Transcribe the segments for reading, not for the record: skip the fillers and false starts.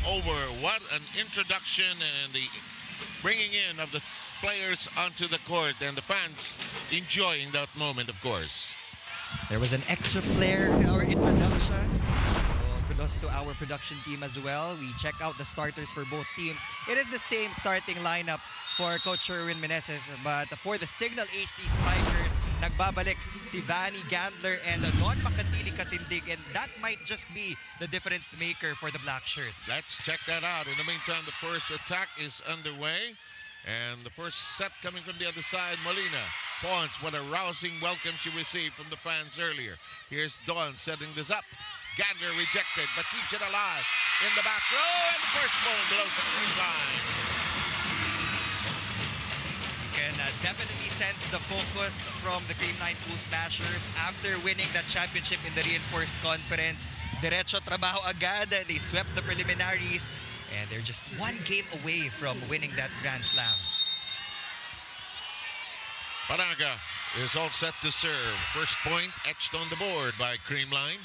over. What an introduction and the bringing in of the players onto the court, and the fans enjoying that moment, of course. There was an extra flair in our introduction. So kudos to our production team as well. We check out the starters for both teams. It is the same starting lineup for Coach Sherwin Meneses, but for the Cignal HD Spikers, nagbabalik si Vanny Gandler and Don Makatili Katindig, and that might just be the difference maker for the Black Shirts. Let's check that out. In the meantime, the first attack is underway, and the first set coming from the other side, Molina. Pons, what a rousing welcome she received from the fans earlier. Here's Dawn setting this up. Gandler rejected, but keeps it alive in the back row, and the first ball blows the Creamline. You can definitely sense the focus from the Creamline Pool Smashers after winning that championship in the Reinforced Conference. Derecho trabaho agad. They swept the preliminaries, and they're just one game away from winning that Grand Slam. Panaga is all set to serve. First point etched on the board by Creamline.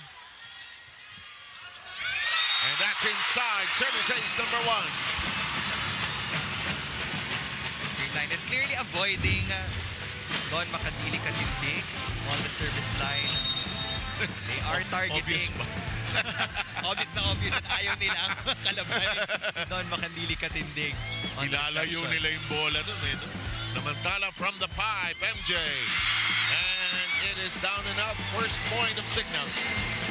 And that's inside. Service ace number 1. Creamline is clearly avoiding Don Makatili Katindig on the service line. They are targeting. Obvious na obvious at ayaw nila ang kalaban si Don Makatili Katindig. Ilalayo nila yung bola dun eh. Namantala from the pipe, MJ. And it is down and out. First point of Cignal.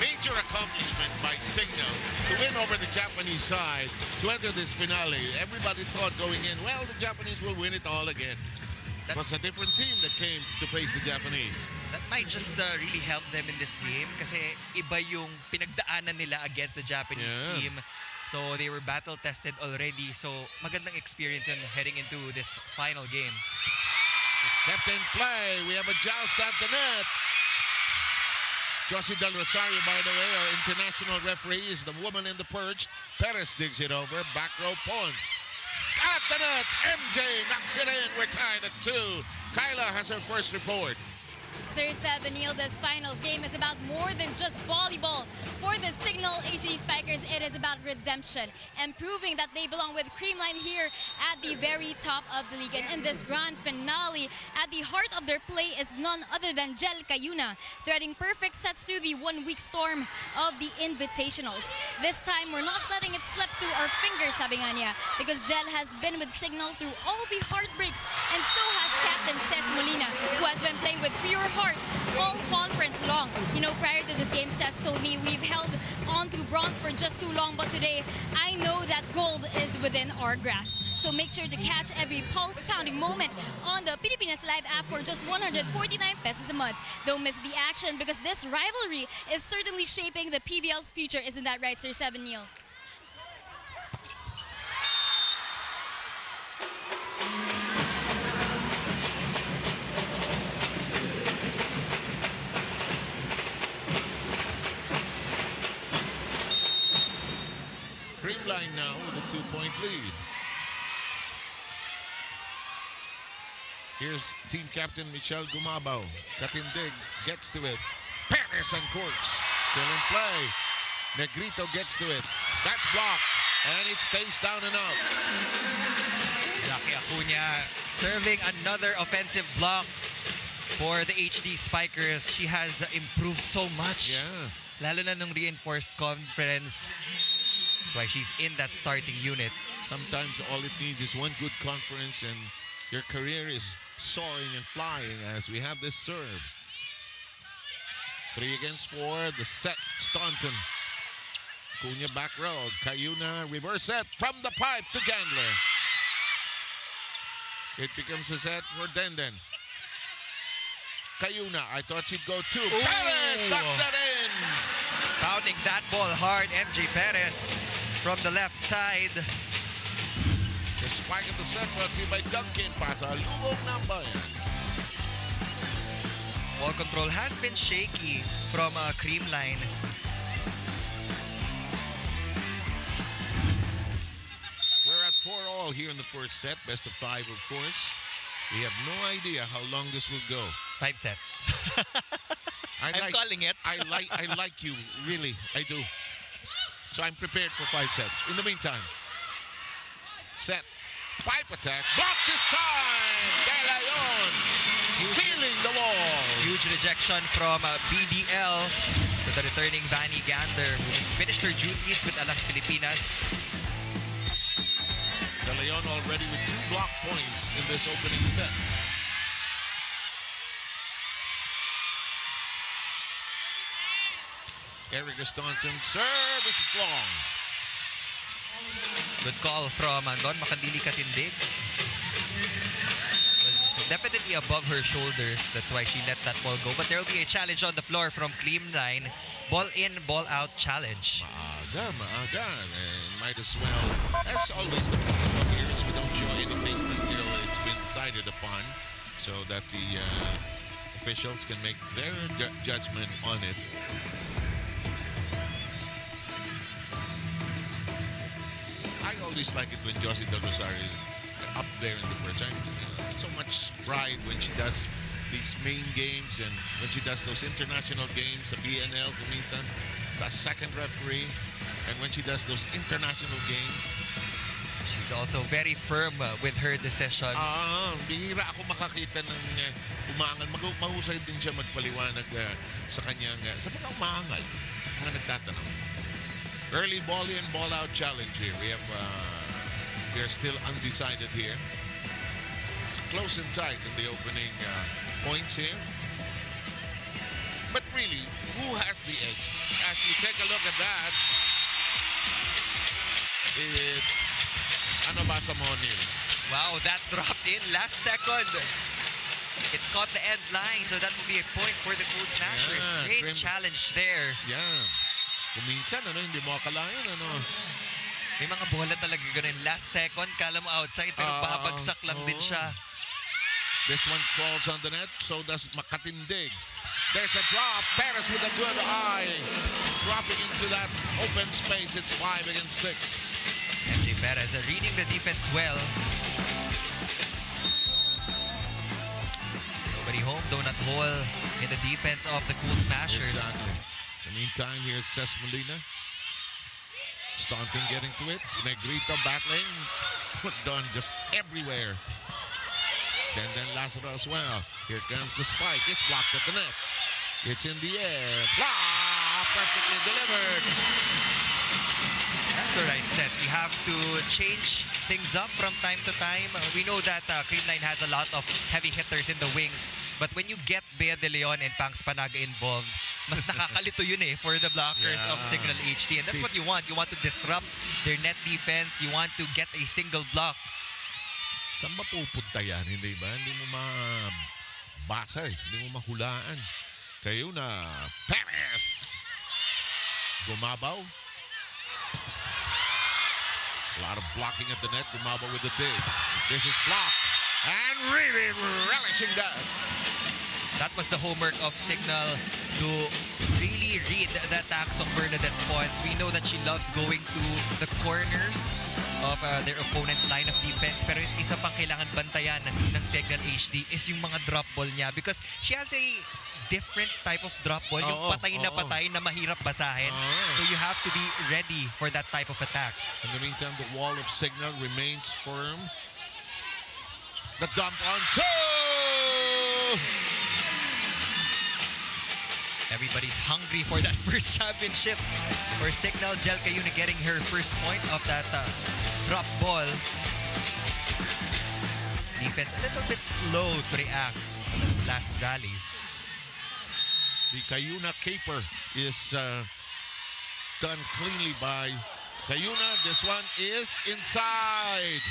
Major accomplishment by Cignal to win over the Japanese side to enter this finale. Everybody thought going in, well, the Japanese will win it all again. It was a different team that came to face the Japanese. That might just really help them in this game kasi iba yung pinagdaanan nila against the Japanese team. So they were battle-tested already. So magandang experience yun heading into this final game. Kept in play. We have a joust at the net. Josie Del Rosario, by the way, our international referee, is the woman in the perch. Perez digs it over. Back row Pons. At the net, MJ knocks it in. We're tied at 2. Kyla has her first report. Sir Neil, this finals game is about more than just volleyball. For the Cignal HD Spikers, it is about redemption and proving that they belong with Creamline here at the very top of the league. And in this grand finale, at the heart of their play is none other than Jel Cayuna, threading perfect sets through the one-week storm of the Invitationals. This time, we're not letting it slip through our fingers, sabi nga niya, because Jel has been with Cignal through all the heartbreaks, and so has Captain Cez Molina, who has been playing with pure heart all conference long. You know, prior to this game, Cez told me we've held on to bronze for just too long, but today I know that gold is within our grasp. So make sure to catch every pulse-pounding moment on the Pilipinas Live app for just 149 pesos a month. Don't miss the action because this rivalry is certainly shaping the PVL's future. Isn't that right, Sir Neil? Creamline now with a 2-point lead. Here's team captain Michelle Gumabao. Katindig gets to it. Perez and Corks still in play. Negrito gets to it. That's blocked, and it stays down and out. Jackie Acuña serving another offensive block for the HD Spikers. She has improved so much. Yeah. Lalo na nung Reinforced Conference. That's why she's in that starting unit. Sometimes all it needs is one good conference and your career is soaring and flying as we have this serve. 3 against 4, the set, Staunton. Cunha back row, Cayuna reverse set from the pipe to Gandler. It becomes a set for Denden. Cayuna, I thought she'd go 2. Perez knocks that in. Pounding that ball hard, MJ Perez from the left side. The spike of the set brought to you by Duncan Pasa. Lubog number. Ball control has been shaky from Creamline. We're at 4-all here in the first set. Best of 5, of course. We have no idea how long this will go. 5 sets. I'm calling it. I like you, really. I do. So I'm prepared for 5 sets. In the meantime, set, pipe attack, block this time! De Leon sealing the wall. Huge rejection from BDL to the returning Vanny Gander, who has finished her duties with Alas Pilipinas. De Leon already with 2 block points in this opening set. Erica Staunton, service is long. Good call from Don Makandili Katindig. Was definitely above her shoulders. That's why she let that ball go. But there will be a challenge on the floor from Creamline. Ball in, ball out challenge. Maaga. Might as well. As always, the protocol here is we don't show anything until it's been decided upon, so that the officials can make their judgment on it. I always like it when Josie Del Rosario is up there in the first time. So much pride when she does these main games and when she does those international games, the BNL, kuminsan, sa second referee, and when she does those international games. She's also very firm with her decisions. Bihira ako makakita ng umangal. Mahusay din siya magpaliwanag sa kanyang, sa mga umangal, mga nagtatanong. Early ball in, ball out challenge here. We are still undecided here. It's close and tight in the opening points here. But really, who has the edge? As you take a look at that, ano ba sa mo, Neil? Wow, that dropped in last second. It caught the end line, so that will be a point for the Cool Smashers. Yeah, Great challenge there. Yeah. Kuminsan, hindi mo akalain, May mga bola talaga ganun. Last second, kala mo outside, pero babagsak lang din siya. This one crawls on the net, so does Makatindig. There's a drop. Perez with a good eye. Dropping into that open space. It's 5 against 6. MJ Perez reading the defense well. Nobody home, donut hole in the defense of the Cool Smashers. Exactly. In the meantime, here's Ces Molina. Staunton getting to it. Negrito battling. Done just everywhere. Then Lazaro as well. Here comes the spike. It's blocked at the net. It's in the air. Blah! Perfectly delivered. That's the right set. We have to change things up from time to time. We know that Creamline has a lot of heavy hitters in the wings. But when you get Bea De Leon and Pangs Panaga involved, mas nakakalito yun for the blockers of Cignal HD. And that's what you want. You want to disrupt their net defense. You want to get a single block. Saan ba pupunta yan? Hindi ba? Hindi mo mabasa Hindi mo mahulaan. Kayo na Perez. Gumabaw. A lot of blocking at the net. Gumabaw with the dig. This is blocked. And really relishing that. That was the homework of Cignal to really read the attacks of Bernadette Pons. We know that she loves going to the corners of their opponent's line of defense. Pero isa pang kailangan bantayan ng Cignal HD is yung mga drop ball niya because she has a different type of drop ball. Yung patay na mahirap basahin. So you have to be ready for that type of attack. In the meantime, the wall of Cignal remains firm. The dump on two! Everybody's hungry for that first championship. For Cignal, Jel Cayuna getting her first point of that drop ball. Defense a little bit slow to react to the last rallies. The Cayuna caper is done cleanly by Cayuna. This one is inside.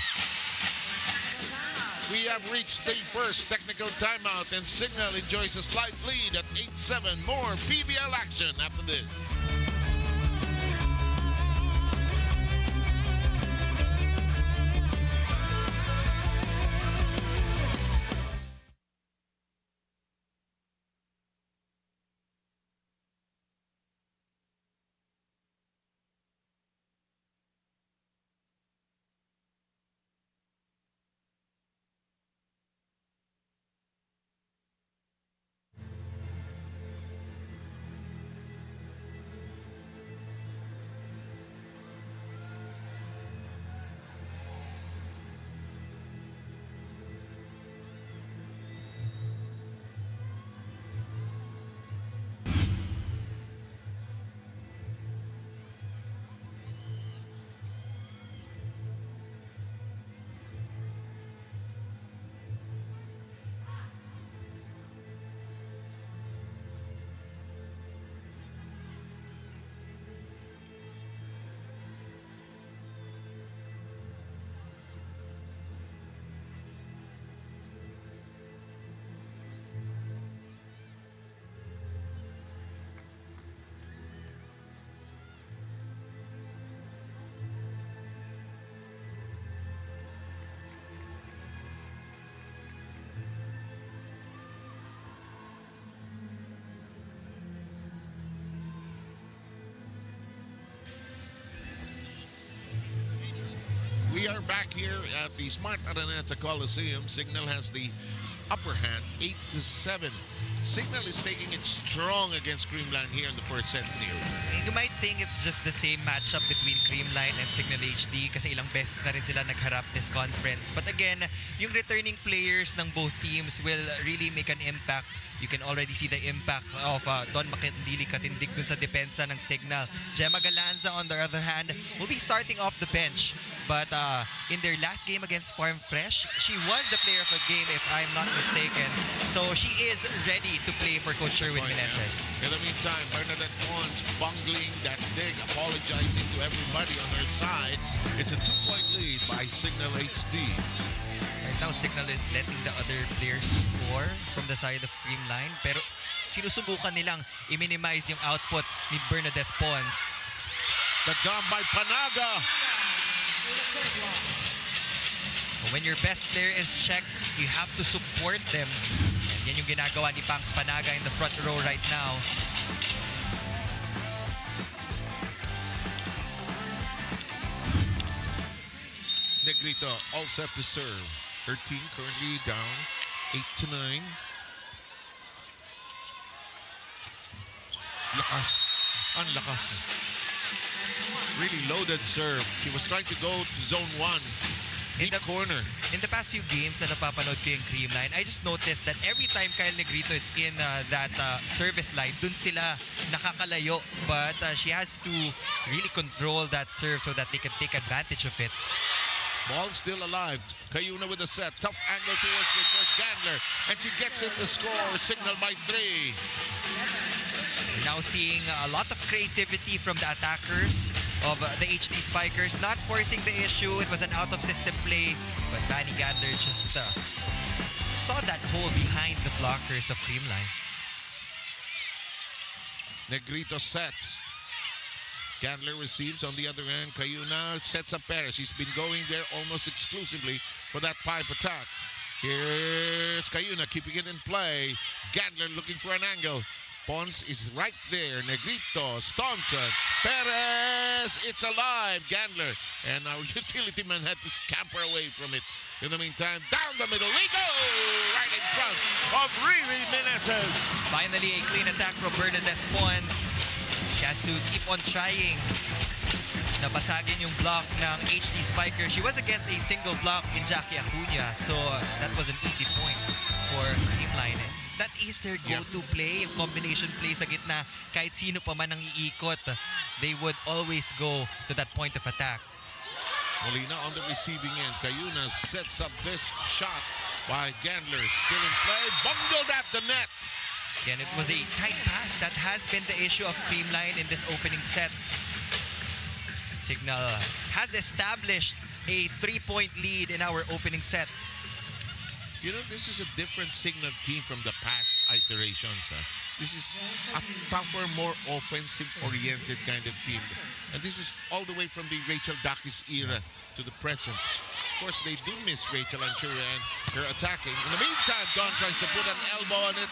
We have reached the first technical timeout and Cignal enjoys a slight lead at 8-7. More PVL action after this. We are back here at the Smart Araneta Coliseum. Cignal has the upper hand, 8-7. Cignal is taking it strong against Creamline here in the first set, Neil. You might think it's just the same matchup between Creamline and Cignal HD kasi ilang beses na rin sila nagharap this conference. But again, yung returning players ng both teams will really make an impact. You can already see the impact of Don Makindili katindig dun sa depensa ng Cignal. Gemma Galanza, on the other hand, will be starting off the bench. But in their last game against Farm Fresh, she was the player of the game if I'm not mistaken. So she is ready to play for Coach Sherwin Meneses. In the meantime, Bernadette Pons bungling that dig, apologizing to everybody on her side. It's a 2-point lead by Cignal HD. Right now, Cignal is letting the other players score from the side of Creamline. Pero sinusubukan nilang i-minimize yung output ni Bernadette Pons. The dump by Panaga. When your best player is checked, you have to support them. And yan yung ginagawa ni Pangs Panaga in the front row right now. Negrito all set to serve. Her team currently down 8-9. Lakas. Lakas. Really loaded serve. She was trying to go to zone 1. In the corner. In the past few games na napapanood ko yung Creamline, I just noticed that every time Kyle Negrito is in that service line, dun sila nakakalayo. But she has to really control that serve so that they can take advantage of it. Ball still alive. Cayuna with a set. Tough angle towards it for Gandler. And she gets it to score. Cignal by 3. We're now seeing a lot of creativity from the attackers of the HD Spikers, not forcing the issue. It was an out-of-system play, but Fanny Gandler just saw that hole behind the blockers of Creamline. Negrito sets. Gandler receives on the other end. Cayuna sets up Perez. He's been going there almost exclusively for that pipe attack. Here's Cayuna keeping it in play. Gandler looking for an angle. Pons is right there. Negrito, Staunton, Perez, it's alive, Gandler. And our utility man had to scamper away from it. In the meantime, down the middle we go! Right in front of Riri Meneses. Finally, a clean attack from Bernadette Pons. She has to keep on trying. Nabasagin yung block ng HD Spiker. She was against a single block in Jackie Acuna. So that was an easy point for Creamline. That is their go-to play, yung combination play sa gitna. Kahit sino pa man ang iikot, they would always go to that point of attack. Molina on the receiving end. Cayuna sets up this shot by Gandler. Still in play, bungled at the net. Again, it was a tight pass. That has been the issue of Creamline in this opening set. Cignal has established a 3-point lead in our opening set. You know, this is a different Cignal team from the past iterations. This is a tougher, more offensive-oriented kind of team. And this is all the way from the Rachel Dakis era to the present. Of course, they do miss Rachel, I'm sure, and her attacking. In the meantime, Dawn tries to put an elbow on it.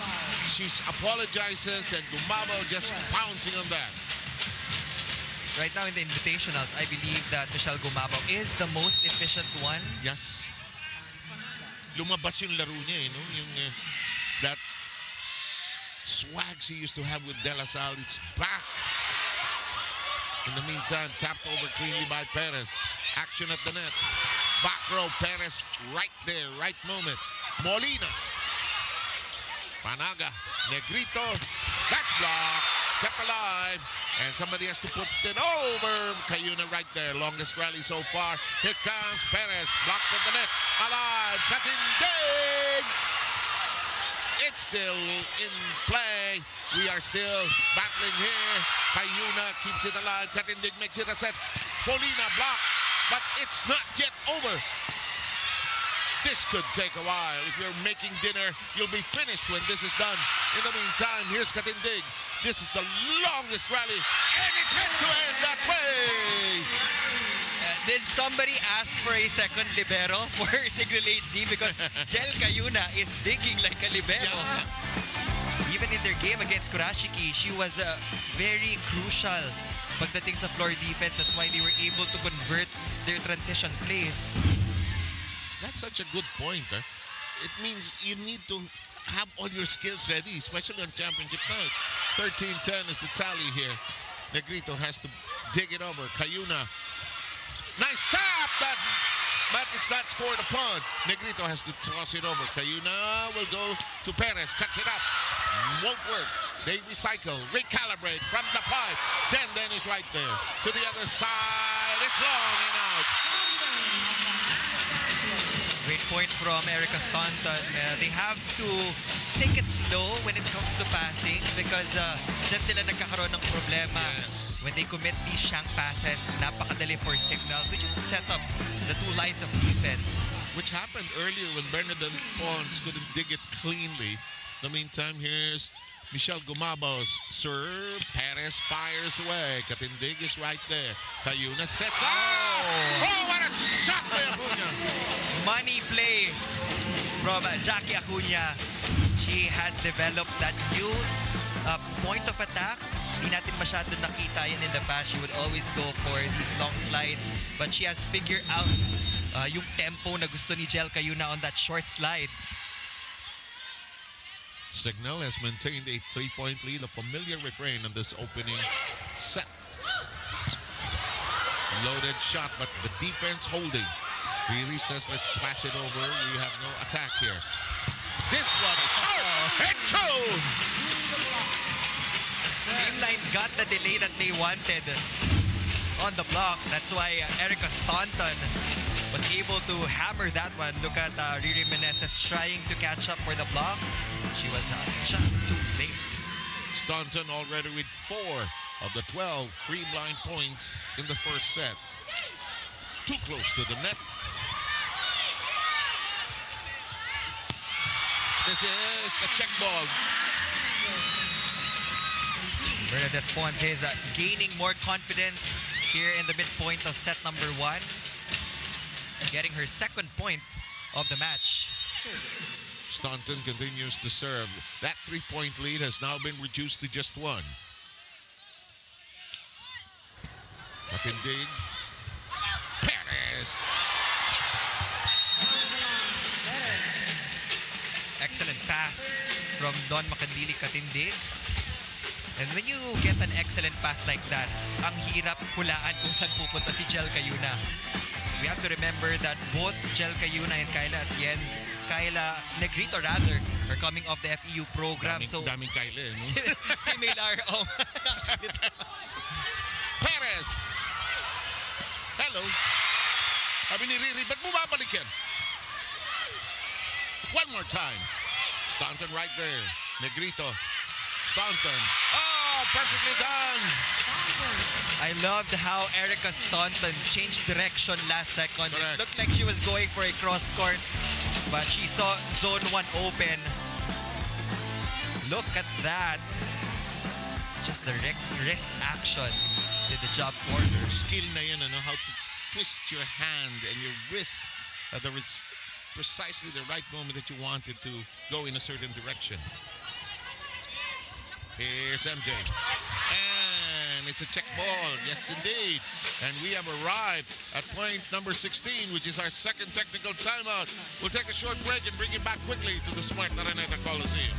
She apologizes, and Gumabo just pouncing on that. Right now in the Invitationals, I believe that Michelle Gumabo is the most efficient one. Yes. Lumabas yung laro niya, no? Yung that swag she used to have with De La Salle, it's back. In the meantime, tapped over cleanly by Perez. Action at the net. Back row, Perez right there, right moment. Molina. Panaga. Negrito. That's blocked. Kept alive. And somebody has to put it over. Cayuna right there. Longest rally so far. Here comes Perez. Blocked at the net. Alive. Katindig. It's still in play. We are still battling here. Cayuna keeps it alive. Katindig makes it a set. Polina blocked. But it's not yet over. This could take a while. If you're making dinner, you'll be finished when this is done. In the meantime, here's Katindig. This is the longest rally, and it had to end that way. Did somebody ask for a second libero for Cignal HD? Because Jel Cayuna is digging like a libero. Yeah. Even in their game against Kurashiki, she was very crucial pagdating sa floor defense. That's why they were able to convert their transition plays. That's such a good point. It means you need to have all your skills ready, especially on championship night. 13-10 is the tally here. Negrito has to dig it over. Cayuna. Nice tap! But it's not scored upon. Negrito has to toss it over. Cayuna will go to Perez. Cuts it up. Won't work. They recycle. Recalibrate from the pipe. Den is right there. To the other side. It's long and out. Great point from Erica Staunton. They have to take it slow when it comes to passing because dyan sila nagkakaroon ng problema. Yes. When they commit these shank passes, napakadali for Cignal to just set up the two lines of defense. Which happened earlier when Bernadette Pons couldn't dig it cleanly. In the meantime, here's Michelle Gumabo's serve. Perez fires away. Katindig is right there. Cayuna sets up. Oh, what a shot by Acuna. Money play from Jackie Acuna. She has developed that new point of attack. Hindi natin masyado nakita yan in the past. She would always go for these long slides. But she has figured out yung tempo na gusto ni Jel Cayuna on that short slide. Cignal has maintained a 3-point lead, a familiar refrain in this opening set. Loaded shot, but the defense holding. Really says, let's pass it over. We have no attack here. This one is short and true. Creamline got the delay that they wanted on the block. That's why Erica Staunton was able to hammer that one. Look at Riri Meneses trying to catch up for the block. She was just too late. Staunton already with 4 of the 12 Creamline points in the first set. Too close to the net. This is a check ball. Bernadette Pons is gaining more confidence here in the midpoint of set number 1. Getting her second point of the match. Staunton continues to serve. That 3-point lead has now been reduced to just 1. Katindig. Perez. Excellent pass from Don Macandili Katindig. And when you get an excellent pass like that, ang hirap hulaan kung saan pupunta si Jel Cayuna. We have to remember that both Jel Cayuna and Kyla Negrito rather, are coming off the FEU program. Daming Kyla, no? Similar. Oh. Perez. Hello. Sabi ni Riri, ba't bumabalik yan? One more time. Staunton right there. Negrito. Staunton. Oh, perfectly done. I loved how Erica Staunton changed direction last second. Correct. It looked like she was going for a cross court, but she saw zone 1 open. Look at that. Just the wrist action did the job for her. Skill na yan, ano? How to twist your hand and your wrist at the precisely the right moment that you wanted to go in a certain direction. Here's MJ. And it's a check ball. Yes, indeed. And we have arrived at point number 16, which is our second technical timeout. We'll take a short break and bring you back quickly to the Smart Araneta Coliseum.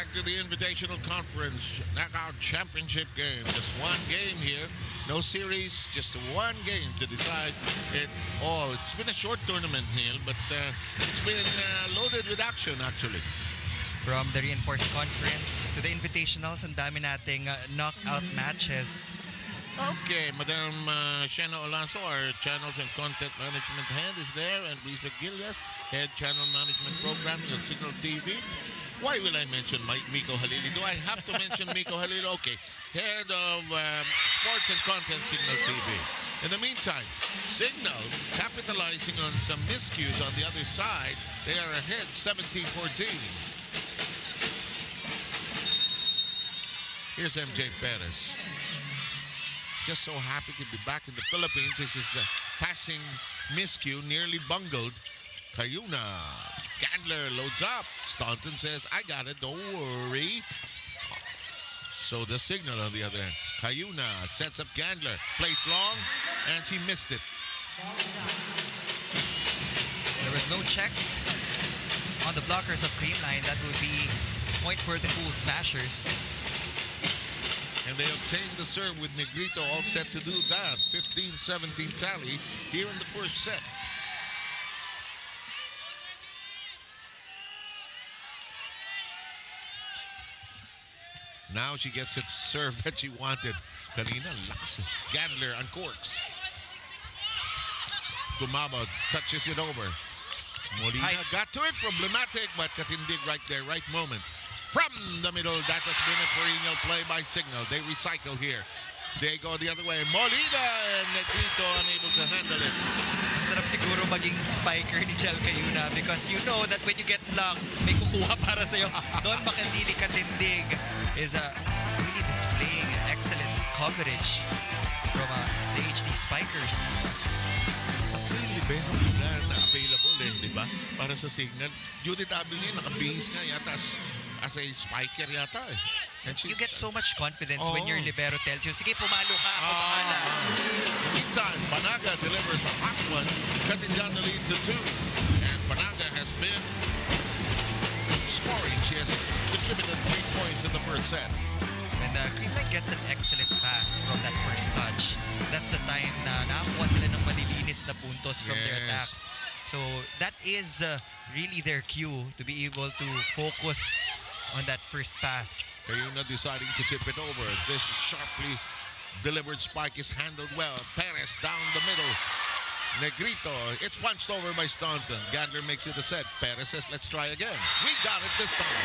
Back to the Invitational Conference Knockout Championship game. Just one game here. No series, just one game to decide it all. It's been a short tournament, Neil, but it's been loaded with action, actually. From the reinforced conference to the invitationals, ang dami nating knockout matches. Okay, Madam Shena Olaso, our Channels and Content Management Head, is there, and Risa Gilias, Head Channel Management Programming at Cignal TV. Why will I mention Miko Halili? Do I have to mention Miko Halili? Okay, Head of Sports and Content, Cignal TV. In the meantime, Cignal capitalizing on some miscues on the other side. They are ahead 17-14. Here's MJ Perez. Just so happy to be back in the Philippines. This is a passing miscue, nearly bungled. Cayuna. Gandler loads up. Staunton says, I got it, don't worry. So the Cignal on the other end. Cayuna sets up Gandler. Plays long, and she missed it. There was no check on the blockers of Creamline. That would be point for the Pool Smashers. And they obtained the serve with Negrito all set to do that. 15-17 tally here in the first set. Now she gets it serve that she wanted. Kanina, lakas. Gandler uncorks. Gumabo touches it over. Molina got to it. Problematic, but katindig right there, right moment. From the middle, that has been a perennial play by Cignal. They recycle here. They go the other way. Molina and Negrito unable to handle it. Sarap siguro maging spiker ni Jel Cayuna because you know that when you get blocked, may kukuha para sa'yo. Don Makandili Katindig is really displaying excellent coverage from the HD Spikers. Yung libero na available di ba? Para sa Cignal. Judith Abilin, nakabihis nga yata as a spiker yata And you get so much confidence when your libero tells you, sige, pumalo ka, ako bahala. Meantime, Banaga delivers a hot one, cutting down the lead to 2. And Banaga has been scoring. She has contributed 3 points in the first set. When Creamline gets an excellent pass from that first touch, that's the time na nakakuha sila ng malilinis na puntos from their attacks. So that is really their cue to be able to focus on that first pass. Cayuna deciding to tip it over. This sharply delivered spike is handled well. Perez down the middle. Negrito, it's punched over by Staunton. Gandler makes it a set. Perez says, let's try again. We got it this time.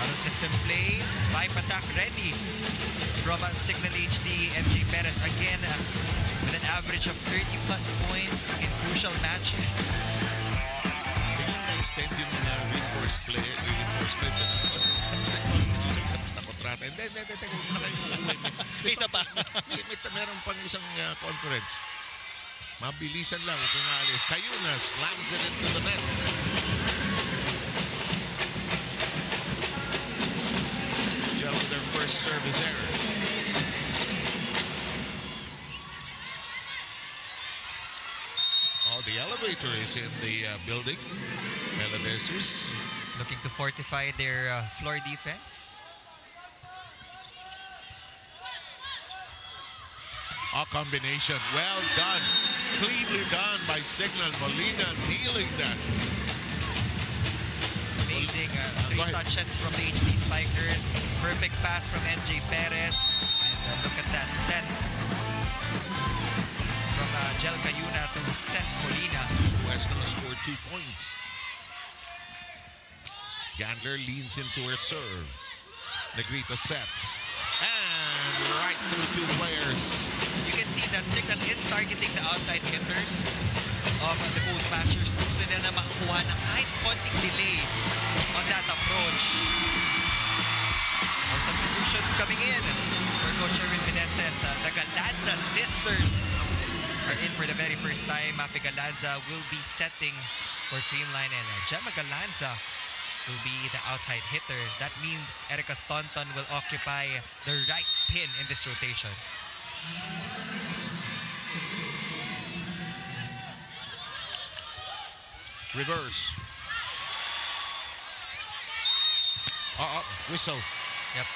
Out of system play, 5 attack ready from Cignal HD. MJ Perez again with an average of 30 plus points in crucial matches. Extend yung reinforced play, reinforced plays. Tapos na kontrata. Hindi, na kayo uuwi. Isa pa. Meron pang isang conference. Mabilisan lang kung alis. Cayuna slams it into the net. Gel with their first service error. Oh, the elevator is in the building. Meladesers looking to fortify their floor defense. A combination, well done, cleanly done by Cignal. Molina kneeling that. Amazing 3 touches from the HD Spikers. Perfect pass from MJ Perez. And look at that set from Jel Cayuna to Ces Molina, who has now scored 2 points. Gandler leans into her serve. Negrito sets. And right through 2 players. You can see that Cignal is targeting the outside hitters of the Pool Smashers. Gusto nila na makakuha ng kahit konting delay on that approach. More substitutions coming in for Coach Erwin Meneses. The Galanza sisters are in for the very first time. Mafe Galanza will be setting for Creamline, and Gemma Galanza will be the outside hitter. That means Erica Staunton will occupy the right pin in this rotation. Reverse. Whistle. Yep.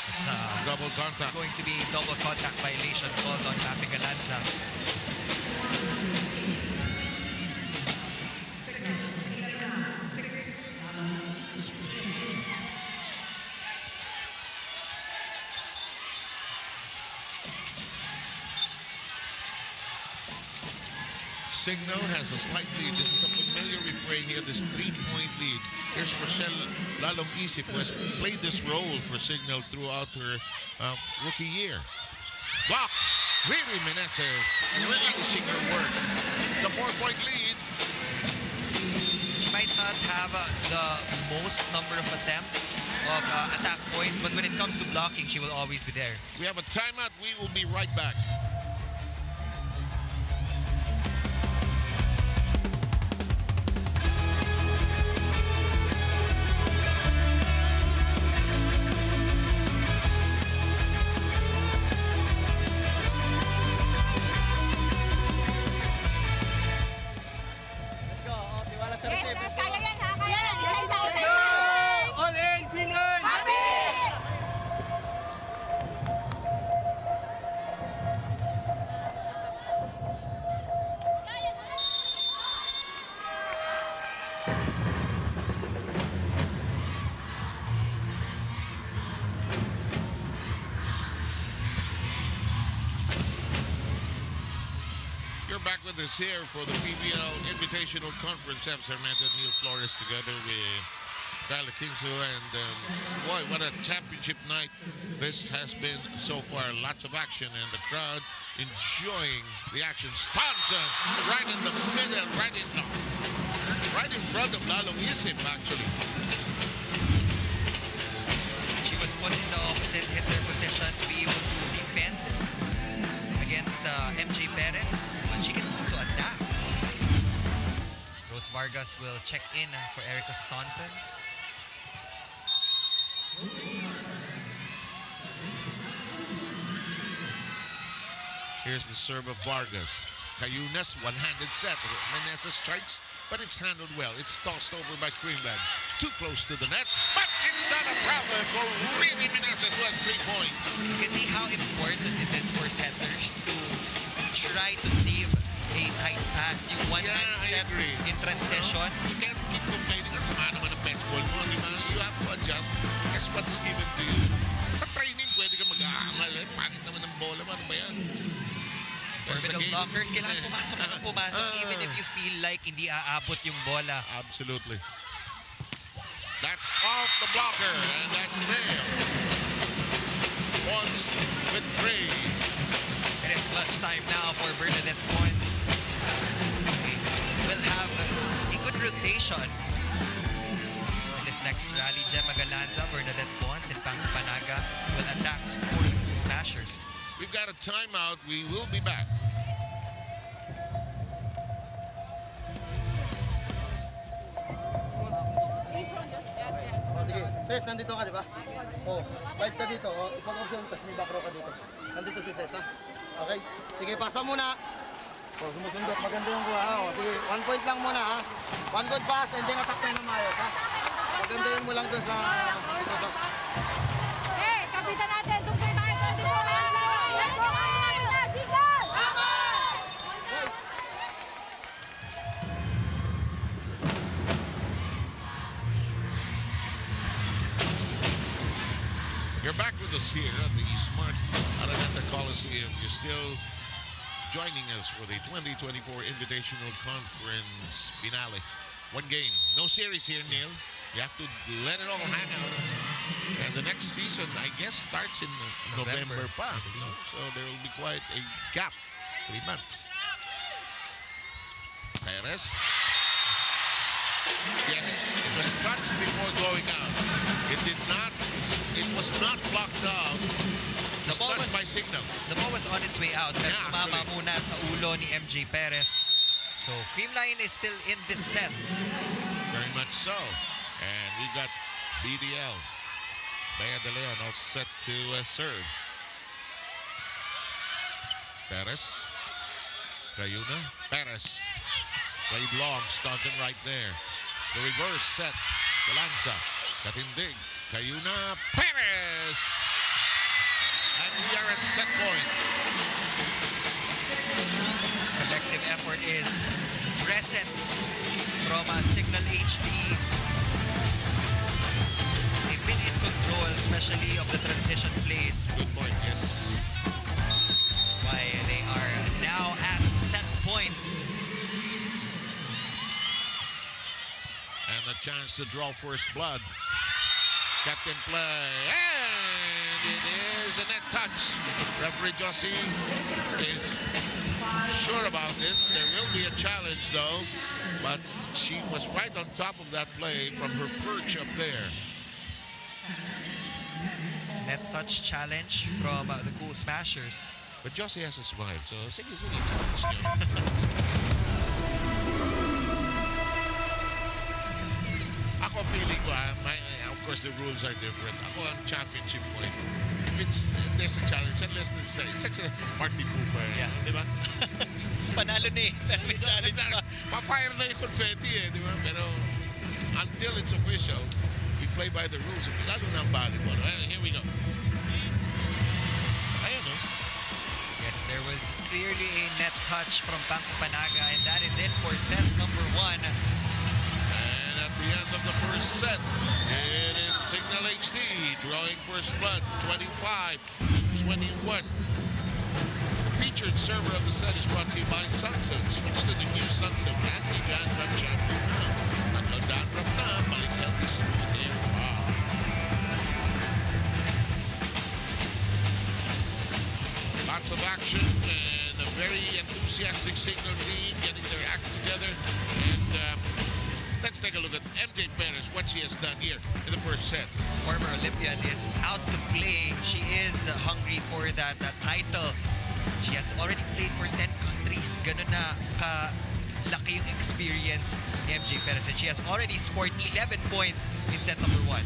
It's Double contact. going to be double contact violation called on Papi Galanza. Cignal has a slightly, this is a familiar refrain here, this 3-point lead. Here's Rochelle Lalong Isip, who has played this role for Cignal throughout her rookie year. Block! Riri Meneses finishing her work. It's a 4-point lead. She might not have the most number of attempts of attack points, but when it comes to blocking, she will always be there. We have a timeout. We will be right back. Back with us here for the Pvl Invitational Conference. Sam Sarmiento and Neil Flores together with Kyle Kingsu, and boy, what a championship night this has been so far. Lots of action and the crowd enjoying the action. Stanton right in the middle, right in front of Lalong Isip, actually. She was put in the opposite hitter position to be able to defend against MJ Perez. She can also attack. Rose Vargas will check in for Erica Staunton. Here's the serve of Vargas. Cayunas, one-handed set. Meneses strikes, but it's handled well. It's tossed over by Creamline. Too close to the net, but it's not a problem for Riri Meneses, who has 3 points. You can see how important it is for setters to try to save a tight pass. Yung one-hand set in transition. You can't keep complaining at sama naman ng baseball mo, di ba? You have to adjust as what is given to you. Sa training, pwede ka mag-aangal eh. Pangit naman ng bola mo. Ano ba yan? For middle blockers, kailangan pumasok even if you feel like hindi aabot yung bola. Absolutely. That's off the blocker, and that's there. Ponce with 3. It is clutch time now for Bernadette Ponce. We'll have a good rotation in this next rally. Gemma Galanza, Bernadette Ponce, and Pangs Panaga will attack for smashers. We've got a timeout. We will be back. Sige, Ses, nandito ka, di ba? Oh, fight ka dito. Oh, ipag-option, tapos may back row ka dito. Nandito si Ses, ha? Okay? Sige, pasa muna. Oh, sumusundot. Maganda yung kuha, ha? Oh, sige, 1 point lang muna, ha? 1 good pass, and then attack tayo ng maayos, ha? Magandahin mo lang dun sa... Hey, kapitan natin, dugtay tayo dito. Let's go, Cignal! You're back with us here at the Smart Araneta Coliseum. You're still joining us for the 2024 Invitational Conference finale. 1 game. No series here, Neil. You have to let it all hang out. And the next season, I guess, starts in November pa. So there will be quite a gap. 3 months. Perez. Yes, it was touched before going out. It was not blocked out. It was touched by Cignal. The ball was on its way out. Pero tumama muna sa ulo ni MJ Perez. So Creamline is still in this set. Very much so. And we got BDL. Bea de Leon all set to serve. Perez. Cayuna. Perez. Played long. Staunton right there. The reverse set. Galanza. Katindig. Cayuna Perez. And we are at set point. Collective effort is present from Cignal HD. They've been in control, especially of the transition plays. Good point, yes. That's why they are now at set point. And a chance to draw first blood. Captain play. And it is a net touch. Referee Josie is sure about it. There will be a challenge though. But she was right on top of that play from her perch up there. Net touch challenge from the Cool Smashers. But Josie has a smile, so sige, challenge niyo. Ako feeling ko, of course the rules are different. Ako ang championship point. If there's a challenge, unless necessary. It's such a party pooper. Yeah. Di ba? Panalo na eh. Pero may challenge pa. Ma-fire na yung confetti eh, di ba? Pero until it's official, we play by the rules. Lalo na ang volleyball. Here we go. Ayun, no? Yes, there was clearly a net touch from Pangs Panaga, and that is it for set number 1. And at the end of the first set, it is Cignal HD drawing first blood, 25-21. The featured server of the set is brought to you by Sunset. Switch to the new Sunset anti-dandruff shampoo now. Tatlo dandruff na, balik healthy smooth hair. Wow. Lots of action and a very enthusiastic Cignal team getting their act together. And let's take a look at MJ Perez, what she has done here in the first set. Former Olympian is out to play. She is hungry for that title. She has already played for 10 countries. Ganun na kalaki yung experience ni MJ Perez. And she has already scored 11 points in set number 1.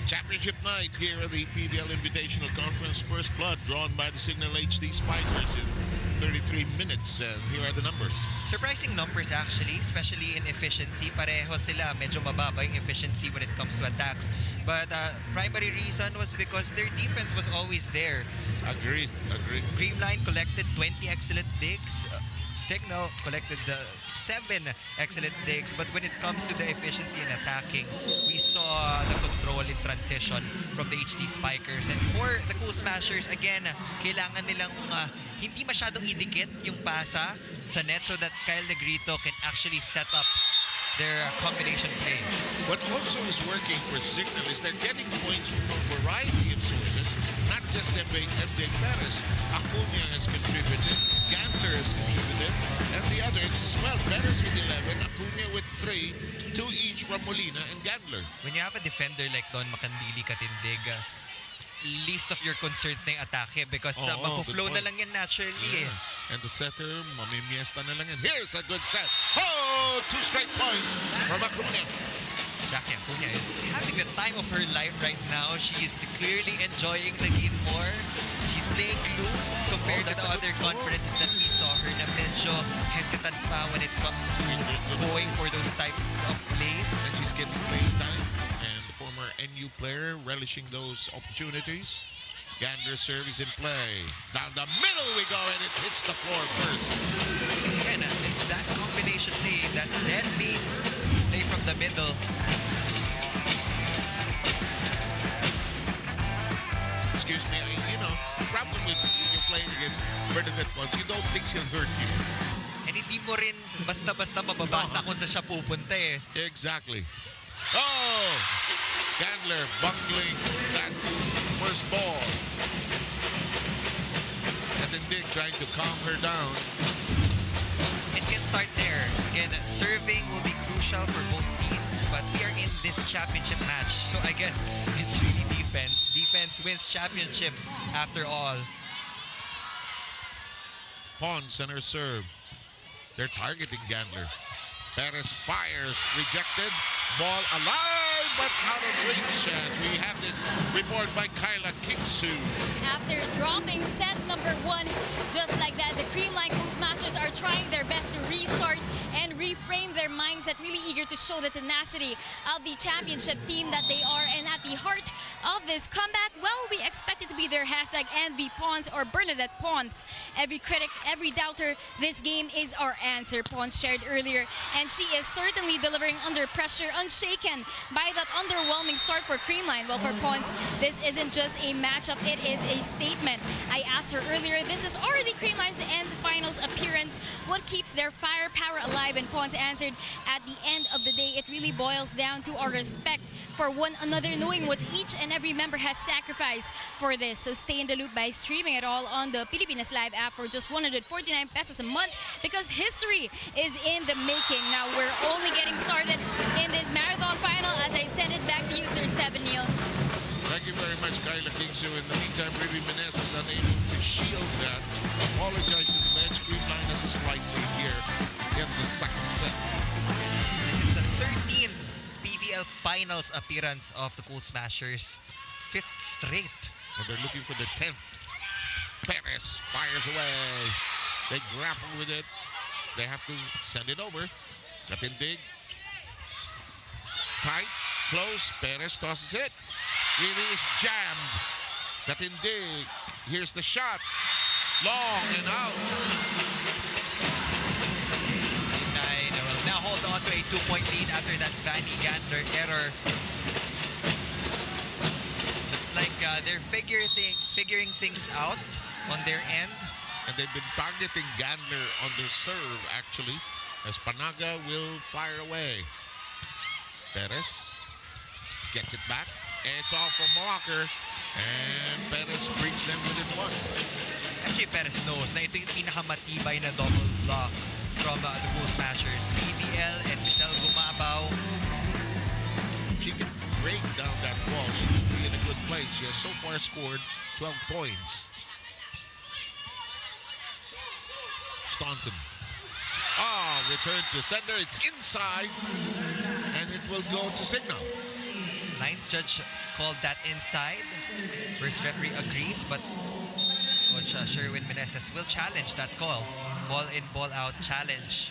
Championship night here at the Pvl Invitational Conference. First blood drawn by the Cignal HD Spikers. 33 minutes. And here are the numbers. Surprising numbers actually, especially in efficiency. Pareho sila, medyo mababa yung efficiency when it comes to attacks. But primary reason was because their defense was always there. Agree. Creamline collected 20 excellent digs. Cignal collected 7 excellent digs. But when it comes to the efficiency in attacking, we saw the control in transition from the HD Spikers. And for the Cool Smashers, again, kailangan nilang hindi masyadong idikit yung pasa sa net so that Kyle Negrito can actually set up their combination play. What also is working for Cignal is they're getting points from a variety of sources, not just MJ Perez. Acuna has contributed, Gandler has contributed, and the others as well. Perez with 11, Acuna with 3, 2 each from Molina and Gandler. When you have a defender like Don Makandili Katindig, least of your concerns na yung atake because mag-flow na lang yan naturally. And the setter, mamimiesta na lang yan. Here's a good set. Oh, 2 straight points from Acuna. Jackie Acuna is having the time of her life right now. She is clearly enjoying the game more. She's playing loose compared to the other conferences that we saw her na medyo hesitant pa when it comes to going for those types of plays. And she's getting playing time. And the former NU player relishing those opportunities. Gandler serve is in play. Down the middle we go, and it hits the floor first. And that combination play, that deadly play from the middle. Excuse me, the problem with you're playing against Bernadette Pons, you don't think she'll hurt you. And hindi mo rin basta-basta mababasa kung saan siya pupunta eh. Exactly. Oh! Gandler bungling that first ball. And then Dick trying to calm her down. It can start there. Again, serving will be crucial for both teams, but we are in this championship match, so I guess it's really defense. Defense wins championships after all. Pons and her serve. They're targeting Gandler. Perez fires, rejected. Ball alive, but out of reach. We have this report by Kyla Kingsu. After dropping set number 1, just like that, the Creamline Cool Smashers are trying their best to restart and reframe their mindset, really eager to show the tenacity of the championship team that they are. And at the heart of this comeback, well, we expect it to be their hashtag MV Pons or Bernadette Pons. Every critic, every doubter, this game is our answer, Pons shared earlier. And she is certainly delivering under pressure, unshaken by that underwhelming start for Creamline. Well, for Pons, this isn't just a matchup, it is a statement. I asked her earlier, this is already Creamline's end finals appearance. What keeps their firepower alive? And Pons answered, at the end of the day, it really boils down to our respect for one another, knowing what each and every member has sacrificed for this. So stay in the loop by streaming it all on the Pilipinas Live app for just 149 pesos a month, because history is in the making. Now we're only getting started in this marathon final as I send it back to you, Sir Seven Neil. Thank you very much, Kyla Kingsu. In the meantime, Ruby Menes is unable to shield that. Apologize to the bench. Creamline has a slight lead here in the second set. This is the 13th PVL Finals appearance of the Cool Smashers. 5th straight. And they're looking for the 10th. Perez fires away. They grapple with it. They have to send it over. Katindig. Tight, close. Perez tosses it. Really is jammed. Katindig. Here's the shot. Long and out. Will now hold on to a 2-point lead after that Vanny Gandler error. Looks like they're figuring things out on their end. And they've been targeting Gandler on their serve, actually, as Panaga will fire away. Perez gets it back. It's off from Walker. And Perez brings them within 1. Actually, Perez knows na ito yung pinakamatibay na double block from the Cool Smashers. PVL and Michelle Gumabaw. She can break down that wall. She can be in a good place. She has so far scored 12 points. Staunton. Return to sender. It's inside. And it will go to Cignal. Lines judge called that inside. First referee agrees, but Coach Sherwin Meneses will challenge that call. Ball in, ball out challenge.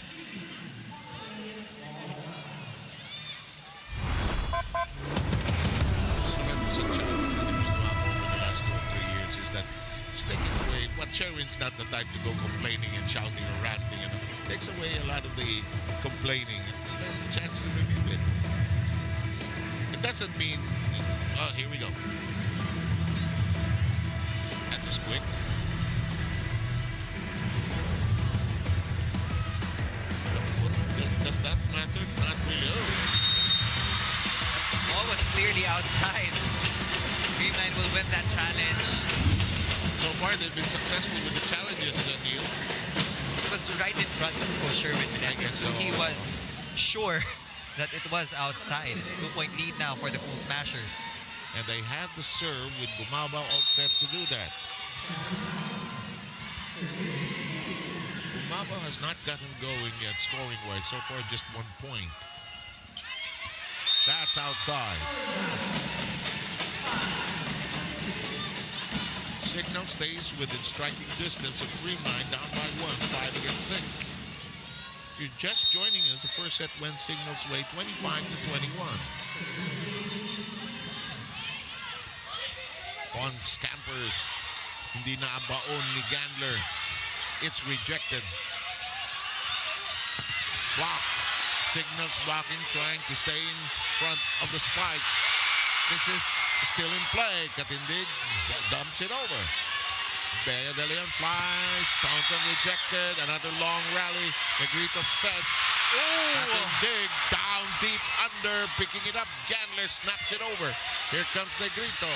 That's the was a challenge that he was doing for the last 2 or 3 years is that it's taking away. But Sherwin's not the type to go complaining and shouting or ranting. Takes away a lot of the complaining. And there's a chance to review it. It doesn't mean. Oh, here we go. That was quick. Does that matter? Not really. Ball was clearly outside. Creamline will win that challenge. So far, they've been successful with the challenges, Neil. It was right in front of Coach Sherwin Meneses. I guess So so. he was sure that it was outside. 2-point lead now for the Cool Smashers. And they have the serve with Bumaba all set to do that. Bumaba has not gotten going yet scoring-wise. So far, just 1 point. That's outside. Cignal stays within striking distance of Creamline, down by 1, 5 against 6. If you're just joining us, the first set went Cignal's way 25-21. On scampers, hindi na abaon ni Gandler. It's rejected. Block. Cignal's blocking, trying to stay in front of the spikes. This is still in play. Katindig dumps it over. Bea de Leon flies. Taunton rejected. Another long rally. Negrito sets. Katindig down deep under. Picking it up. Gandler snaps it over. Here comes Negrito.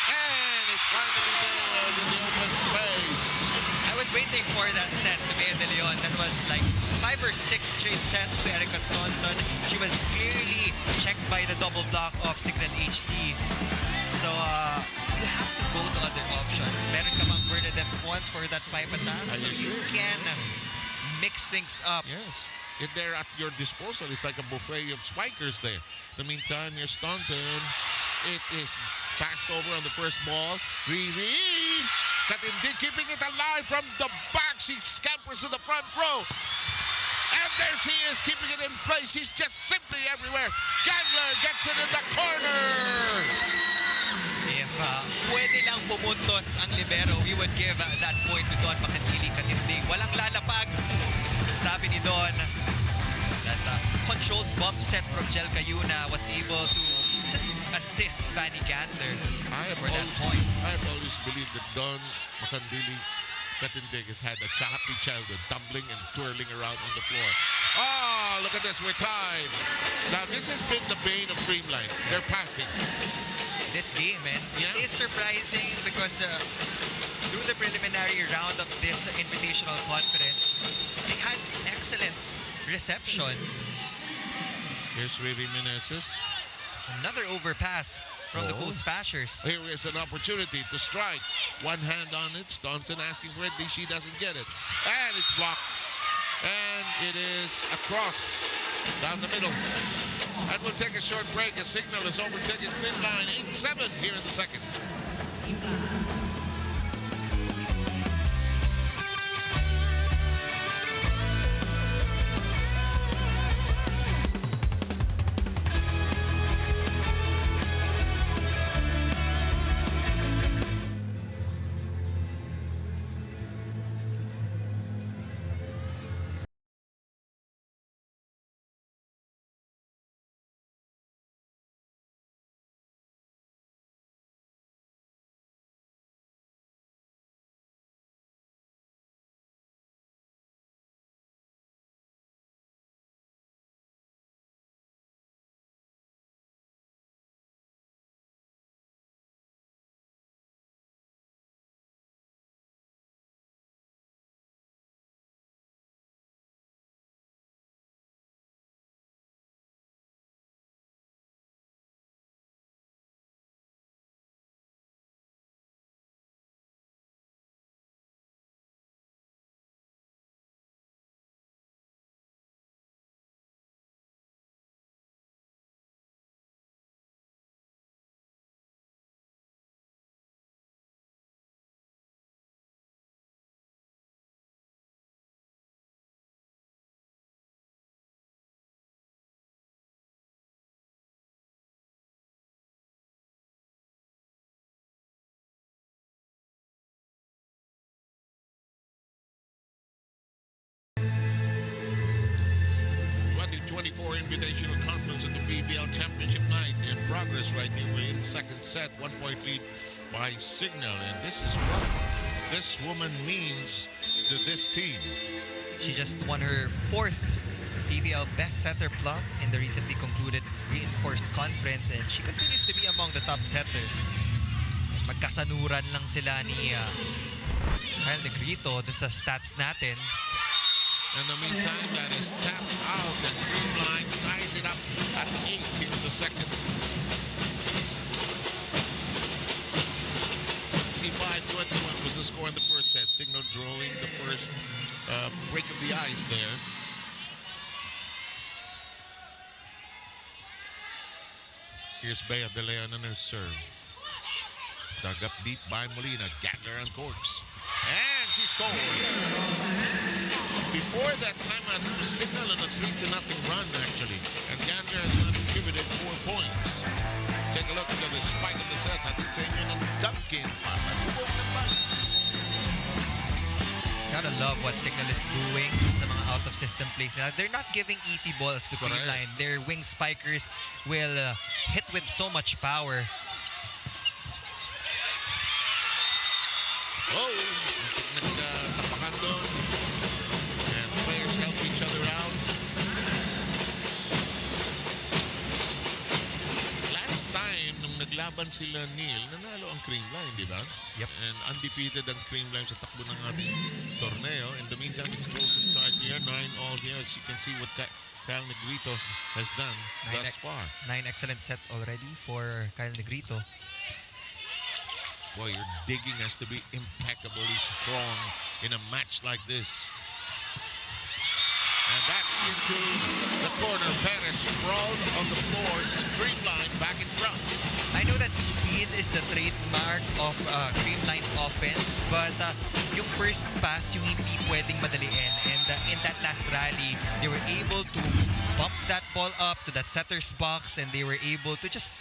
And it finally nails in the open space. I was waiting for that set to Bea de Leon. That was like 5 or 6 straight sets to Erica Staunton. She was clearly checked by the double block of Cignal HD. So you have to go to other options. Meron ka bang Bernadette once for that 5 attack? So you can mix things up. Yes. If they're at your disposal, it's like a buffet of spikers there. In the meantime, your Staunton, it is passed over on the first ball. Riri Katindig keeping it alive from the back. She scampers to the front row. And there she is, keeping it in place. She's just simply everywhere. Gandler gets it in the corner. If pwede lang pumuntos ang libero, we would give that point to Don Makatili Katindig. Walang lalapag. Sabi ni Don that controlled bump set from Jel Cayuna was able to just assist Fanny Gandler for that point. I have always believed that Don Makandili Katindig has had a happy childhood, tumbling and twirling around on the floor. Oh, look at this, we're tied. Now, this has been the bane of Creamline. They're passing. This game, man, it is surprising because through the preliminary round of this Invitational Conference, they had excellent reception. Here's Riri Meneses. Another overpass from the Cool Smashers. Here is an opportunity to strike. One hand on it. Staunton asking for it. She doesn't get it. And it's blocked. And it is across down the middle. And we'll take a short break. A Cignal is overtaking Creamline 8-7 here in the second. progress right here. We're in the second set, 1-point lead by Cignal, and this is what this woman means to this team. She just won her 4th Pvl Best Setter plum in the recently concluded Reinforced Conference, and she continues to be among the top setters. Magkasanuran lang sila ni Kyle Negrito dun sa stats natin. In the meantime, that is tapped out, and Creamline ties it up at 8 here in the second. 25-21 was the score in the first set. Cignal drawing the first break of the ice there. Here's Bea De Leon on her serve. Dug up deep by Molina. Gatler and corks. And she scores. Before that time, I was Cignal on a 3-0 run, actually. And Gatler has not contributed 4 points. Take a look at the spike of the set. Hatid sa inyo ng Duncan pass. Gotta love what Cignal is doing sa mga out-of-system plays nila. They're not giving easy balls to Creamline. Their wing spikers will hit with so much power. Oh, nagtapakan doon. And players help each other out. Last time, nung naglaban sila Neil, nanalo ang Creamline, di ba? Yep. And undefeated ang Creamline sa takbo ng ating torneo. In the meantime, it's close and tight here. 9-all here, as you can see what Kyle Negrito has done thus far. 9 excellent sets already for Kyle Negrito. Boy, your digging has to be impeccably strong in a match like this. And that's into the corner. Perez sprawled on the floor. Creamline back in front. I know that speed is the trademark of Creamline's offense, but yung first pass yung hindi pwedeng madaliin. And in that last rally, they were able to bump that ball up to that setter's box, and they were able to just,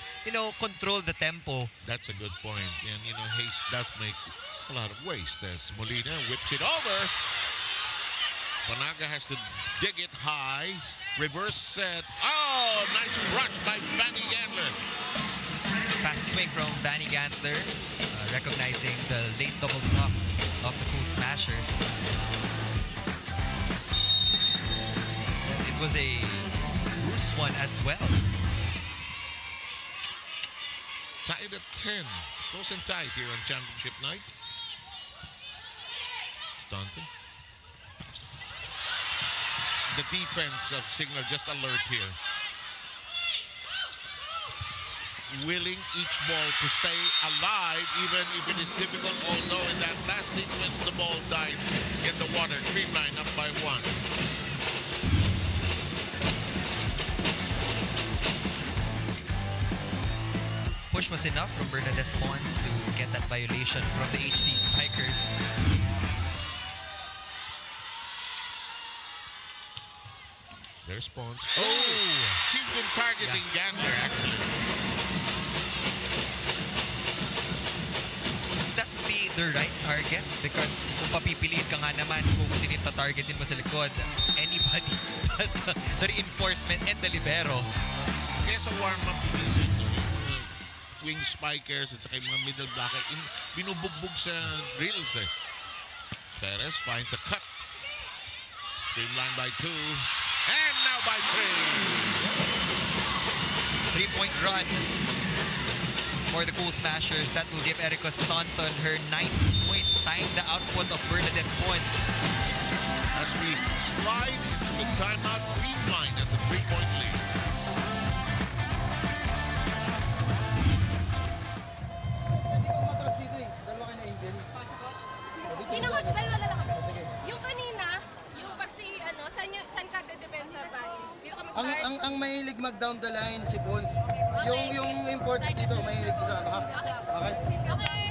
control the tempo. That's a good point. And, haste does make a lot of waste as Molina whips it over. Panaga has to dig it high. Reverse set. Oh, nice rush by Vanny Gantler. Fast swing from Vanny Gantler, recognizing the late double block of the Cool Smashers. It was a loose one as well. Tied at 10. Close and tight here on championship night. Staunton. The defense of Cignal just alert here. Willing each ball to stay alive, even if it is difficult, although in that last sequence the ball died in the water. Creamline up by 1. Push was enough from Bernadette Pons to get that violation from the HD Spikers. There's Pons. Oh! She's been targeting Gantler, actually. Would that be the right target? Because kung papipiliin ka nga naman kung sino targetin mo sa likod, anybody but the reinforcement and the libero. Kaya sa warm-up visit, wing spikers at saka yung mga middle blocker, binubugbog sa drills eh. Perez finds a cut. Creamline by 2. And now by 3. 3-point run for the Cool Smashers. That will give Erica Staunton her 9th point, tying the output of Bernadette Pons. As we slide into the timeout, Creamline has a 3-point lead. Hindi ka umatras dito eh. Dalawa kayo na Angel. Hindi na coach, dalawa lang kami. Sige. Yung kanina, yung pag saan ka depensa pare? Dito ka mag-start? Ang mahilig mag-down the line si Pons. Yung important dito, mahilig sa ano ha? Okay? Okay.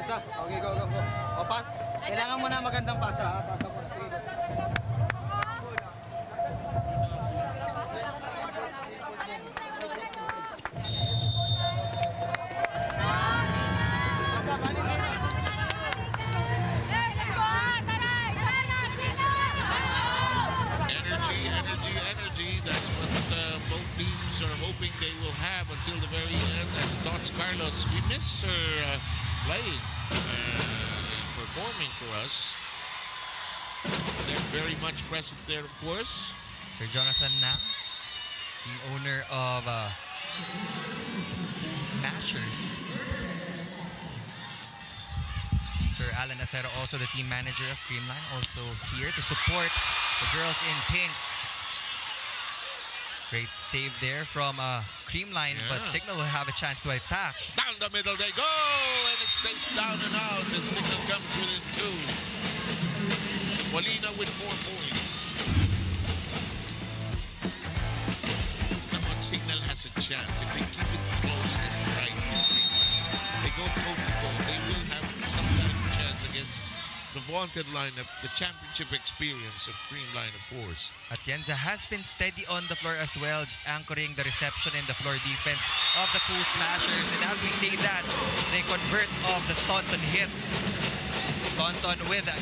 Isa. Okay, go. O, pass. Kailangan mo na magandang pasa ha? Pasa mo. Sige, go. Energy. That's what both teams are hoping they will have until the very Carlos. We miss her playing, performing for us. They're very much present there, of course. Sir Jonathan Nam, the owner of Smashers. Sir Alan Acero, also the team manager of Creamline, also here to support the girls in pink. Great save there from Creamline, but Cignal will have a chance to attack. Down the middle they go, and it stays down and out, and Cignal comes within 2. Molina with 4 points. Now, Cignal has a chance if they keep it close and tight. They go toe-to-toe. They will have some kind of chance against the vaunted lineup, the championship experience of Creamline, of course. Atienza has been steady on the floor as well, just anchoring the reception and the floor defense of the Cool Smashers. And as we say that, they convert off the Staunton hit. Staunton with 10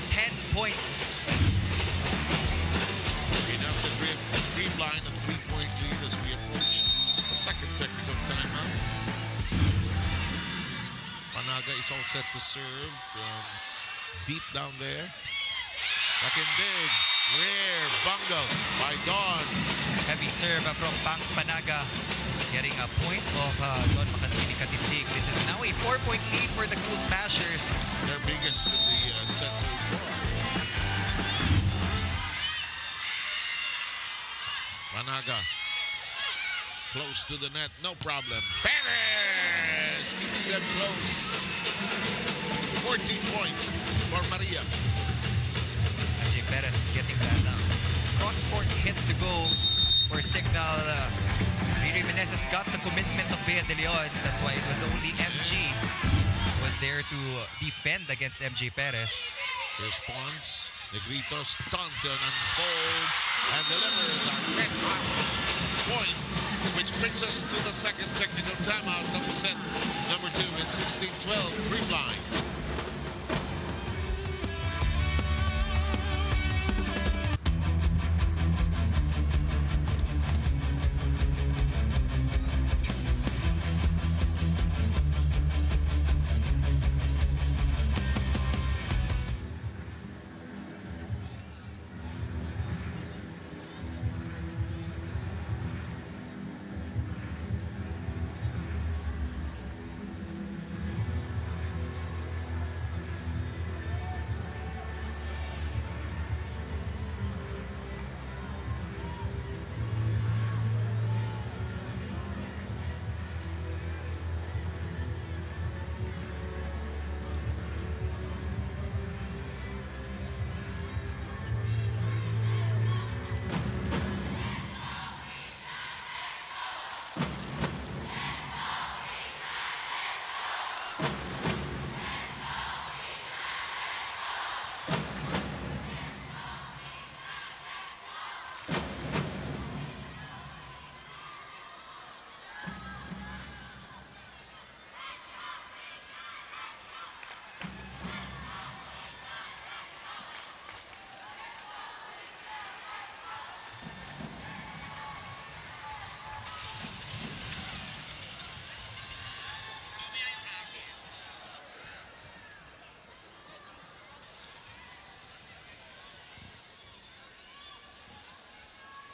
points. Enough to grip Creamline a 3-point lead as we approach the second technical timeout. Panaga is all set to serve from deep down there. Back in big. Rare bungle by Don. Heavy serve from Pangs Panaga. Getting a point of Don Makantini Katindig. This is now a 4-point lead for the Cool Smashers. Their biggest in the set so far. Panaga. Close to the net. No problem. Perez keeps them close. 14 points for Maria. MJ Perez getting that cross-court hit to go for Cignal. Riri Menez has got the commitment of Bea de Leon. That's why it was only MG who was there to defend against MJ Perez. Response. Negrito Staunton unfolds and delivers a red hot point, which brings us to the second technical timeout of set number 2 at 16-12 Creamline.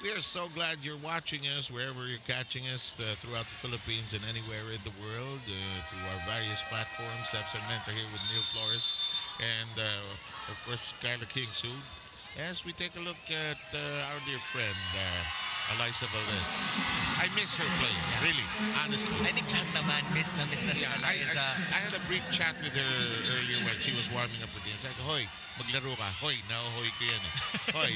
We are so glad you're watching us wherever you're catching us throughout the Philippines and anywhere in the world through our various platforms. Seb Sarmenta here with Neil Flores and, of course, Carla King soon. As we take a look at our dear friend, Eliza Valdez. I miss her playing, really, honestly. I think lahat naman miss na si Eliza. I had a brief chat with her earlier when she was warming up for the game. Sabi ko, hoy, maglaro ka. Hoy, nahohoy ko yan eh. Hoy,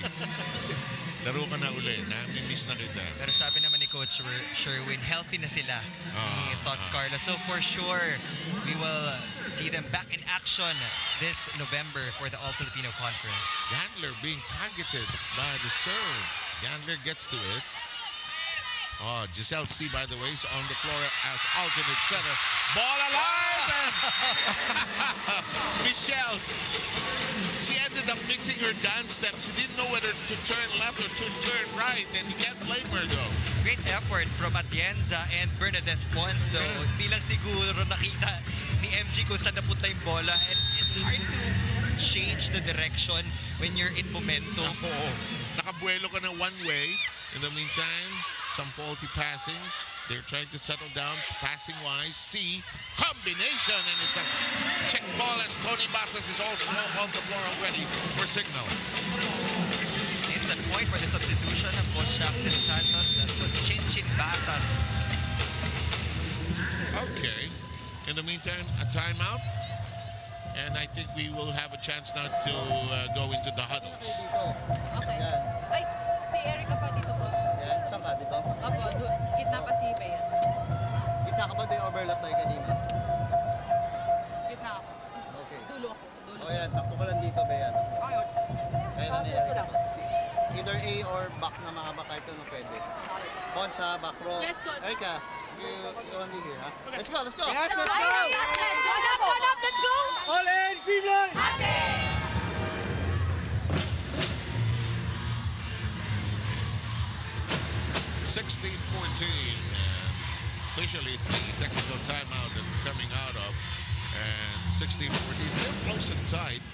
laro ka na uli. Nami-miss na kita. Pero sabi naman ni Coach Sherwin, healthy na sila ni Tots Carla. So for sure, we will see them back in action this November for the All-Filipino Conference. Gandler being targeted by the serve. Gandler gets to it. Oh, Giselle C, by the way, is on the floor as alternate center. Ball alive! And Michelle, she ended up mixing her dance steps. She didn't know whether to turn left or to turn right, and you can't blame her, though. Great effort from Atienza and Bernadette Pons though. Hindi lang siguro nakita ni MG kung saan napunta yung bola. And it's hard to change the direction when you're in momentum. Oo. Nakabuelo ka na one way. In the meantime, some faulty passing. They're trying to settle down passing-wise. C, combination, and it's a check ball as Tony Basas is also on the floor already for Cignal. Instant point for the substitution of Coach Shaq de los Santos. That was Chin Basas. Okay. In the meantime, a timeout. And I think we will have a chance now to go into the huddles. Okay. Yan. Ay, si Erica pa dito, coach. Yan, saan ka dito? Opo, gitna pa si Bea. Gitna ka ba din overlap tayo kanina? Gitna ako. Okay. Dulo ako. Dulo. O yan, takbo ka lang dito, Bea. Ayun. Kaya na Pasok niya. ko lang. Either A or back na mahaba kahit ano pwede. Pons ha, back row. Yes, coach. Erika, you only here, ha? Let's go, let's go! Yes, let's go! One up, let's go! All in, Creamline! 16-14, and officially 3 technical timeout that we're coming out of, and 16-14, still close and tight.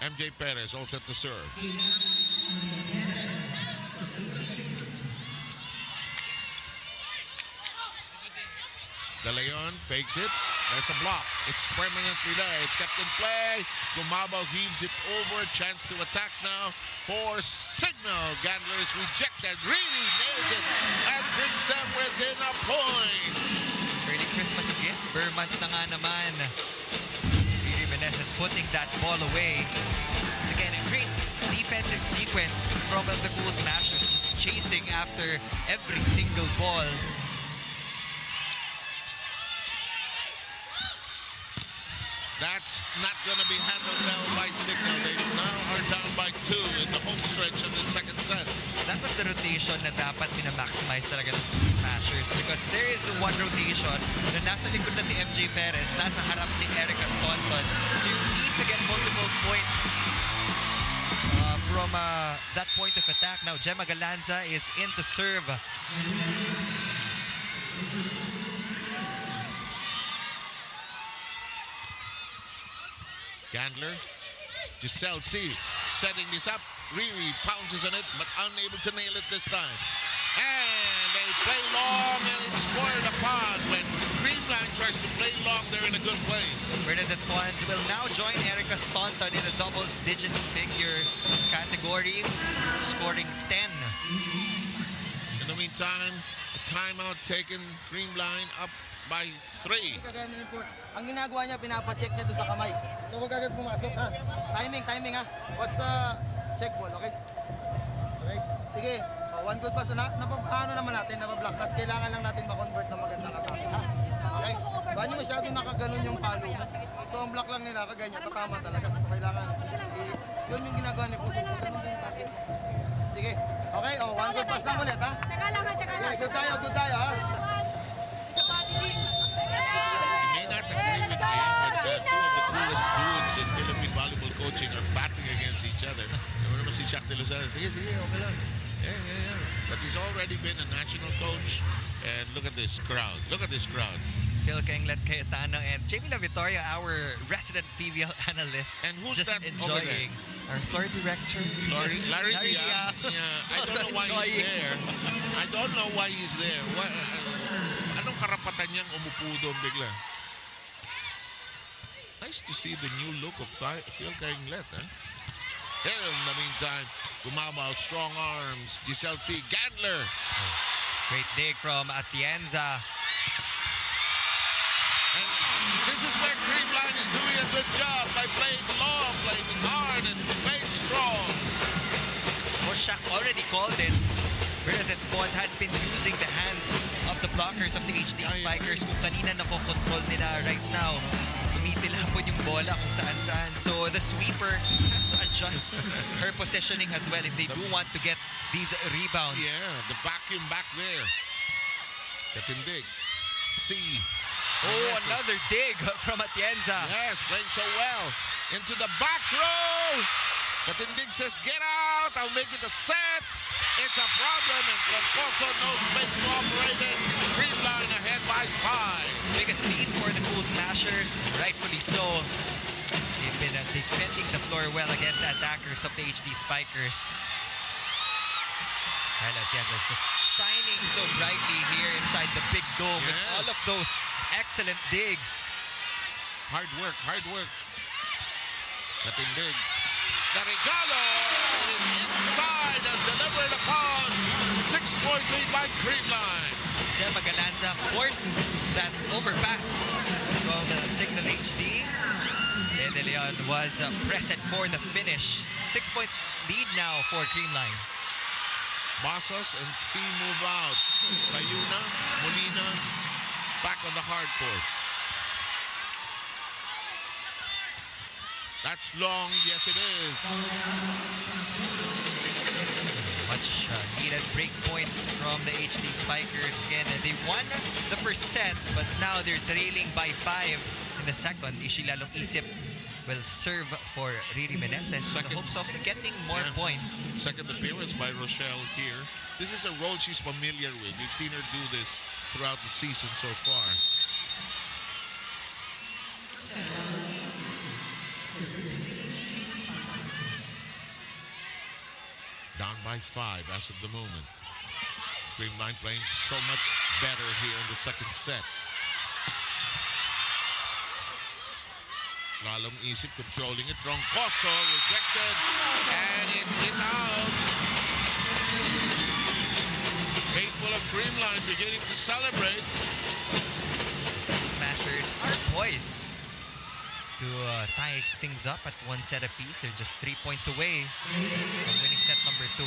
MJ Perez all set to serve. De Leon fakes it. That's a block. It's permanently there. It's kept in play. Gumabo heaves it over. Chance to attack now for Cignal. Gandler is rejected. Really nails it and brings them within a point. Early Christmas gift. Vermont na nga naman. Riri Meneses putting that ball away. Again, a great defensive sequence from the Cool Smashers, just chasing after every single ball. That's not going to be handled well by Cignal. They now are down by 2 in the home stretch of the second set. That was the rotation na dapat minamaximize talaga ng Smashers, because there is one rotation na nasa likod na si MJ Perez, nasa harap si Erica Staunton. So you need to get multiple points from that point of attack. Now Gemma Galanza is in to serve. Gandler, Giselle C setting this up, really pounces on it, but unable to nail it this time. And they play long, and it's scored upon. When Creamline tries to play long, they're in a good place. Bernadette Pons will now join Erica Staunton in the double-digit figure category, scoring 10. In the meantime, a timeout taken, Creamline up by 3. Kagaya ng import. Ang ginagawa niya, pinapacheck niya doon sa kamay. So huwag agad pumasok, ha? Timing, ha? What's the check ball, okay? Okay? Sige. One good pass na ano naman natin, napablock. Tapos kailangan lang natin ma-convert ng magandang atake, ha? Okay? Baka niyo masyadong nakaganon yung palo mo. So ang block lang nila, kaganyan, tatama talaga. So kailangan, yun yung ginagawa ni Puso. Ganun din yung atake. Sige. Okay, one good pass lang ulit, ha? Tsaka lang. Okay, good tayo, ha? You may not agree with me, but two of the coolest dudes in Philippine volleyball coaching are battling against each other. Naman naman si Shaq de los Santos. Sige, okay lang. Yeah. But he's already been a national coach. And look at this crowd. Phil Kenglet Cayetano and Jamie La Victoria, our resident PVL analyst. And who's just that over there? enjoying our floor director, Larry Larry Diaz. Diaz. Yeah, I don't Also know why he's enjoying. there. I don't know why he's there. Anong karapatan niyang umupo doon bigla? Nice to see the new look of Phil Kenglet, huh? Here in the meantime, Gumabo, strong arms, Giselle C. Gandler. Great dig from Atienza. And this is where Creamline is doing a good job by playing long, playing hard, and playing strong. Coach Shaq already called it. Bernadette Pons has been using the hands of the blockers of the HD Spikers. Kung kanina nakokontrol nila, right now, tumitilapon yung bola kung saan-saan. So the sweeper has to adjust her positioning as well if they do want to get these rebounds. Yeah, the vacuum back there. Katindig. C. Oh, another dig from Atienza. Yes, playing so well. Into the back row. Katindig says, get out, I'll make it a set. It's a problem, and Troncoso no space to operate it. Creamline ahead by 5. Biggest lead for the Cool Smashers, rightfully so. They've been defending the floor well against the attackers of the HD Spikers. Kyle Atienza is just shining so brightly here inside the big dome with all of those excellent digs. Hard work, hard work. Katindig. The regalo, it is inside and delivered upon. 6-point lead by Creamline. Jeff Galanza forced that overpass from the Cignal HD. And De Leon was present for the finish. 6-point lead now for Creamline. Basas and C move out. Cayuna, Molina, back on the hard court. That's long, yes it is. Much needed break point from the HD Spikers. Again, they won the first set, but now they're trailing by 5 in the second. Ishilalong Isip will serve for Riri Meneses in the hopes of getting more points. Second appearance by Rochelle here. This is a role she's familiar with. We've seen her do this throughout the season so far. Down by 5 as of the moment. Creamline playing so much better here in the second set. Lalong Isip controlling it. Troncoso rejected. And it's hit out. Faithful of Creamline beginning to celebrate. Smashers are poised to tie things up at 1 set apiece. They're just 3 points away from winning set number 2.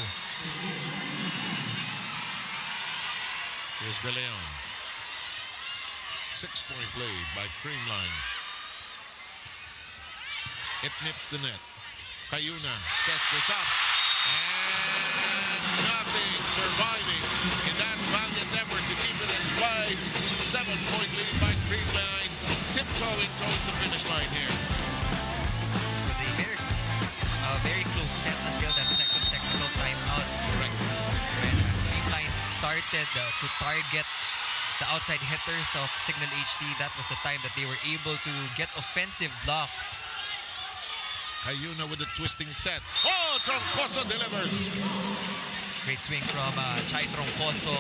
Here's De Leon. 6-point lead by Creamline. It nips the net. Cayuna sets this up. And nothing surviving in that valiant effort to keep it in play. 7-point lead by Creamline. Tiptoeing towards the finish line here. This was a very close set until that second technical timeout. Correct. When Creamline started to target the outside hitters of Cignal HD, that was the time that they were able to get offensive blocks. Cayuna with a twisting set. Oh, Troncoso delivers. Great swing from Chai Troncoso.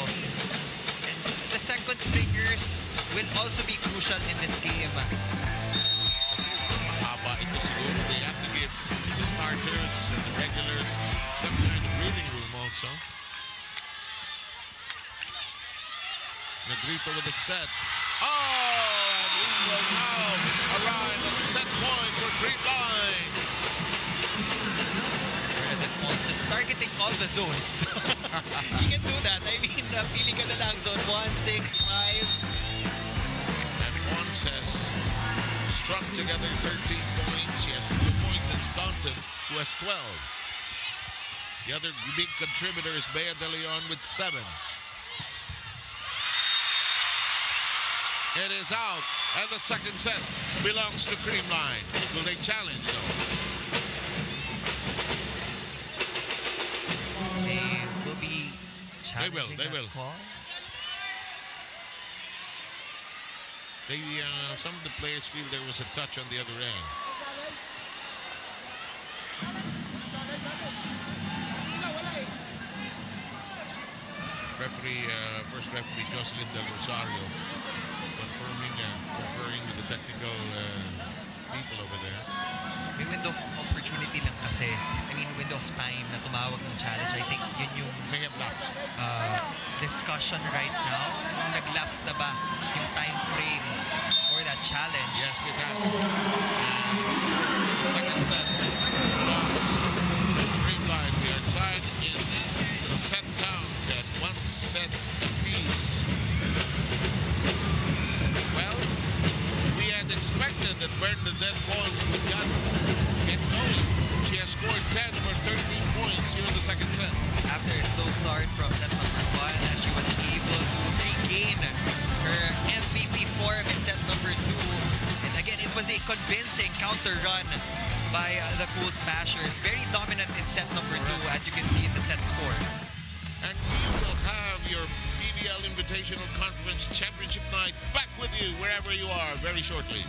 And the second stringers will also be crucial in this game. Haba ito siguro. They have to give the starters and the regulars some kind of breathing room also. Negrito with the set. Oh, and we will now arrive at set point for Creamline. Just targeting all the zones. She can do that. I mean, pili ka na lang zone 1, 6, 5. And Ponce has struck together 13 points. She has 4 points in Staunton, who has 12. The other big contributor is Bea De Leon with 7. It is out, and the second set belongs to Creamline. Will they challenge, though? They will be challenging They will. Call. They, some of the players feel there was a touch on the other end. Referee, first referee Jocelyn Del Rosario, confirming and conferring with the technical people over there. May window of opportunity lang kasi. I mean, window of time na tumawag ng challenge. I think yun yung May have lapsed. discussion right now. Kung nag-lapse na ba yung time frame for that challenge. Yes, it has. And the second set belongs to Creamline. We are tied in the set count at 1 set apiece. Well, we had expected that Bernadette Pons would get going. She has scored 10 of her 13 points here in the second set. After a slow start from set number 1, she was able to regain her MVP form in set number 2. And again, it was a convincing counter run by the Cool Smashers. Very dominant in set number 2, as you can see in the set score. And you will have your Pvl Invitational Conference Championship night back with you wherever you are very shortly.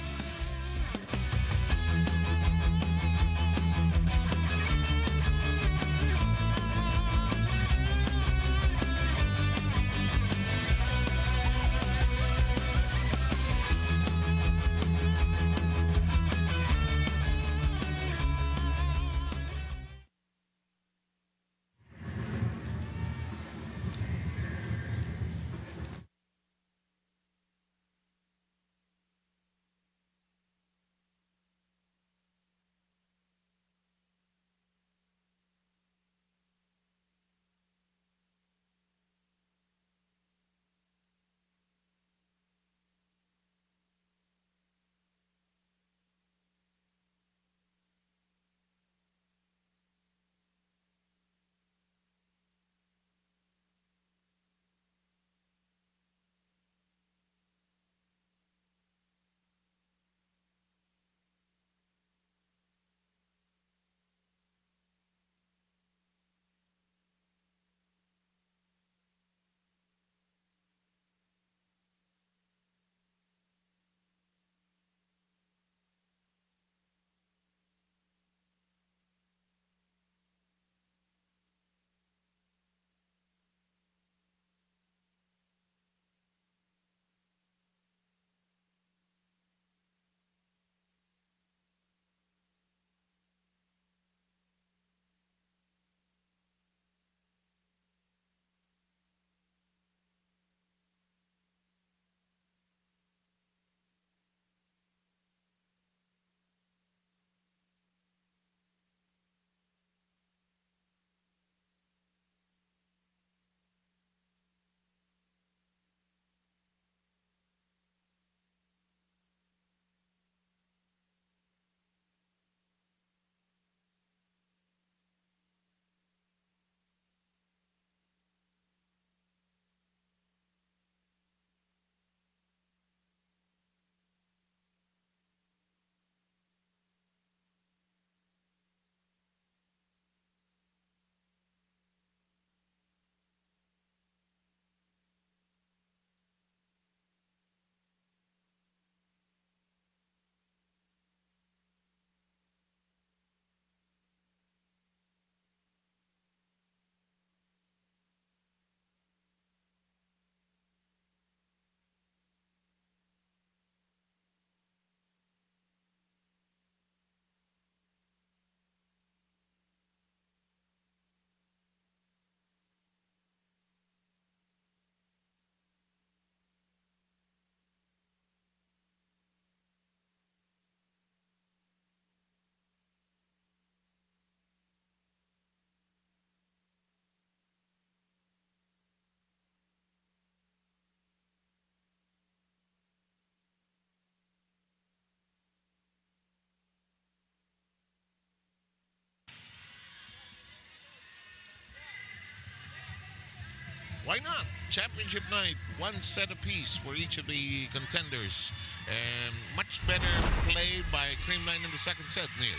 Why not? Championship night, one set apiece for each of the contenders. And much better play by Creamline in the second set, Neil.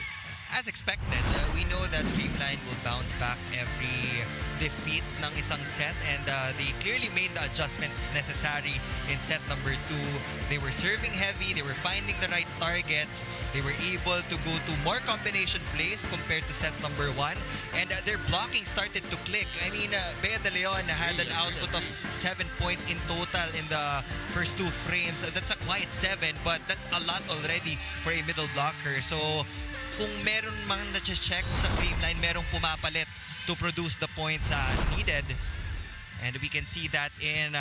As expected, we know that Creamline will bounce back every defeat ng isang set, and they clearly made the adjustments necessary in set number 2. They were serving heavy, they were finding the right targets, they were able to go to more combination plays compared to set number 1, and their blocking started to click. I mean, Bea De Leon had an output of 7 points in total in the first 2 frames. That's a quiet 7, but that's a lot already for a middle blocker. So kung meron mang na-check sa Creamline, merong pumapalit to produce the points needed. And we can see that in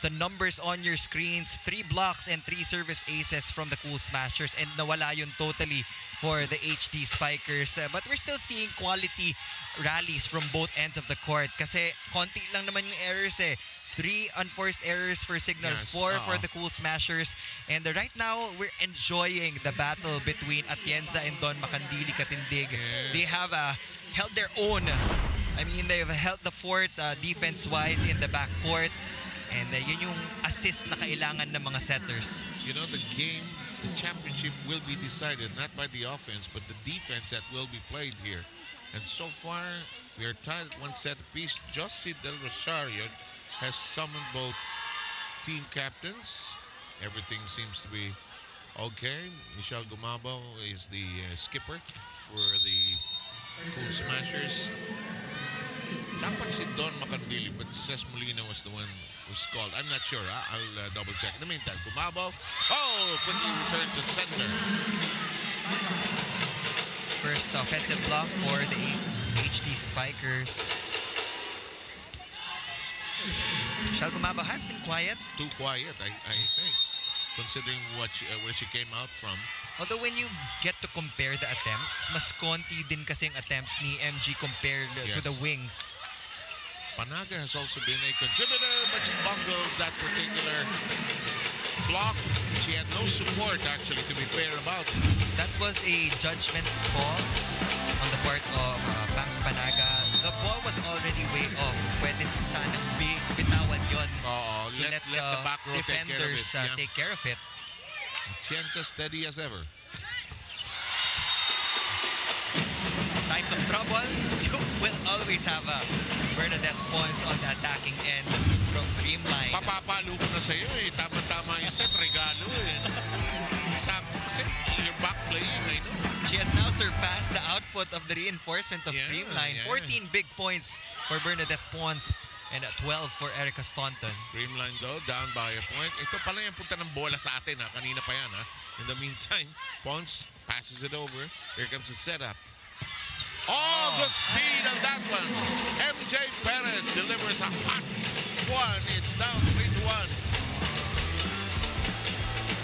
the numbers on your screens. 3 blocks and 3 service aces from the Cool Smashers, and nawala yun totally for the HD Spikers. But we're still seeing quality rallies from both ends of the court kasi konti lang naman yung errors eh. 3 unforced errors for Cignal, Yes, 4 for the Cool Smashers. And right now, we're enjoying the battle between Atienza and Don Macandili Katindig. Yes. They have held their own. I mean, they've held the fort defense-wise in the backcourt. And yun yung assist na kailangan ng mga setters. You know, the game the championship will be decided not by the offense, but the defense that will be played here. And so far, we are tied at 1 set apiece. Josie Del Rosario has summoned both team captains. Everything seems to be okay. Michelle Gumabo is the skipper for the Cool Smashers. Dapat si Don Macandili, but Ces Molina was the one who was called. I'm not sure. I'll double check. In the meantime, Gumabo. Oh, quickly returned to center. First offensive block for the HD Spikers. Michelle Gumabo has been quiet. Too quiet, I think, considering where she came out from. Although when you get to compare the attempts, mas konti din kasi yung attempts ni MG compared to the wings. Panaga has also been a contributor, but she bungles that particular block. She had no support, actually, to be fair about it. That was a judgment call on the part of Pams Panaga. The ball was already way off. Pwede sanang bitawan yun. Let the back row defenders take care of it. Cienza steady as ever. Times of trouble, you will always have Bernadette Pons on the attacking end from Creamline. Papapalo ko na sa'yo eh. Tama-tama yung set. Regalo eh. Exact set. You're back playing, I know. She has now surpassed the output of the reinforcement of Creamline. 14 big points for Bernadette Pons and 12 for Erica Staunton. Creamline though, down by a point. Ito pala yung punta ng bola sa atin ha. Kanina pa yan ha. In the meantime, Pons passes it over. Here comes the setup. Oh, good speed on that one. MJ Perez delivers a hot one. It's down 3-1.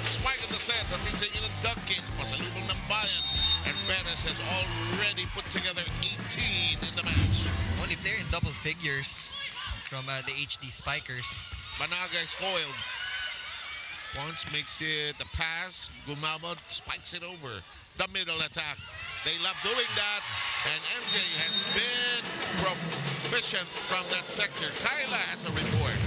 Spike of the set. Natin sa inyo ng Duncan. Pasalubong ng bayan. And Perez has already put together 18 in the match. Only player in double figures from the HD Spikers. Banaga is foiled. Pons makes it a pass. Gumabo spikes it over. The middle attack. They love doing that. And MJ has been proficient from that sector. Kyla has a report.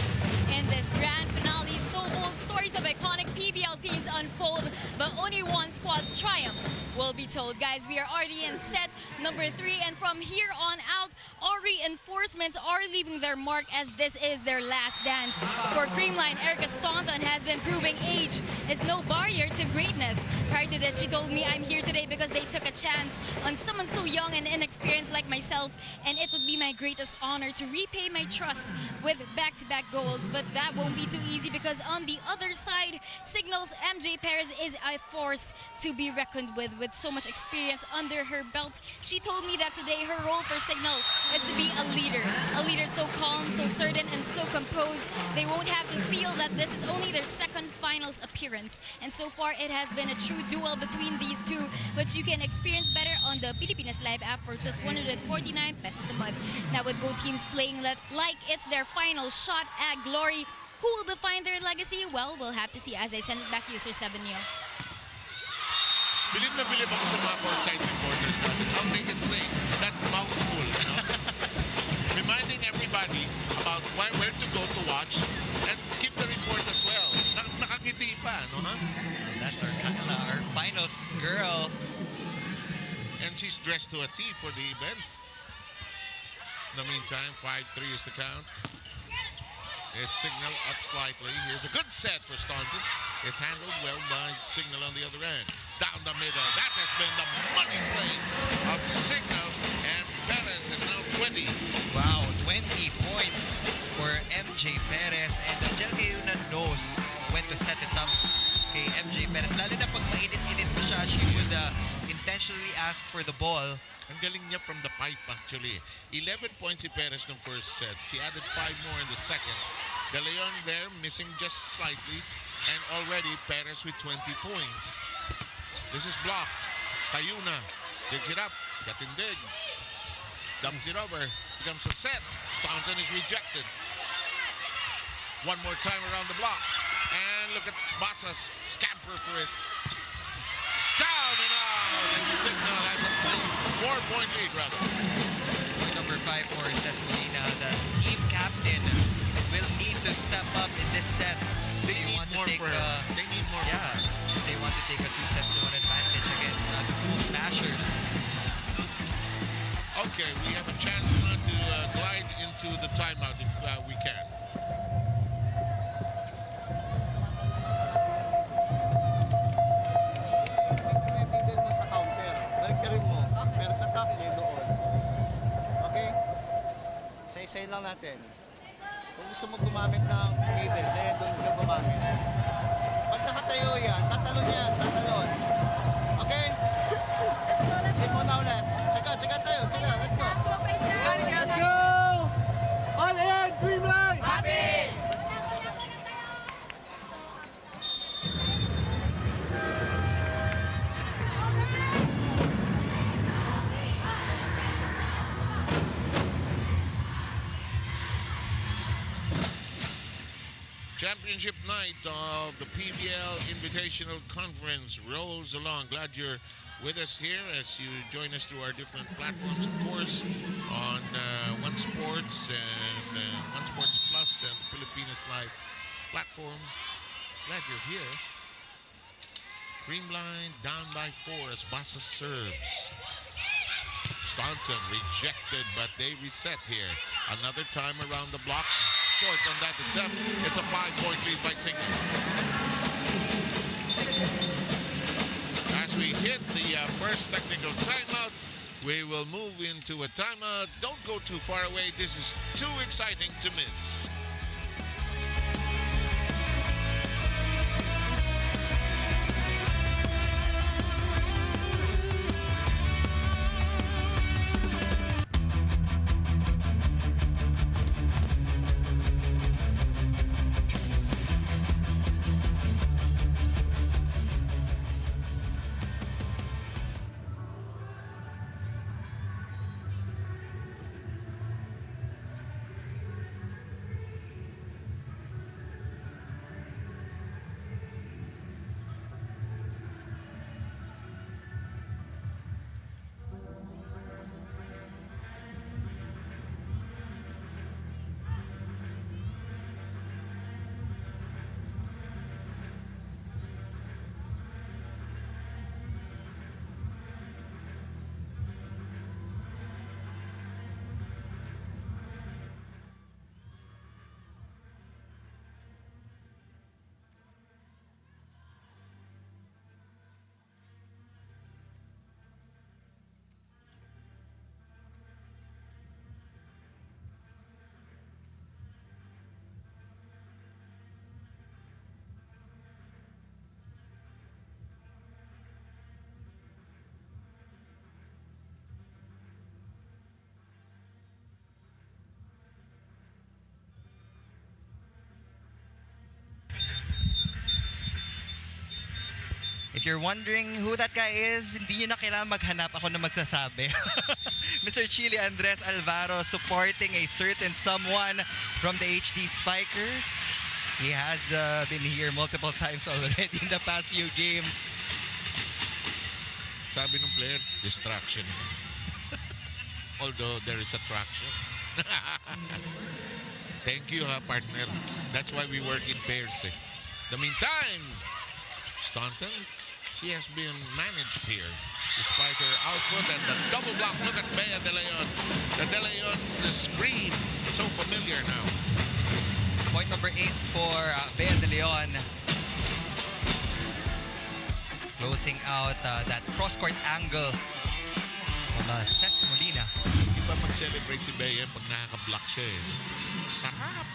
In this grand finale, so bold stories of iconic PVL teams unfold, but only one squad's triumph will be told. Guys, we are already in set number 3, and from here on out, all reinforcements are leaving their mark as this is their last dance. For Creamline, Erica Staunton has been proving age is no barrier to greatness. Prior to this, she told me, I'm here today because they took a chance on someone so young and inexperienced like myself, and it would be my greatest honor to repay my trust with back-to-back goals. But that won't be too easy because on the other side, Cignal's MJ Perez is a force to be reckoned with so much experience under her belt. She told me that today her role for Cignal is to be a leader so calm, so certain, and so composed. They won't have to feel that this is only their second finals appearance. And so far, it has been a true duel between these two, which you can experience better on the Pilipinas Live app for just 149 pesos a month. Now, with both teams playing like it's their final shot at glory, who will define their legacy? Well, we'll have to see as I send it back to you, Sir Sevenio. Bilib na bilib ako sa mga courtside reporters natin. How they can say that mouthful, you know? Reminding everybody about where to go to watch and give the report as well. Nakangiti pa, no, ha? That's our Kyla, our finals girl. And she's dressed to a T for the event. In the meantime, 5-3 is the count. It's Cignal up slightly. Here's a good set for Staunton. It's handled well by Cignal on the other end. Down the middle. That has been the money play of Cignal. And Perez is now 20. Wow, 20 points for MJ Perez. And Angel Cayuna knows when to set it up kay MJ Perez. Lalo na pag mainit-init pa siya, she would intentionally ask for the ball. Ang galing niya from the pipe actually. 11 points si Perez ng first set. She added 5 more in the second. De Leon there missing just slightly. And already Perez with 20 points. This is blocked. Cayuna digs it up. Katindig. Dumps it over. Becomes a set. Staunton is rejected. One more time around the block. And look at Basas scamper for it. Down and out. And Cignal has a 4-point lead, rather. Point number 5 for Desmelina. The team captain will need to step up in this set. They need more for her. They need more. Yeah, they want to take a 2-set-1 advantage against the Tool Smashers. Okay, we have a chance now to glide into the timeout if we can. Middle mo sa counter. Balik ka rin mo. Pero sa top, di doon. Okay? Isa-isayin lang natin. Kung gusto mo gumamit ng middle, dahil doon ka gumamit. Pag nakatayo yan, tatalon yan, tatalon. Okay? Simon na ulit. Tsaka tayo, tsaka. Let's go. Let's go! All in! Creamline! Happy! Championship night of the Pvl Invitational Conference rolls along. Glad you're with us here as you join us through our different platforms, of course, on One Sports and One Sports Plus and the Filipinas Live platform. Glad you're here. Creamline down by 4 as Basa serves. Staunton rejected, but they reset here. Another time around the block. Short on that attempt. It's a 5-point lead by Cignal. As we hit the first technical timeout, we will move into a timeout. Don't go too far away. This is too exciting to miss. If you're wondering who that guy is, hindi nyo na kailangan maghanap, ako na magsasabi. Mr. Chili Andres Alvaro supporting a certain someone from the HD Spikers. He has been here multiple times already in the past few games. Sabi ng player, distraction. Although there is attraction. Thank you, partner. That's why we work in pairs. The meantime, Staunton, she has been managed here despite her output and the double block. Look at Bea De Leon. The De Leon, the screen, so familiar now. Point number 8 for Bea De Leon. Closing out that cross-court angle on Cesc Molina. Hindi pa mag-celebrate si Bea pag nakaka-block siya eh. Sarap!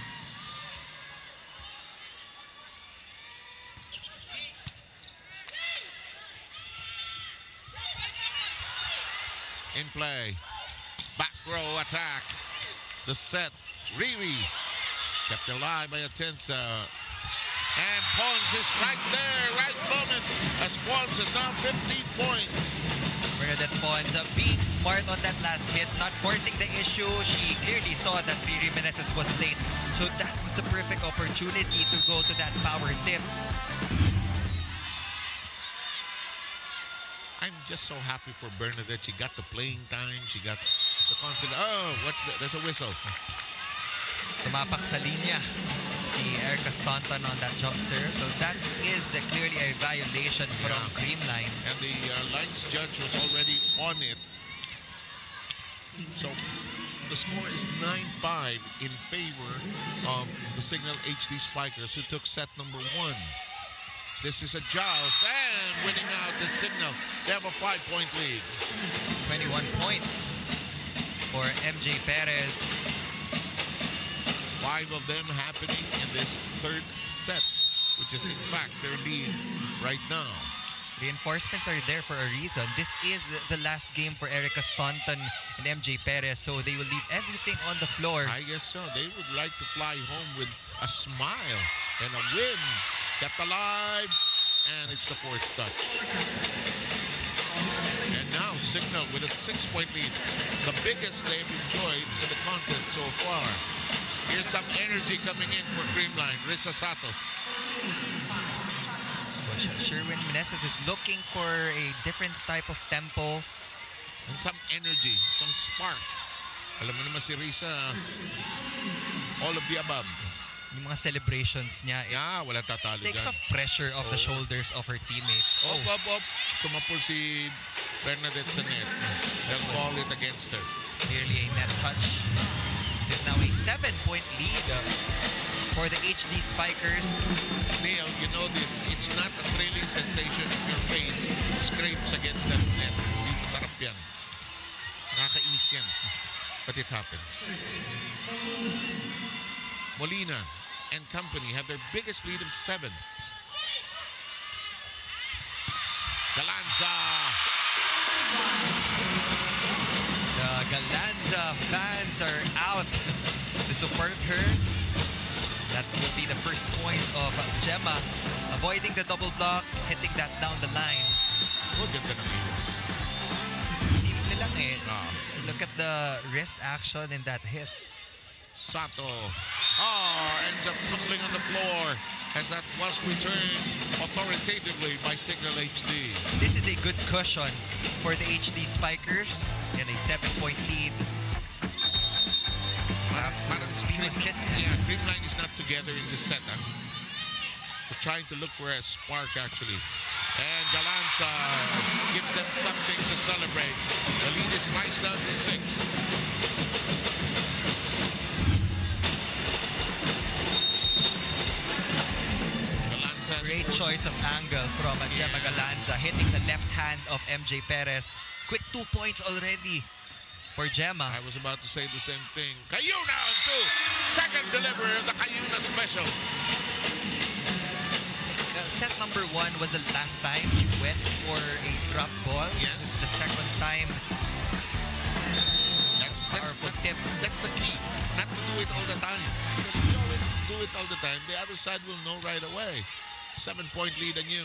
In play. Back row attack. The set. Riwi. Kept alive by Atensa. And Pons is right there. Right moment. As Pons is now 15 points. Bernadette Pons being smart on that last hit. Not forcing the issue. She clearly saw that Riri Meneses was late. So that was the perfect opportunity to go to that power tip. I'm just so happy for Bernadette. She got the playing time. She got the confidence. Oh, what's that? There's a whistle. Tumapak sa linya. si Erica Staunton on that jump serve. So that is clearly a violation from Creamline. And the lines judge was already on it. So the score is 9-5 in favor of the Cignal HD Spikers, who took set number 1. This is a joust, and winning out the Cignal. They have a 5-point lead. 21 points for MJ Perez. 5 of them happening in this third set, which is in fact their lead right now. Reinforcements are there for a reason. This is the last game for Erica Staunton and MJ Perez, so they will leave everything on the floor. I guess so. They would like to fly home with a smile and a win. Kept alive, and it's the 4th touch. And now Cignal with a 6-point lead, the biggest they've enjoyed in the contest so far. Here's some energy coming in for Creamline. Risa Sato. Sherwin Meneses is looking for a different type of tempo. And some energy, some spark. Alam mo naman si Risa, all of the above. Yung mga celebrations niya, Yeah, wala tatalo takes dyan. off pressure off the shoulders of her teammates. Op. Sumapul si Bernadette sa net. They'll call it against her. Clearly a net touch. This is now a 7-point lead for the HD Spikers. Neil, you know this, it's not a thrilling sensation if your face scrapes against that net. Hindi masarap yan. Nakakainis yan. But it happens. Molina and company have their biggest lead of 7. Galanza. The Galanza fans are out to support her. That will be the first point of Gemma, avoiding the double block, hitting that down the line. Ganda ng inis. Simple lang eh. Look at the wrist action in that hit. Sato. Ends up tumbling on the floor as that was returned authoritatively by Cignal HD. This is a good cushion for the HD Spikers and a 7-point lead. Parang consistent. Creamline is not together in this set. They're trying to look for a spark actually. And Galanza gives them something to celebrate. The lead is sliced down to 6. Great choice of angle from Gemma Galanza, hitting the left hand of MJ Perez. Quick 2 points already for Gemma. I was about to say the same thing. Cayuna on 2. Second delivery of the Cayuna special. Set number 1 was the last time she went for a drop ball. Yes. This is the second time. That's the key. Not to do it all the time. Because if you do it all the time, the other side will know right away. 7-point lead on you.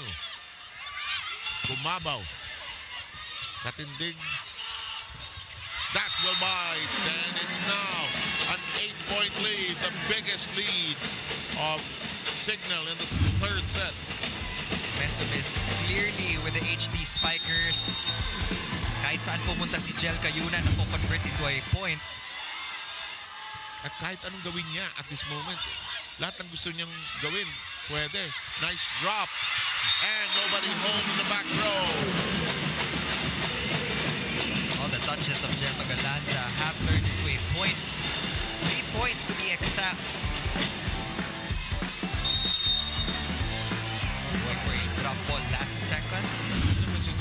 Bumabaw. Katindig. That will bite. And it's now an 8-point lead. The biggest lead of Cignal in the third set. Momentum is clearly with the HD Spikers. Kahit saan pumunta si Jel Cayuna na po-convert into a point. At kahit anong gawin niya at this moment, lahat ng gusto niyang gawin, pwede. Nice drop. And nobody home in the back row. All the touches of Gemma Galanza have turned into a point. 3 points to be exact. Going for a drop ball last second. Ano naman si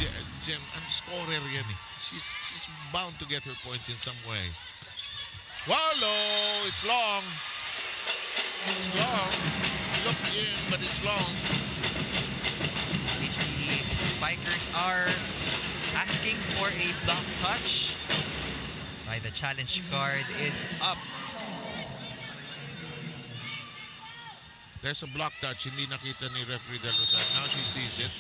Gem, ang scorer yan eh. She's bound to get her points in some way. Wallow! It's long. It's long. Look in, but it's long. HD Spikers are asking for a block touch. That's why the challenge card is up. There's a block touch. Hindi nakita ni referee Del Rosario. Now she sees it.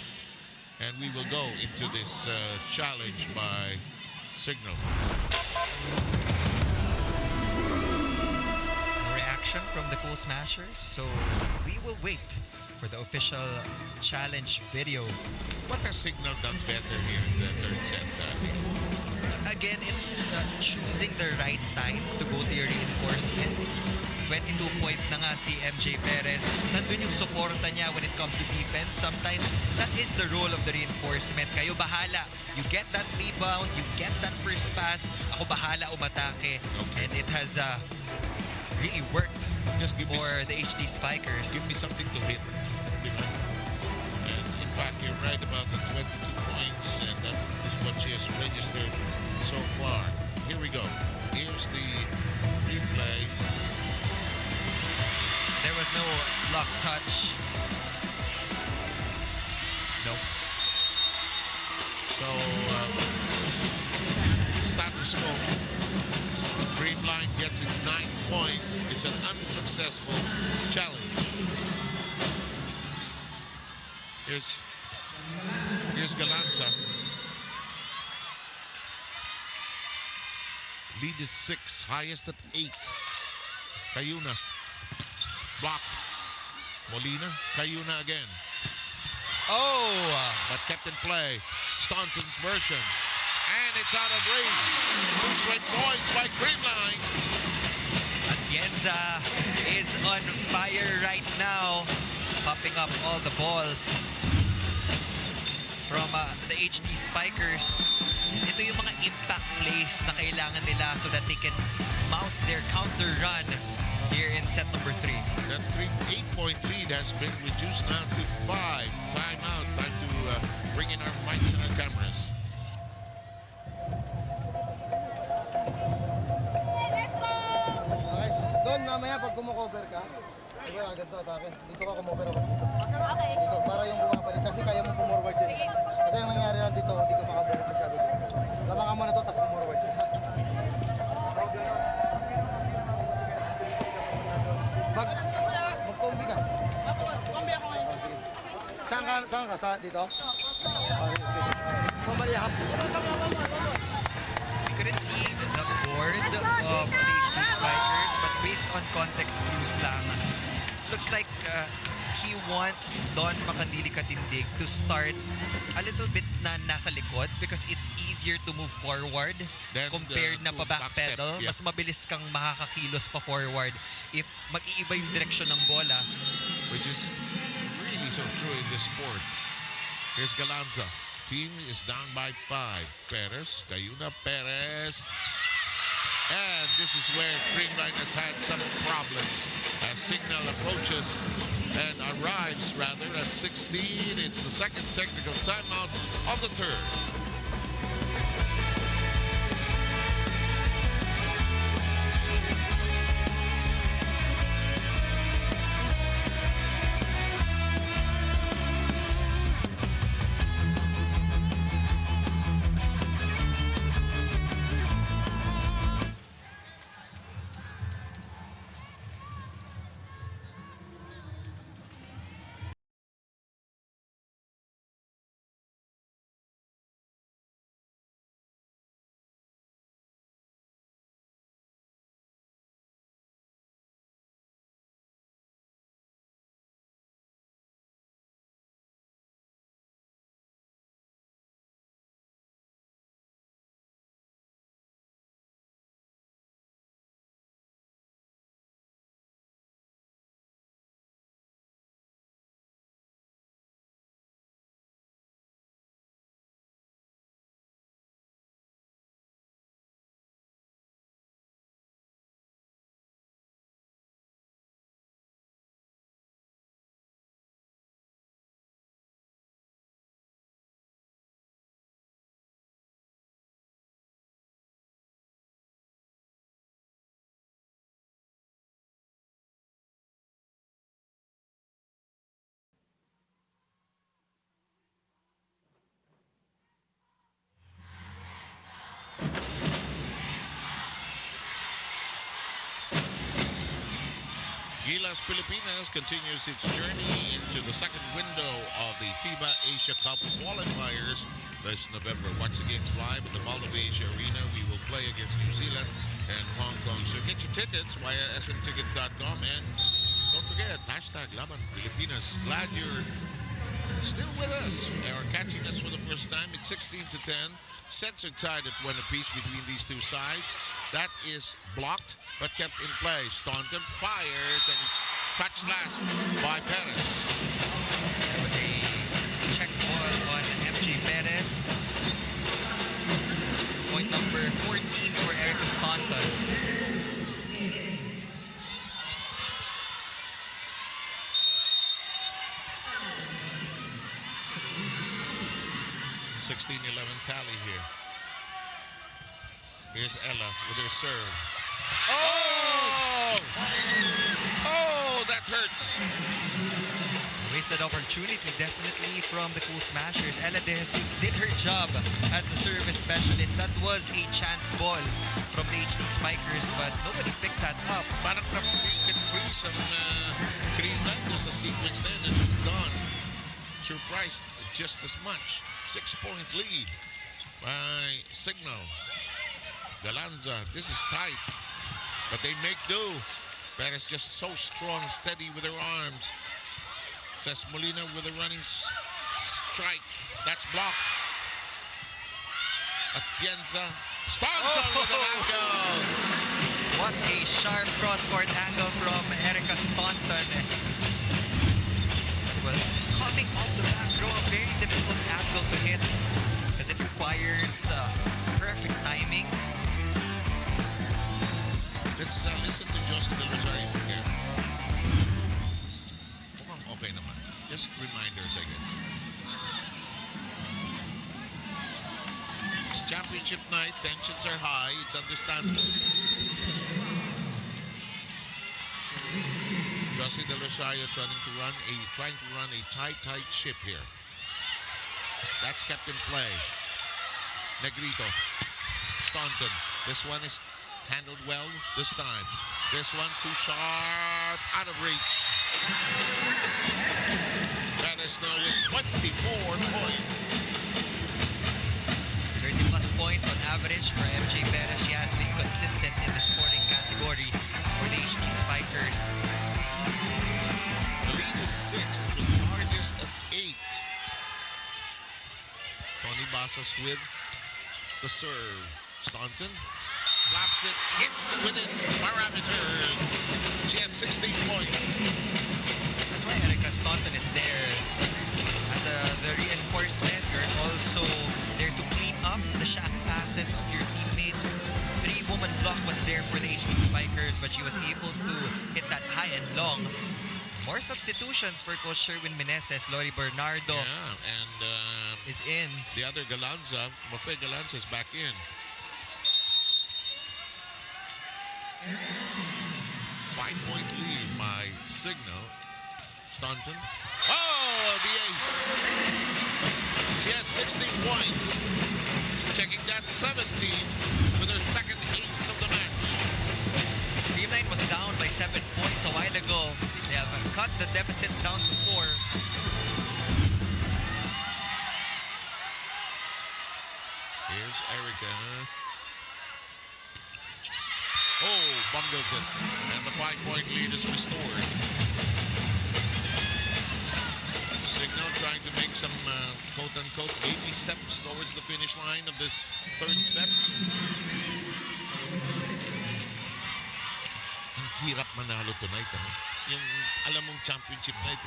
And we will go into this challenge by Cignal. Reaction from the Cool Smashers. So we will wait for the official challenge video. What has Cignal done better here in the third set? Again, it's choosing the right time to go to your reinforcement. 22 points na nga si MJ Perez. Nandun yung suporta niya when it comes to defense. Sometimes, that is the role of the reinforcement. Kayo bahala. You get that rebound, you get that first pass. Ako bahala umatake. And it has really worked Just give me for the HD Spikers. Give me something to hit. Diba? And in fact, you're right about the 22 points, and that is what she has registered so far. Here we go. Here's the replay. There was no block touch. Nope. So, status quo. Creamline gets its 9th point. It's an unsuccessful challenge. Here's Galanza. Lead is 6, highest at 8. Cayuna. Blocked. Molina. Cayuna again. Oh! But kept in play. Staunton's version. And it's out of range. 2 straight points by Creamline. Atienza is on fire right now. Popping up all the balls from the HD Spikers. Ito yung mga impact plays na kailangan nila so that they can mount their counter run here in set number 3. That 8-point lead has been reduced now to 5. Timeout. Time to bring in our mics and our cameras. Okay. Doon, mamaya pag kumukover ka, diba agad to atake. Dito ka kumukover ako dito. Okay. Dito, para yung bumabalik. Kasi kaya mo pumorward dyan. Sige, coach. Kasi ang nangyari lang dito, hindi ko makabalik masyado dito. Labangan mo na to, tapos pumorward. Magkombi ka. Kombi ako ngayon. Oh, sige. Saan ka? Dito? Okay, sige. Kumbali ha. We couldn't see the board of the HD Spikers, but based on context clues lang, looks like he wants Don Makandili Katindig to start a little bit na nasa likod because it's easier to move forward Then compared na to pa backpedal. backstep, yeah. Mas mabilis kang makakakilos pa forward if mag-iiba yung direksyon ng bola. Which is really so true in this sport. Here's Galanza. Team is down by 5. Perez, Cayuna, Perez. And this is where Creamline has had some problems as Cignal approaches and arrives rather at 16. It's the second technical timeout of the third. Gilas Pilipinas continues its journey into the second window of the FIBA Asia Cup qualifiers this November. Watch the games live at the Mall of Asia Arena. We will play against New Zealand and Hong Kong. So get your tickets via smtickets.com and don't forget, hashtag Laban Pilipinas. Glad you're still with us or catching us for the first time. It's 16 to 10. Sets are tied at 1 apiece between these two sides. That is blocked but kept in play. Staunton fires and it's touched last by Perez. That was a check ball on MJ Perez. Point number 14 for Erica Staunton. 16-11 tally here. Here's Ella with her serve. Oh! Oh, that hurts. Wasted opportunity definitely from the Cool Smashers. Ella De Jesus did her job as the service specialist. That was a chance ball from the HD Spikers, but nobody picked that up. Parang na-freeze ang Creamline doon sa sequence na yun and it's gone. Surprised just as much. 6-point lead by Cignal. Galanza, this is tight, but they make do. Perez just so strong, steady with her arms. Says Molina with a running strike. That's blocked. Atienza. Staunton with an angle. What a sharp cross-court angle from Erica Staunton. It was coming off the back row, a very difficult angle to hit because it requires perfect timing. Let's listen to Josie Del Rosario again. Mukhang okay naman. Just reminders, I guess. It's championship night. Tensions are high. It's understandable. Josie Del Rosario trying to run a tight ship here. That's kept in play. Negrito. Staunton. This one is handled well this time. This one too sharp, out of reach. Perez now with 24 points. 30+ points on average for MJ Perez. She has been consistent in the scoring category for the HD Spikers. The lead is 6. It was largest at 8. Tony Basas with the serve. Staunton slaps it. It's within parameters. She has 16 points. That's why Erica Staunton is there as the reinforcement. You're also there to clean up the shaft passes of your teammates. 3-woman block was there for the HD Spikers, but she was able to hit that high and long. More substitutions for Coach Sherwin Meneses. Lori Bernardo is in. The other Galanza, Mofe Galanza is back in. 5-point lead by Cignal. Staunton. Oh, the ace. She has 16 points. Checking that 17 with her second ace of the match. Creamline was down by 7 points a while ago. They have cut the deficit down to 4. Here's Erica. Oh, bungles it. And the 5-point lead is restored. Cignal trying to make some quote-unquote baby steps towards the finish line of this third set. Ang hirap manalo tonight. Yung alam mong championship night.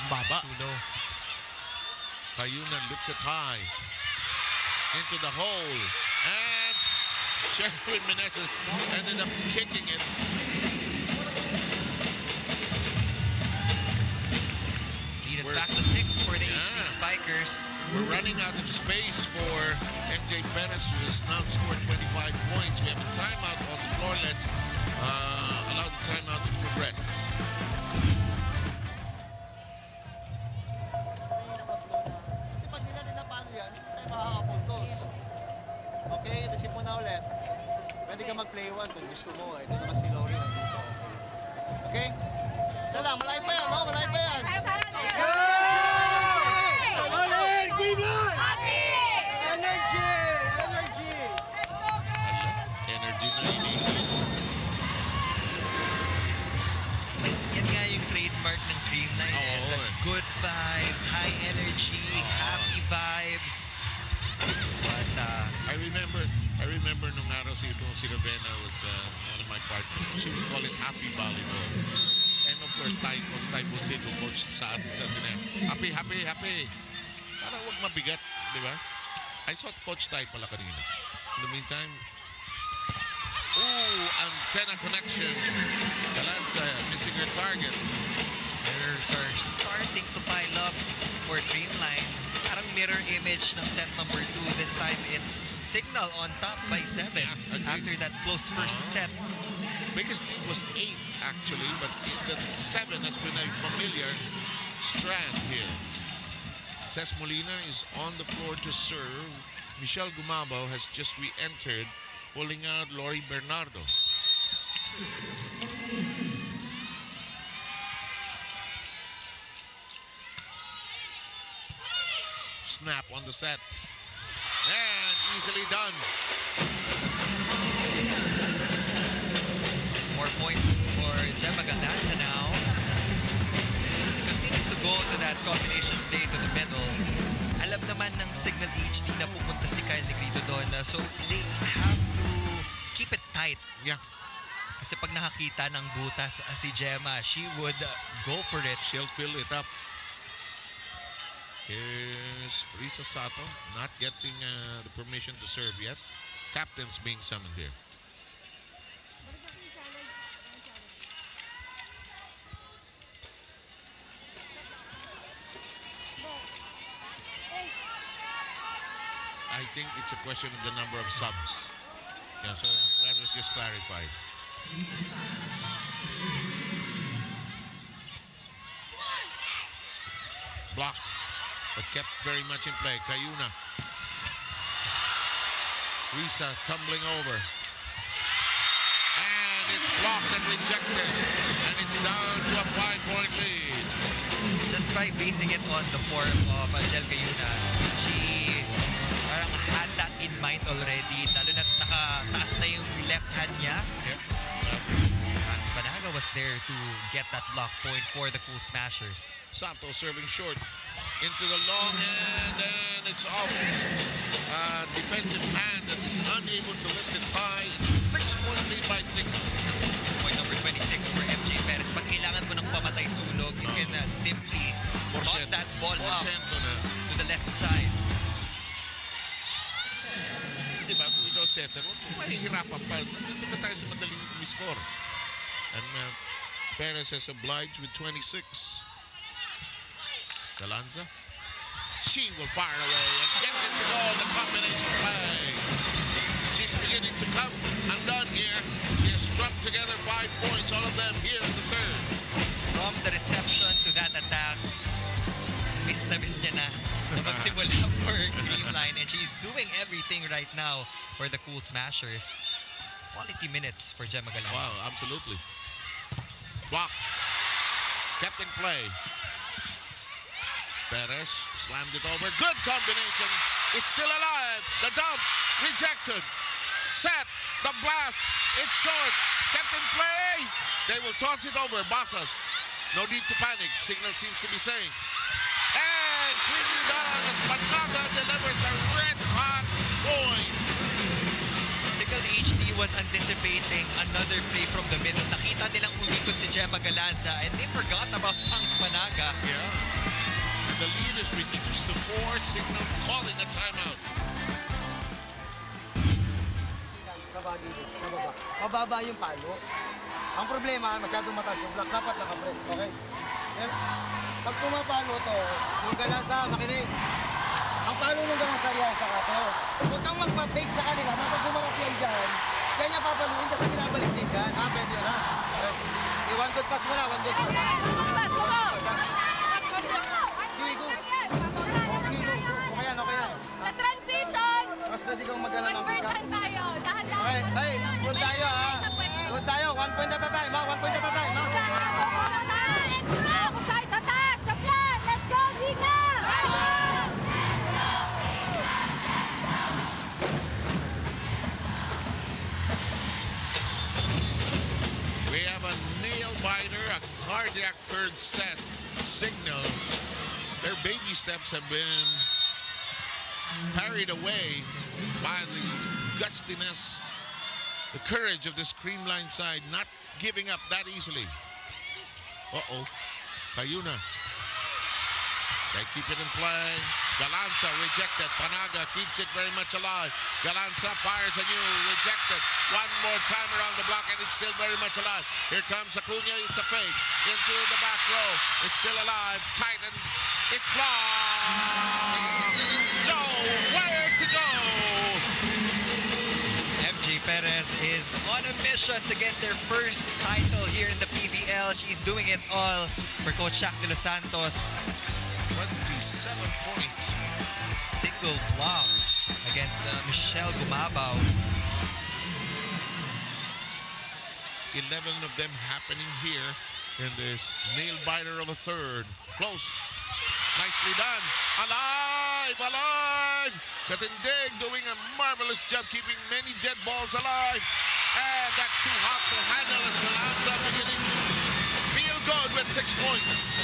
Baba. Cayunan looks it high. Into the hole. And Sherwin Meneses ended up kicking it. Lead is back to 6 for the HD Spikers. We're running out of space for MJ Perez, who has now scored 25 points. We have a timeout on the floor. Let's allow the timeout to progress. Kasi pag nila ninapalo yan, hindi tayo makakapuntos. Okay, receive mo na ulit. Pwede ka mag-play one kung gusto mo. Ito naman si Lori nandito. Okay? Isa lang, malayo pa yan, no? Malayo pa yan. Alin! Creamline! Energy! Energy! Energy na iniinit. Yan nga yung trademark ng Creamline. Oo, The good vibes, high partner. She would call it happy volleyball. And of course, Coach Tai Buntigo, coach sa Tinem. Happy, happy, happy. Para huwag mabigat, di ba? I saw Coach Tai pala kanina. In the meantime, antenna connection. Galanza missing her target. Errors are starting to pile up for Creamline. Parang mirror image ng set number 2. This time it's Cignal on top by 7 after that close first set. Biggest lead was 8 actually, but the 7 has been a familiar strand here. Cés Molina is on the floor to serve. Michelle Gumabo has just re-entered, pulling out Lori Bernardo. Snap on the set. And easily done. More points for Gemma Galanza now. They continue to go to that combination play to the middle. Alam naman ng Cignal HD na pupunta si Kyle Negrito doon. So they have to keep it tight. Yeah. Kasi pag nakakita ng butas si Gemma, she would go for it. She'll fill it up. Here's Risa Sato, not getting the permission to serve yet. Captain's being summoned here. I think it's a question of the number of subs. Yeah, so that was just clarified. Blocked, but kept very much in play. Cayuna. Risa tumbling over. And it's blocked and rejected. And it's down to a 5-point lead. Just by basing it on the form of Angel Cayuna, she parang had that in mind already. Lalo na nakataas na yung left hand niya. Yep. Franz Panaga was there to get that block point for the Cool Smashers. Sato serving short into the long end, and it's off. Defensive hand that is unable to lift it high. It's a 6-point lead by Cignal. Point number 26 for MJ Perez. Pag kailangan mo ng pamatay sulog, you can simply toss that ball up to the left side. Diba, kung ikaw setter, mahihirapan pa. Nandito pa tayo sa madaling score. And Perez is obliged with 26. Galanza. She will fire away and get it to go. The combination play. She's beginning to come undone here. She has strung together 5 points, all of them here in the third. From the reception to that attack, miss na niya na magsimula for Creamline, and she's doing everything right now for the Cool Smashers. Quality minutes for Gemma Galanza. Wow, absolutely. Block. Kept in play. Perez slammed it over. Good combination. It's still alive. The dump. Rejected. Set. The blast. It's short. Kept in play. They will toss it over. Basas. No need to panic. Cignal seems to be saying. And cleanly done as Panaga delivers a red-hot point. Cignal HD was anticipating another play from the middle. Nakita nilang umikot si Gemma Galanza, and they forgot about Franz Panaga. Yeah. And the lead is reduced to 4. Cignal calling a timeout. Sa bagay, sa baba. Mababa yung palo. Ang problema, masyadong mataas yung block. Dapat nakapress, okay? And, pag pumapalo to, yung Galanza, makinig. Ang palo ng Galanza yan sa kato. Huwag kang magpa-fake sa kanila. Kapag dumarap yan dyan, yan niya papaluin kasi binabalik din dyan. Pwede yun, ha? Okay. One good pass mo na, one good pass. Sige, go. Sige, go. Okay yan, okay yan. Sa transition, Mas pwede kang magana ng convert lang tayo. Dahan-dahan. Okay, hey, good tayo, ha? Good tayo, 1 point at a time, ha? 1 point at a time, ha? Focus tayo sa taas, sa plan. Let's go, Cignal! We have a nail-biter, a cardiac third set. Cignal, their baby steps have been carried away by the gustiness the courage of this Creamline side, not giving up that easily. Cayuna. They keep it in play. Galanza rejected. Panaga keeps it very much alive. Galanza fires anew, rejected. One more time around the block, and it's still very much alive. Here comes Acuna. It's a fake into the back row. It's still alive. Tight, and it's blocked. Nowhere to go. MJ Perez is on a mission to get their first title here in the PVL. She's doing it all for Coach Shaq de Los Santos. 27 points. Single block against Michelle Gumabaw. 11 of them happening here in this nail-biter of a third. Close. Nicely done. Alive! Alive! Katindig doing a marvelous job keeping many dead balls alive. And that's too hot to handle as Galanza beginning to feel good with 6 points.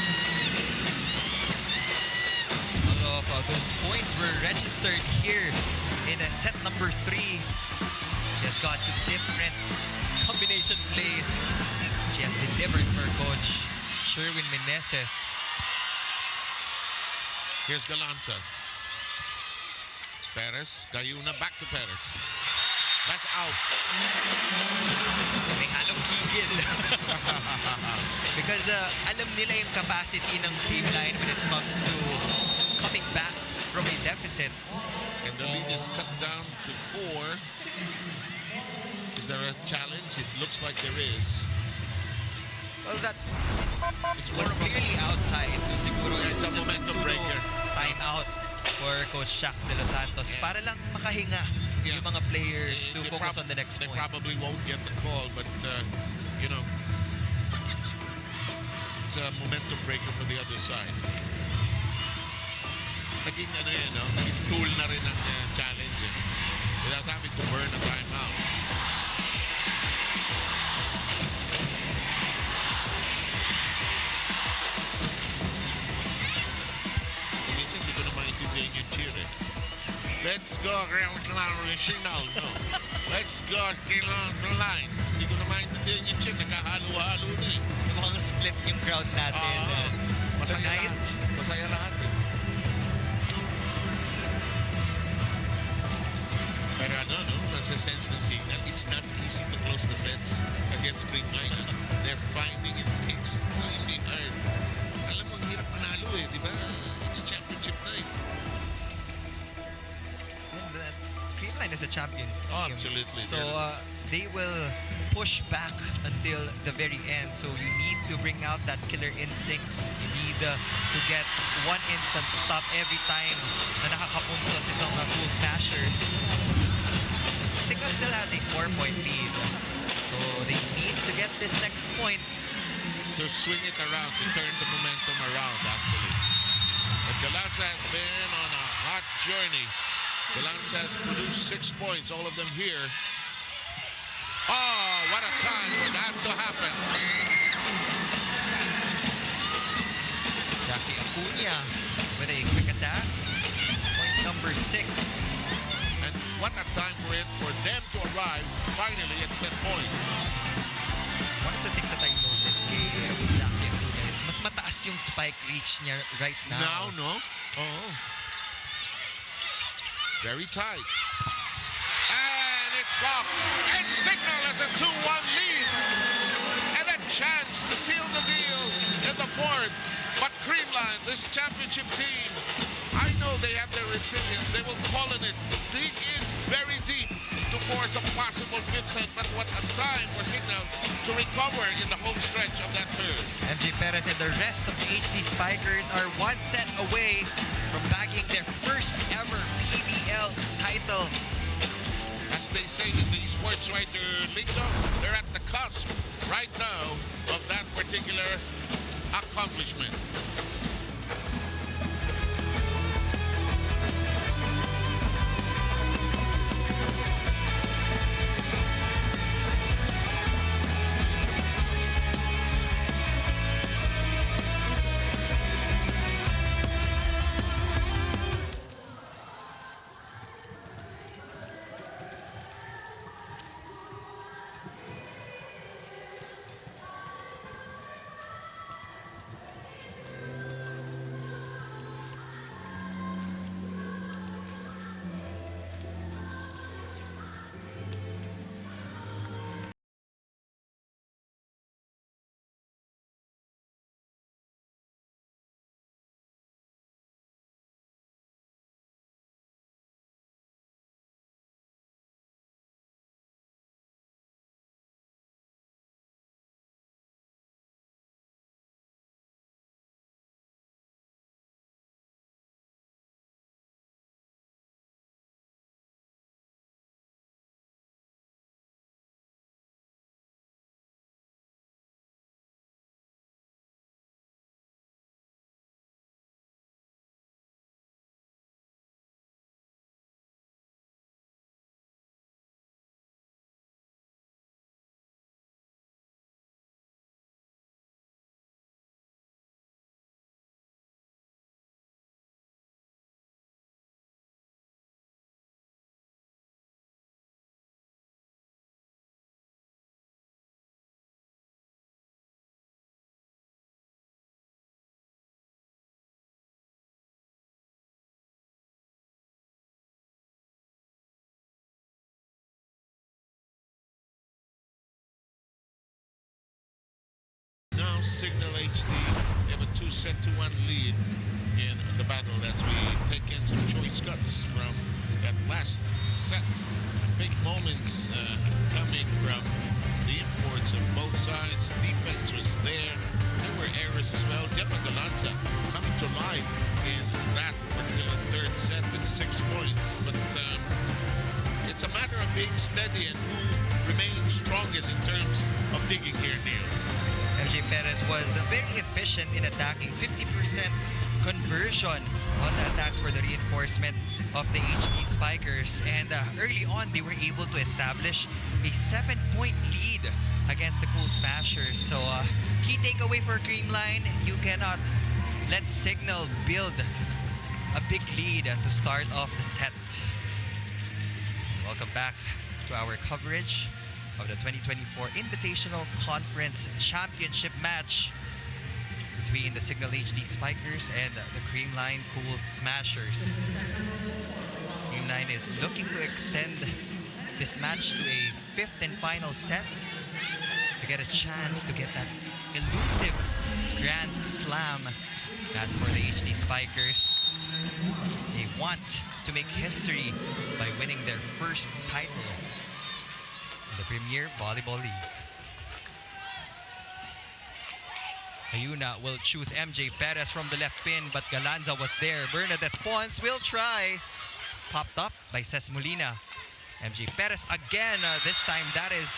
All of those points were registered here in set number 3. She has got to different combination plays. She has delivered for Coach Sherwin Meneses. Here's Galanza. Perez, Cayuna, back to Perez. That's out. May halong gigil. Because alam nila yung capacity ng Creamline when it comes to coming back from a deficit. And the lead is cut down to 4. Is there a challenge? It looks like there is. Well, that It's was more of a clearly outside. So siguro Yeah, it's a just momentum pseudo breaker. timeout for Coach Shaq de Los Santos Yeah. para lang makahinga Yeah. yung mga players to They focus on the next They point. probably won't get the call, but you know, it's a momentum breaker for the other side. Naging naging tool na rin ang challenge without having to burn a timeout. Minsan hindi ko na maintindihan yung cheer eh. Let's go, Cignal. No. Let's go, Creamline. Hindi ko na maintindihan yung cheer. Nagkahalo-halo na eh. Mukhang split yung crowd natin. Masaya Tonight, lahat. Masaya lahat eh. Pero nasa-sense ng Cignal, it's not easy to close the sets against Creamline. They're finding it extremely hard. Alam mo, hirap manalo eh, di ba? It's championship night. and Creamline is a champion team. Oh, absolutely. So they will push back until the very end. So you need to bring out that killer instinct. You need to get one instant stop every time na nakakapuntos itong Cool Smashers. Cignal still has a 4-point lead. So they need to get this next point. To swing it around, to turn the momentum around, actually. But Galanza has been on a hot journey. Galanza has produced 6 points, all of them here. Oh, what a time for that to happen. Jackie Acuna with a quick attack. Point number 6. And what a time for them to arrive finally at set point. One of the things that I noticed kay Jackie Acuna is mas mataas yung spike reach niya right now. Now, no? Oo. Very tight. And it's dropped. And Cignal has a 2-1 lead. And a chance to seal the deal in the fourth. But Creamline, this championship team, I know they have their resilience. They will call on it, dig in very deep to force a possible fifth set. But what a time for Cignal to recover in the home stretch of that third. MJ Perez and the rest of the HD Spikers are one set away from bagging their first ever PVL title. As they say in the sports writer lingo, they're at the cusp right now of that particular accomplishment. Cignal HD. They have a 2-1 lead in the battle as we take in some choice cuts from that last set. Big moments coming from the imports of both sides. Defense was there. There were errors as well. Gemma Galanza coming to life in that particular third set with 6 points. But it's a matter of being steady and who remains strongest in terms of digging here, Neil. MJ Perez was very efficient in attacking. 50% conversion on the attacks for the reinforcement of the HD Spikers. And early on, they were able to establish a 7-point lead against the Cool Smashers. So key takeaway for Creamline, you cannot let Cignal build a big lead to start off the set. Welcome back to our coverage of the 2024 Invitational Conference Championship match between the Cignal HD Spikers and the Creamline Cool Smashers. Creamline is looking to extend this match to a 5th and final set to get a chance to get that elusive Grand Slam. That's for the HD Spikers. They want to make history by winning their first title in the Premier Volleyball League. Ayuna will choose MJ Perez from the left pin, but Galanza was there. Bernadette Pons will try. Popped up by Ces Molina. MJ Perez again. This time that is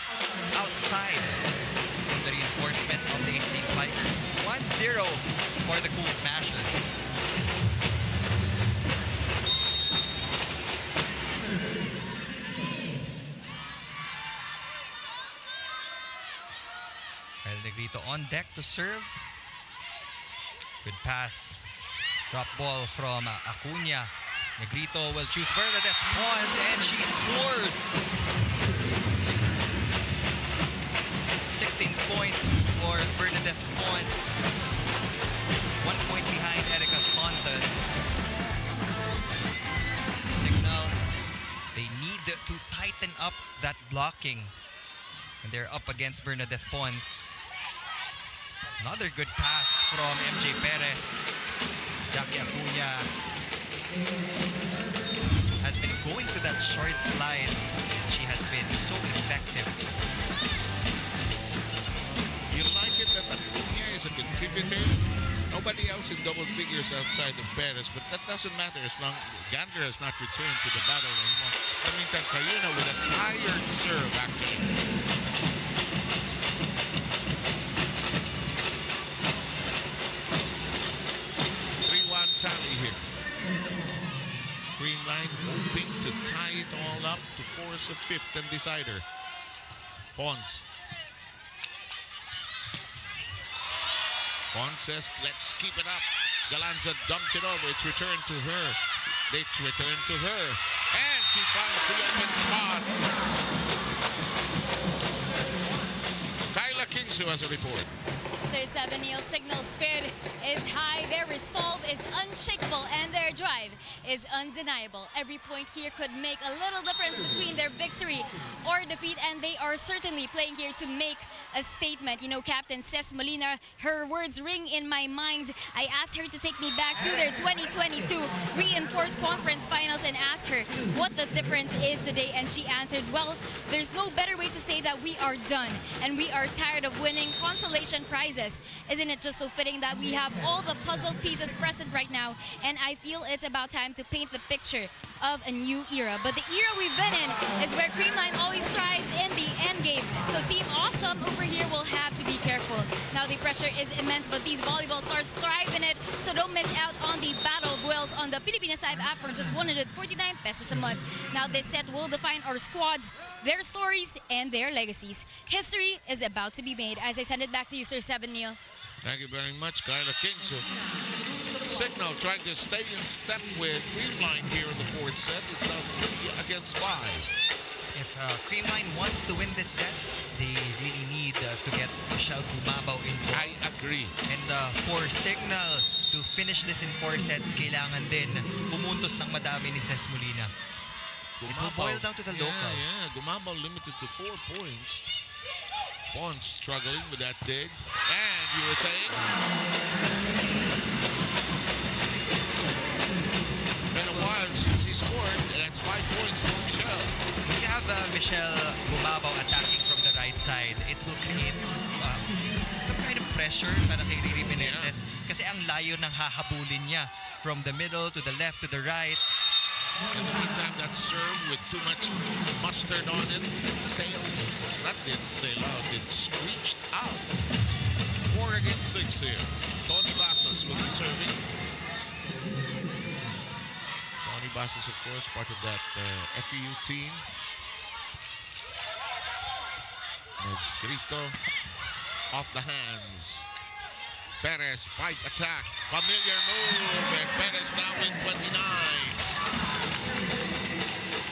outside the reinforcement of the HD Spikers. 1-0 for the Cool Smashers. El Negrito on deck to serve. Good pass. Drop ball from Acuna. Negrito will choose Bernadette Pons and she scores. 16 points for Bernadette Pons. 1 point behind Erica Staunton. Cignal, they need to tighten up that blocking. And they're up against Bernadette Pons. Another good pass from MJ Perez. Jackie Acuna has been going to that short slide. She has been so effective. You like it that Acuna is a contributor? Nobody else in double figures outside of Perez, but that doesn't matter as long Gander has not returned to the battle anymore. I mean, Acuna with a tired serve, actually. 3-1 tally here. Creamline hoping to tie it all up to force a 5th and decider. Pons. Pons says, let's keep it up. Galanza dumped it over. It's returned to her. It's returned to her. And she finds the open spot. Kyla Kingsu has a report. Sir 7 Neil Cignal spirit is high, their resolve is unshakable, and their drive is undeniable. Every point here could make a little difference between their victory or defeat, and they are certainly playing here to make a statement. You know, Captain Ces Molina, her words ring in my mind. I asked her to take me back to their 2022 Reinforced Conference Finals and asked her what the difference is today, and she answered, well, there's no better way to say that we are done, and we are tired of winning consolation prizes. Isn't it just so fitting that we have all the puzzle pieces present right now, and I feel it's about time to paint the picture of a new era. But the era we've been in is where Creamline always thrives in the end game. So Team Awesome over here will have to be careful. Now the pressure is immense, but these volleyball stars thrive in it, so don't miss out on the Battle of Wills on the Pilipinas Live app for just 149 pesos a month. Now this set will define our squads, their stories, and their legacies. History is about to be made. As I send it back to you, Sir 7 Neil. Thank you very much, Kyla Kingsu. Cignal trying to stay in step with Creamline here in the 4th set. It's now 3 against 5. If Creamline wants to win this set, they really need to get Michelle Gumabaw involved. I agree. And for Cignal to finish this in 4 sets, kailangan din pumuntos ng madami ni Ces Molina. It will boil down to the locals. Yeah, Gumabaw limited to 4 points. Pons struggling with that dig. And you were saying? Been a while since he scored. That's 5 points for Michel. When you have Michelle Bumabaw attacking from the right side, it will create some kind of pressure para kay Riri Meneses. Kasi ang layo ng hahabulin niya from the middle to the left to the right. In the meantime, that serve with too much mustard on it sails. That didn't sail out. It screeched out. 4 against 6 here. Tony Basas will be serving. Tony Basas, of course, part of that FEU team. Grito off the hands. Perez, pipe attack. Familiar move. And Perez now in 29.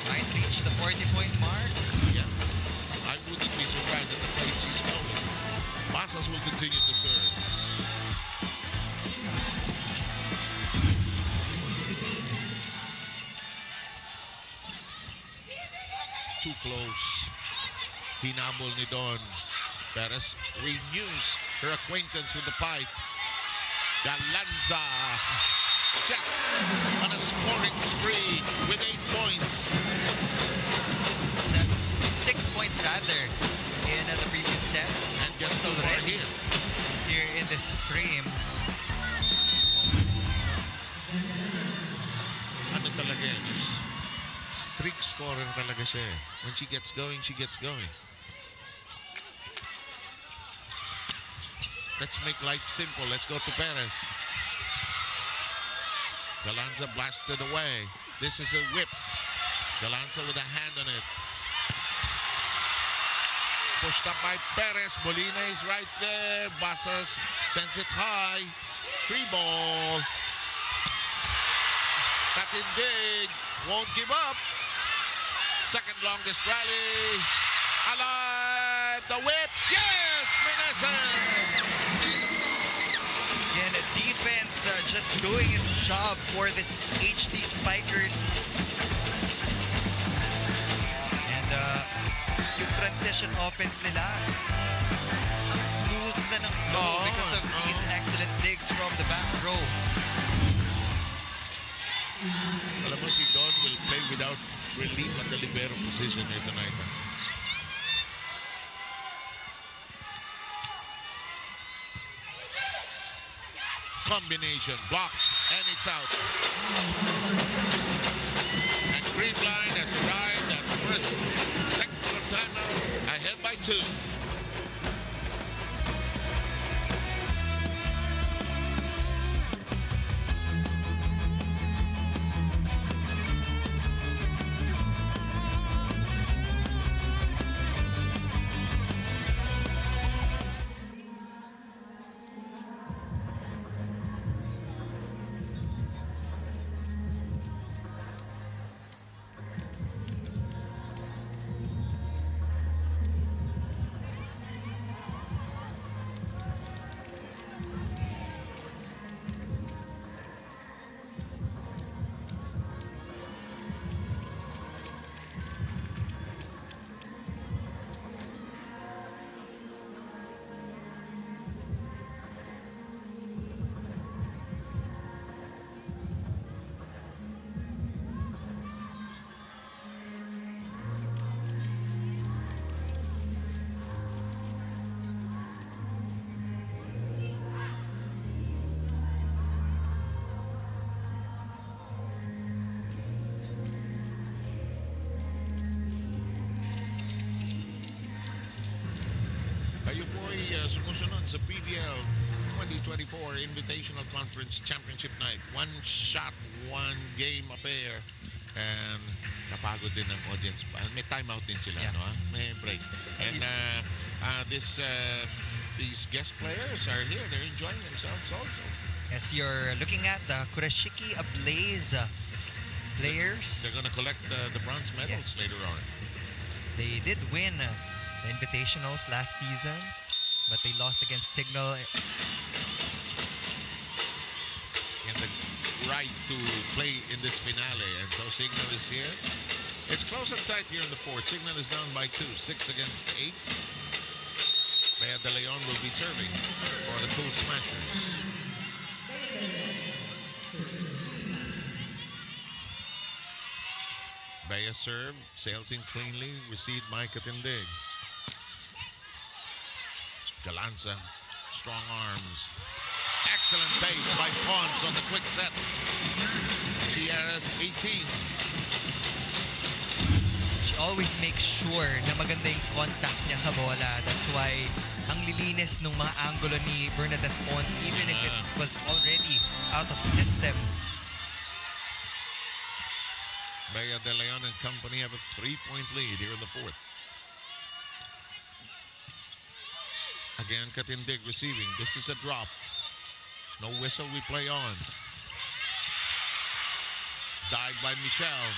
Might reach the 40-point mark. Yeah. I wouldn't be surprised at the place he's going. Basas will continue to serve. Too close. Hinabol ni Don. Perez renews her acquaintance with the pipe. Galanza just on a scoring spree with 8 points. 6 points rather in the previous set. And guess who are here? Here in this frame. Ano talaga yun? Streak scorer talaga siya. When she gets going, she gets going. Let's make life simple. Let's go to Perez. Galanza blasted away. This is a whip. Galanza with a hand on it. Pushed up by Perez. Molina is right there. Basas sends it high. 3-ball. Tapping dig. Won't give up. Second longest rally. Alive. The whip. Yes! Meneses! Again, defense just doing its job for this HD Spikers. And yung transition offense nila, ang smooth na ng flow because of these excellent digs from the back row. Alam mo, si Don will play without relief at the libero position here tonight. Combination, block, and it's out. And Creamline has arrived at first technical timeout, ahead by 2. Sumusunod sa Pvl 2024 Invitational Conference Championship Night. One shot, one game affair. And napagod din ng audience. May timeout din sila, no? May break. And these guest players are here. They're enjoying themselves also. As you're looking at the Kurashiki Ablaze players. They're going to collect the bronze medals later on. They did win the Invitationals last season, but they lost against Cignal. And the right to play in this finale, and so Cignal is here. It's close and tight here in the fourth. Cignal is down by 2, 6 against 8. They had De Leon will be serving for the Cool Smashers. Bea serve, sails in cleanly, received by Katindig. Galanza, strong arms. Excellent pace by Pons on the quick set. She has 18. She always makes sure na maganda yung contact niya sa bola. That's why ang lilinis ng mga angulo ni Bernadette Pons, even if it was already out of system. Bea De Leon and company have a 3-point lead here in the fourth. Again, Katindig receiving. This is a drop. No whistle, we play on. Dive by Michelle.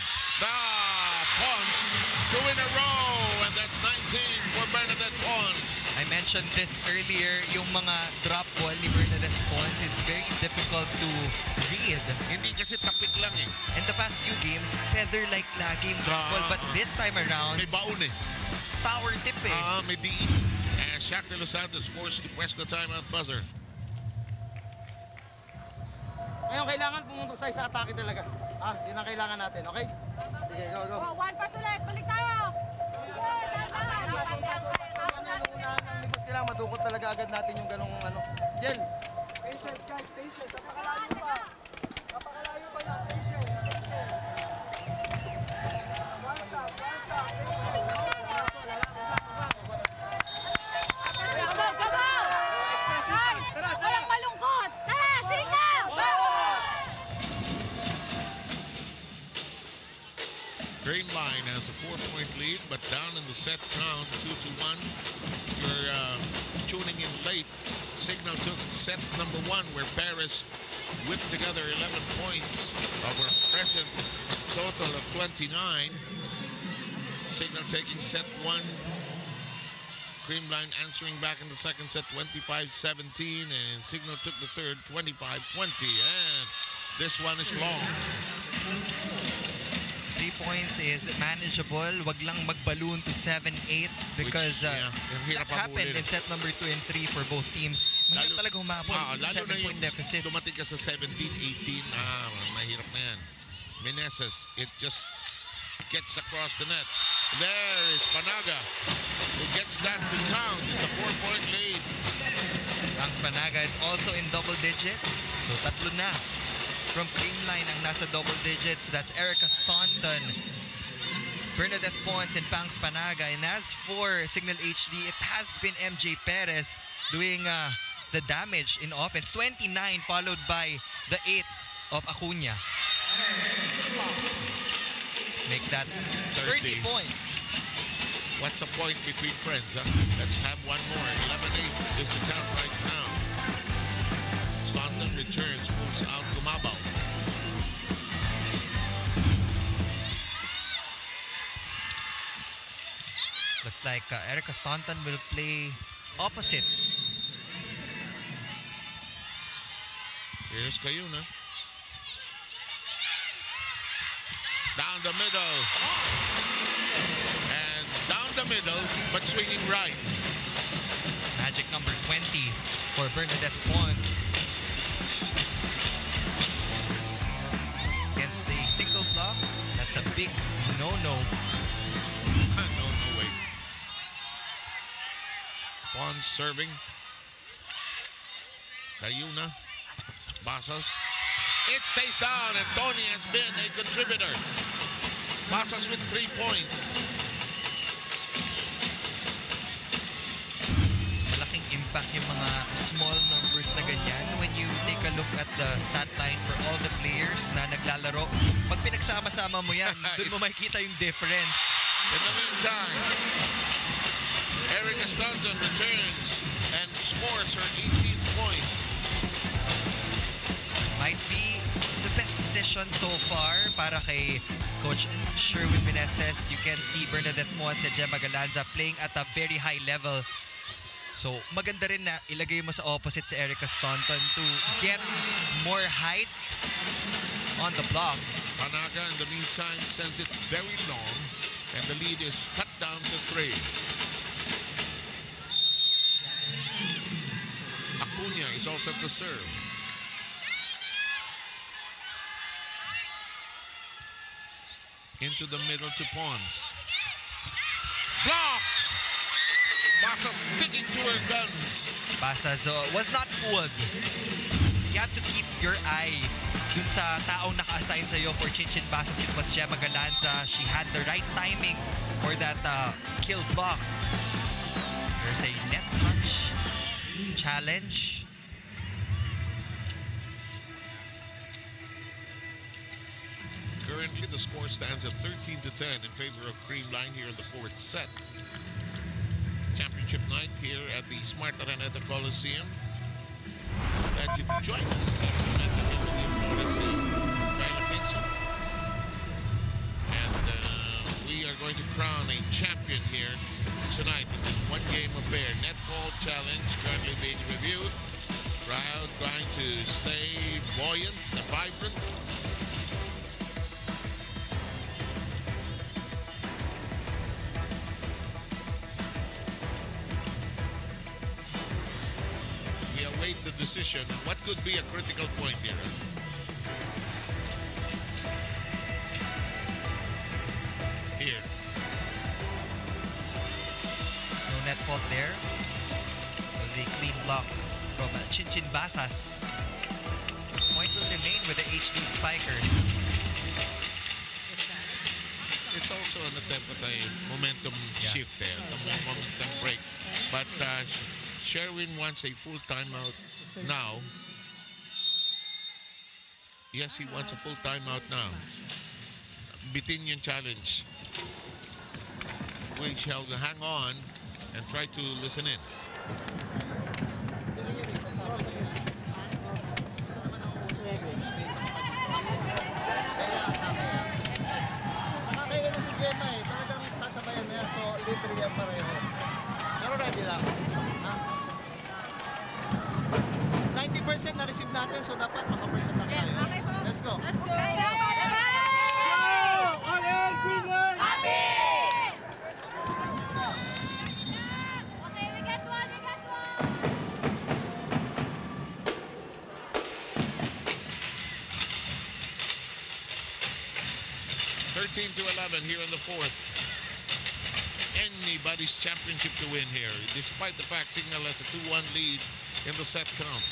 Pons, 2 in a row, and that's 19 for Bernadette Pons. I mentioned this earlier, yung mga drop ball ni Bernadette Pons is very difficult to read. Hindi kasi tapik lang eh. In the past few games, feather-like lagi yung drop ball, but this time around, May baon eh. power tip eh. May diin. And Shaq de Los Santos forced to press the timeout buzzer. Ngayon, kailangan pumunta tayo sa atake talaga. Yun ang kailangan natin, okay? Sige, go, go. One pass ulit. Balik tayo. Unahan ng libos, kailangan madukot talaga agad natin yung ganong Jel. Patience guys, patience. Napakalayo pa. Napakalayo pa yan. Patience, patience. One stop, patience. Walang malungkot. Tara, Cignal! Creamline has a 4-point lead, but down in the set count, 2-1. If you're tuning in late, Cignal took set number 1, where Paris whipped together 11 points of a present total of 29. Cignal taking set 1. Creamline answering back in the second set, 25-17, and Cignal took the third, 25-20. And this one is long. 3 points is manageable. Wag lang mag-balloon to 7-8 because that happened in set number 2 and 3 for both teams. Mahirap talaga humabol. Lalo na yung 7-point deficit. dumating ka sa 17-18, mahirap na yan. Meneses, it just gets across the net. There is Panaga, who gets that to count. It's a 4-point lead. Franz Panaga is also in double digits. So tatlo na from Creamline ang nasa double digits. That's Erica Staunton, Bernadette Pons, and Pangs Panaga. And as for Cignal HD, it has been MJ Perez doing the damage in offense. 29 followed by the 8 of Acuna. Make that 30 points. What's the point between friends, huh? Let's have one more. 11-8 is the count right now. Staunton returns, moves out Gumabaw. Looks like Erica Staunton will play opposite. Here's Cayuna. Down the middle. And down the middle, but swinging right. Magic number 20 for Bernadette Pons. Against the singles block, that's a big no-no. No way. Pons serving. Cayuna. Basas. It stays down, and Tony has been a contributor. Basas with 3 points. Malaking impact yung mga small numbers na ganyan when you take a look at the stat line for all the players na naglalaro. Pag pinagsama-sama mo yan, doon mo makikita yung difference. In the meantime, Erica Staunton returns and scores her 18th point. Might be the best decision so far para kay Coach Sherwin Meneses. You can see Bernadette Pons and Gemma Galanza playing at a very high level. So maganda rin na ilagay mo sa opposite si Erica Staunton to get more height on the block. Panaga, in the meantime, sends it very long, and the lead is cut down to 3. is also to serve. Into the middle to Pons. Blocked! Basa sticking to her guns. Basas was not fooled. You have to keep your eye dun sa taong naka-assign sa'yo for Chinchin Basas. It was Gemma Galanza. She had the right timing for that kill block. There's a net touch challenge. Currently, the score stands at 13-10 in favor of Creamline here in the fourth set. Championship night here at the Smart Araneta Coliseum. Glad you could join us. And we are going to crown a champion here tonight in this one-game affair. Netball challenge currently being reviewed. Crowd trying to stay buoyant and vibrant. The decision, what could be a critical point here? Here. No net fault there. It was a clean block from Chinchin Basas. Point will remain with the HD Spikers. It's also an attempt at a momentum shift there, a momentum break. But Sherwin wants a full timeout now. Yes, he wants a full timeout now. Bitin challenge. We shall hang on and try to listen in. Nakakaya na si Gemma eh. Talagang sasabayan mo yan. So, libre yan pareho. Pero ready lang. 90% na-receive natin. So, dapat makapresent na tayo. Let's go. Let's go! All in, Creamline! Happy! Okay, we got one, we got one! 13-11 here in the fourth. Anybody's championship to win here, despite the fact Cignal has a 2-1 lead in the set count.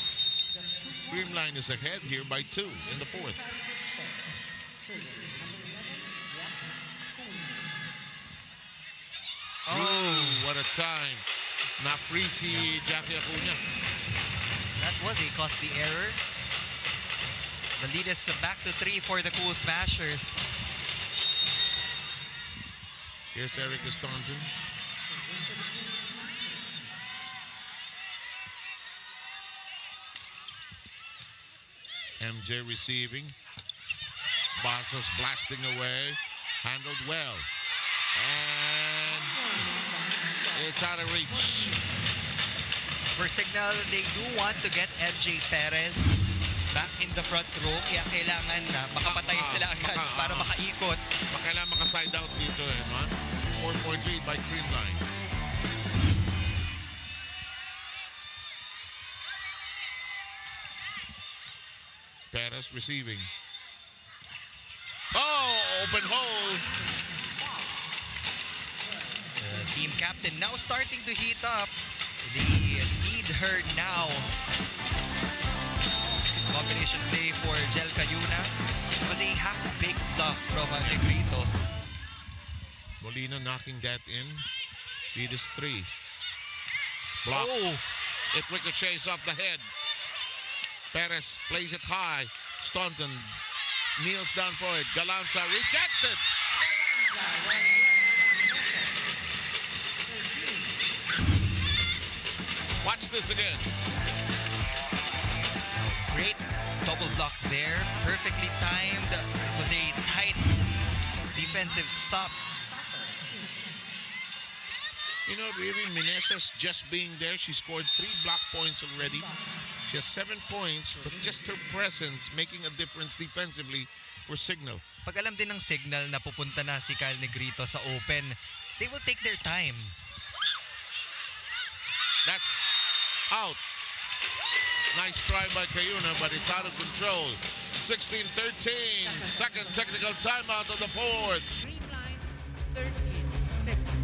Creamline is ahead here by 2 in the fourth. Oh, what a time. Na-free si Jackie Acuña. That was a costly error. The lead is back to 3 for the Cool Smashers. Here's Erica Staunton. MJ receiving. Basas blasting away. Handled well. And it's out of reach. For Cignal, they do want to get MJ Perez back in the front row. Kaya kailangan na makapatay sila agad para makaikot. Kailangan maka-side out dito eh, man. 4-point lead by Creamline. Perez receiving. Oh, open hole. The team captain now starting to heat up. They need her now. Combination play for Jel Cayuna. It was a half-baked bluff from Negrito. Molina knocking that in. Lead is 3. Block. Oh, It ricochets off the head. Perez plays it high. Staunton kneels down for it. Galanza rejected. Watch this again. great double block there. Perfectly timed. It was a tight defensive stop. You know, really, Meneses just being there, she scored 3 block points already. She has 7 points, but just her presence making a difference defensively for Cignal. Pag alam din ng Cignal na pupunta na si Kyle Negrito sa open, they will take their time. That's out. Nice try by Cayuna, but it's out of control. 16-13, second technical timeout of the fourth. Creamline 13, Cignal.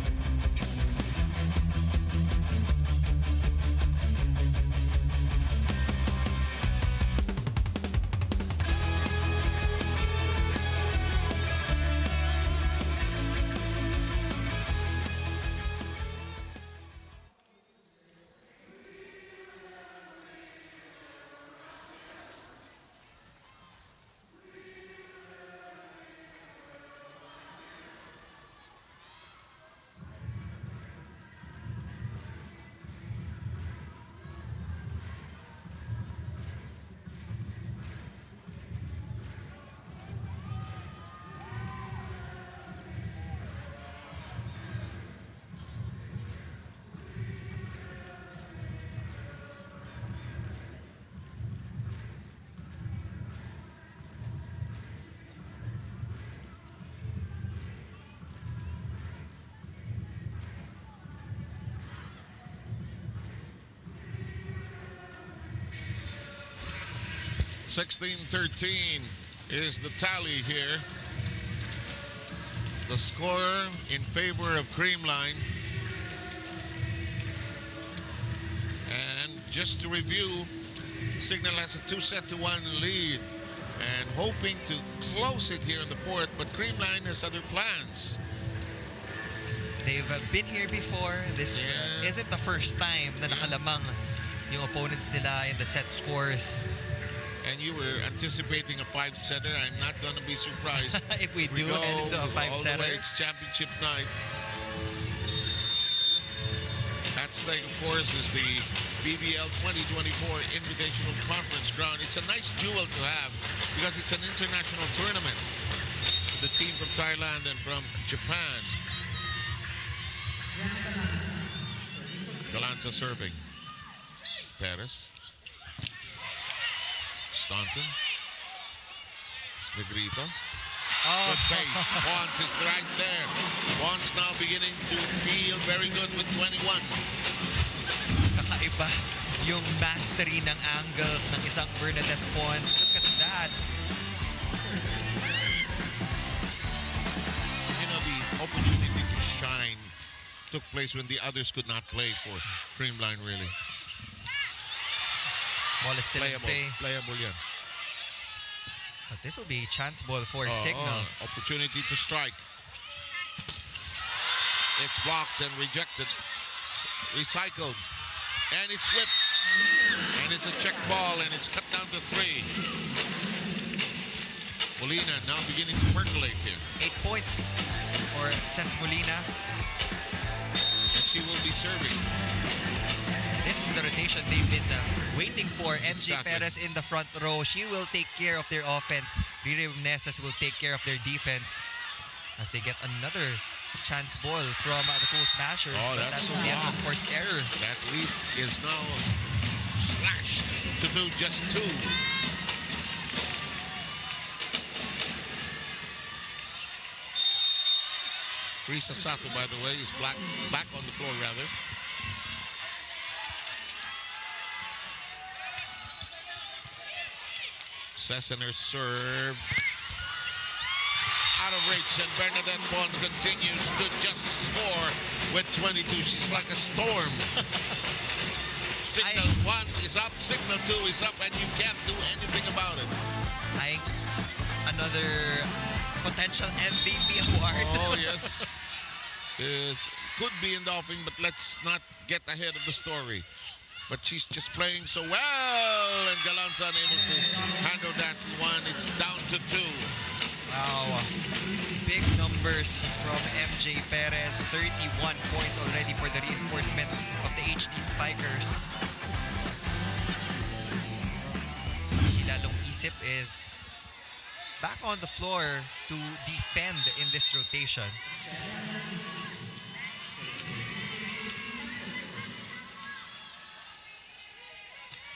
$16-13 is the tally here. The score in favor of Creamline. And just to review, Cignal has a 2-1 lead and hoping to close it here in the fourth, but Creamline has other plans. They've been here before. This isn't the first time na nakalamang yung opponents nila in the set scores. And you were anticipating a 5-setter. I'm not going to be surprised if we do go end a all the 5-setter. way. It's championship night. At stake, of course, is the Pvl 2024 Invitational Conference Ground. It's a nice jewel to have because it's an international tournament. The team from Thailand and from Japan. Galanza serving. Perez. Staunton. Negrito. Oh. Good pace. Bonds is right there. Bonds now beginning to feel very good with 21. Kakaiba yung mastery ng angles ng isang Bernadette Pons. Look at that. You know, the opportunity to shine took place when the others could not play for Creamline, really. Ball is still in play. Playable, yeah. But this will be a chance ball for Cignal. Opportunity to strike. It's blocked and rejected. Recycled. And it's whipped. And it's a check ball and it's cut down to 3. Molina now beginning to percolate here. 8 points for Cesc Molina. And she will be serving. This is the rotation they've been waiting for. MJ Exactly. Perez in the front row. She will take care of their offense. Riri Meneses will take care of their defense as they get another chance ball from the Cool Smashers. Oh, But that's that will be a forced error. That lead is now slashed to do just 2. Risa Sato, by the way, is back on the floor, rather. Sessener serve. Out of reach, and Bernadette Pons continues to just score with 22. She's like a storm. Cignal 1 is up, Cignal 2 is up, and you can't do anything about it. Another potential MVP award. Oh, yes. Could be in the offing, but let's not get ahead of the story. But she's just playing so well, and Galanza unable to handle that one. It's down to 2. Wow. Big numbers from MJ Perez. 31 points already for the reinforcement of the HD Spikers. Shilalong Isip is back on the floor to defend in this rotation.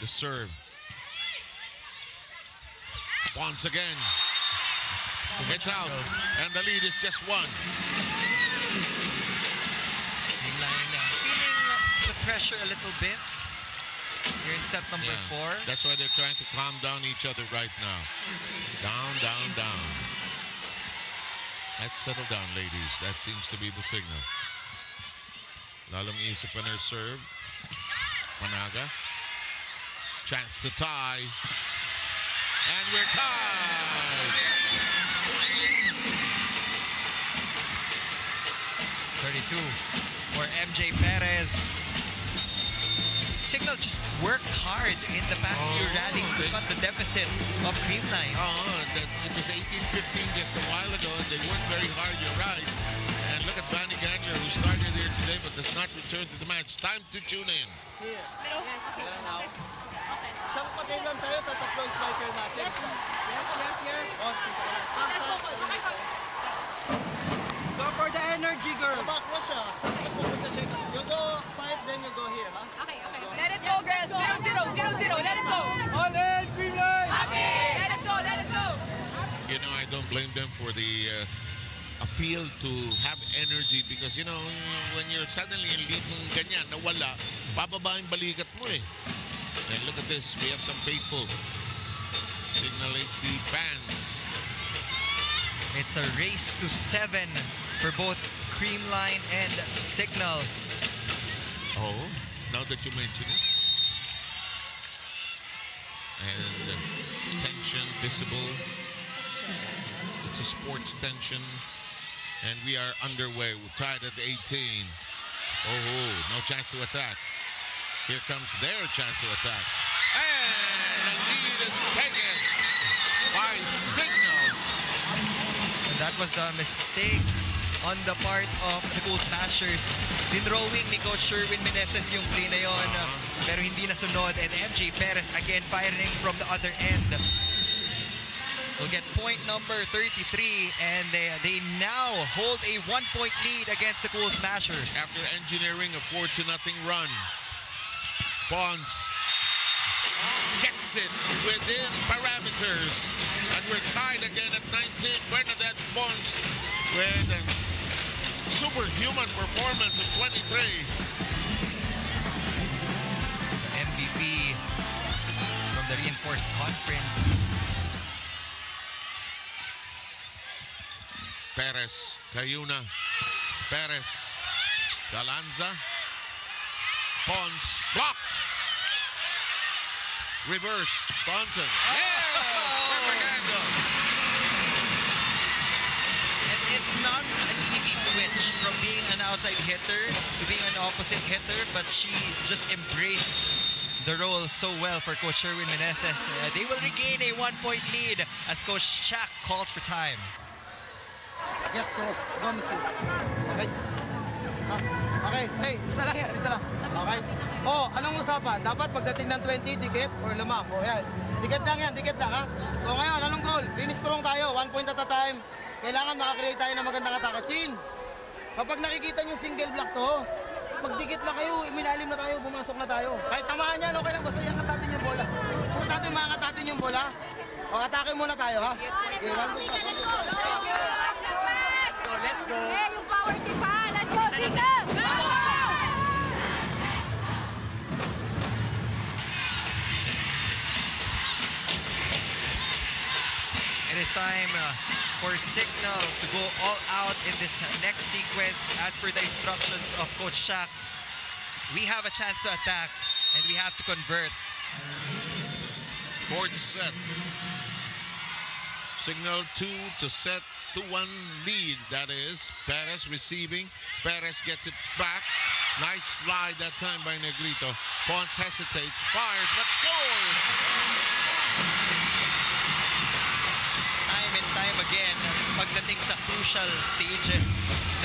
The serve. Once again. It's out. And the lead is just 1. Feeling the pressure a little bit. You're in set number 4. That's why they're trying to calm down each other right now. Down, down, down. Let's settle down, ladies. That seems to be the signal. Lalong isip on her serve. Managa. Chance to tie. And we're tied. 32 for MJ Perez. Cignal just worked hard in the past few rallies to cut the deficit of Creamline. It was 18-15 just a while ago, and they worked very hard, you're right. And look at Vanny Gardner, who started here today but does not return to the match. Time to tune in. Here. Yes, now. Isang patay lang tayo, tatatlo yung striker natin. Yes, yes. Oh, Go for the energy, girl. back mo siya. Tapos pupunta siya. You go 5, then you go here, ha? Okay. Let it go, girls. 0-0. Let it go. All in, Creamline. Let it go. You know, I don't blame them for the appeal to have energy because, you know, when you're suddenly in lead ng ganyan, nawala, bababa yung balikat mo eh. And look at this, we have some faithful Cignal HD fans. It's a race to 7 for both Creamline and Cignal. Oh, now that you mention it. And tension visible. It's a sports tension. And we are underway. We're tied at 18. Oh, no chance to attack. Here comes their chance to attack. And the lead is taken by Cignal. And that was the mistake on the part of the Gold Smashers. Dinrowing ni Coach Sherwin Meneses yung play na yun, pero hindi nasunod. And MJ Perez again firing from the other end. We'll get point number 33, and they now hold a 1-point lead against the Gold Smashers. After engineering a 4-0 run, Bonds gets it within parameters, and we're tied again at 19. Bernadette Bonds with a superhuman performance of 23. The MVP from the reinforced conference. Perez, Cayuna, Perez, Galanza, Pons, blocked. Reverse, Staunton. Propaganda. And it's not an easy switch from being an outside hitter to being an opposite hitter, but she just embraced the role so well for Coach Sherwin Meneses. They will regain a 1-point lead as Coach Shaq calls for time. Get cross. Gonsi. Okay. Okay. Hey, isa lang yan. Okay. Oh, anong usapan? Dapat pagdating ng 20, dikit or lamang. Oh, yan. Dikit lang, ha? So ngayon, anong goal? Finish strong tayo. 1 point at a time. Kailangan makakreate tayo ng magandang atake. Chin, kapag nakikita nyo single block to, magdikit na kayo, minalim na tayo, pumasok na tayo. Kahit tamaan yan, okay lang. Basta iangat natin yung bola. Kung natin maangat natin yung bola, o atake muna tayo, ha? Okay, 1 point. Let's go. Hey, yung power team pa. Let's go, Cignal. It is time for Cignal to go all out in this next sequence. As per the instructions of Coach Shaq, we have a chance to attack and we have to convert. Fourth set. Cignal 2 to set to 1 lead. That is Perez receiving. Perez gets it back. Nice slide that time by Negrito. Pons hesitates, fires, but scores! Time and time again, pagdating sa crucial stages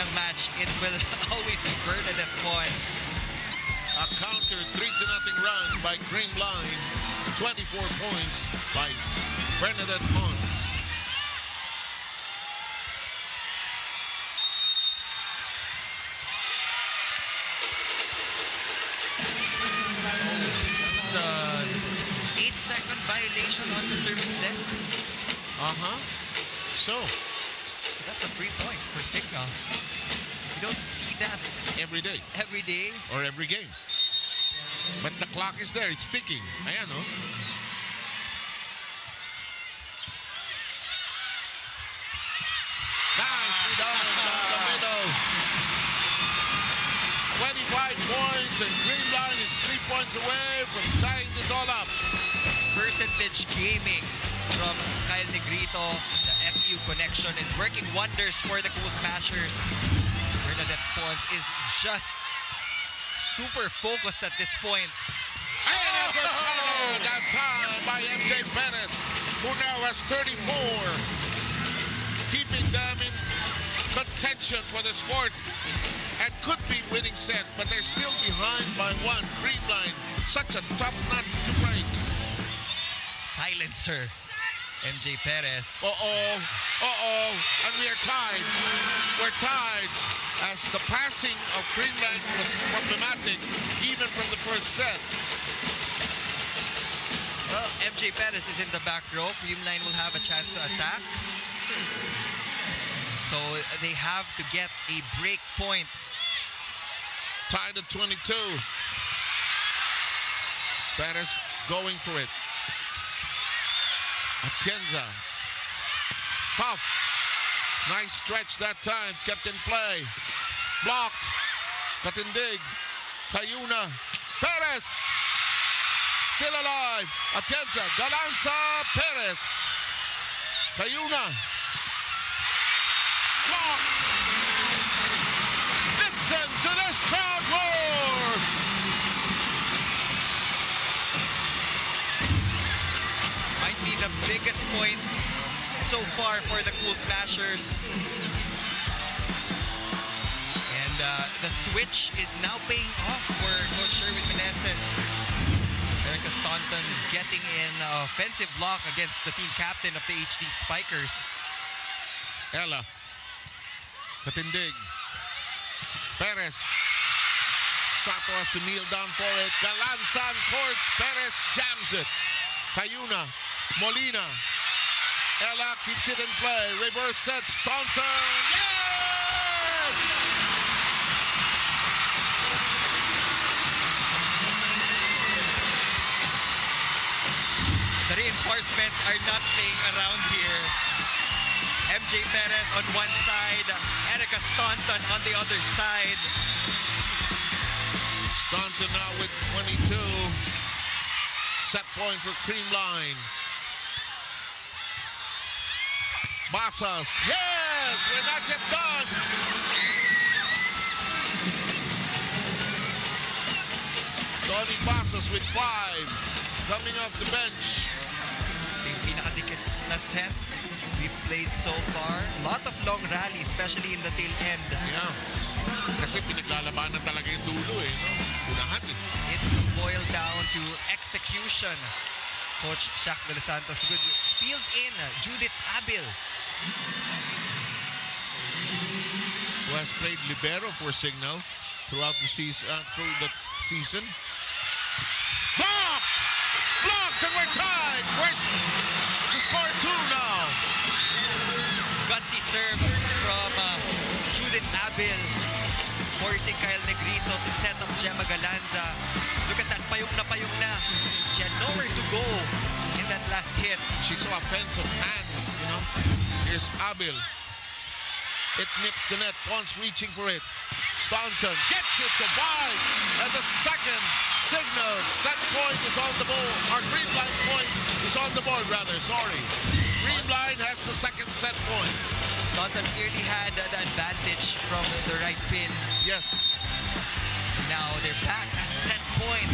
ng match, it will always be Bernadette Pons. A counter 3-0 run by Creamline. 24 points by Bernadette Pons. It's an 8-second violation on the service net. So, That's a free point for Cignal. You don't see that every day every day. or every game. But the clock is there. It's ticking. Ayan, oh. Nice. Down the middle. 25 points, and Creamline is 3 points away from tying this all up. Percentage gaming from Kyle Negrito. The FU connection is working wonders for the Cool Smashers. Bernadette Pons is just super focused at this point. And it was covered that time by MJ Perez, who now has 34, keeping them in contention for the sport and could be winning set, but they're still behind by one. Creamline, such a tough nut to break. Silencer, MJ Perez. And we are tied. We're tied as the passing of Creamline was problematic even from the first set. Well, MJ Perez is in the back row. Creamline will have a chance to attack. So they have to get a break point. Tied at 22. Perez going for it. Atienza. Tough. Nice stretch that time. Kept in play. Blocked. Katindig. Cayuna. Perez. Still alive. Atienza. Galanza. Perez. Cayuna. Blocked. Listen to this crowd roar. Might be the biggest point so far for the Cool Smashers. And the switch is now paying off for Coach Sherwin Meneses. Erica Staunton getting in offensive block against the team captain of the HD Spikers. Ella. Katindig. Perez. Sato has to kneel down for it. Galanza on courts. Perez jams it. Cayuna. Molina. Ella keeps it in play. Reverse set. Staunton. Yes! The reinforcements are not playing around here. MJ Perez on one side, Erica Staunton on the other side. Staunton now with 22. Set point for Creamline. Basas. Yes! We're not yet done. Tony Basas with 5. Coming off the bench. Yung pinakadikis na set we've played so far. A lot of long rally, especially in the tail end. Yeah. Kasi pinaglalabanan talaga yung dulo eh. No? Unahan eh. It will boil down to execution. Coach Shaq de los Santos would field in Judith Abil. Who has played libero for Cignal throughout the season. Blocked! Blocked, and we're tied. Where's the score 2 now? Gutsy serve from Judith Abil, forcing Kyle Negrito to set up Gemma Galanza. Look at that, payong na. She had nowhere to go in that last hit. She's so offensive hands, you know. Here's Abil. It nips the net. Pons reaching for it. Staunton gets it to Vibe. And the second Cignal set point is on the board. Our Creamline point is on the board, rather. Sorry. Creamline has the second set point. Staunton clearly had the advantage from the right pin. Yes. Now they're back at set point.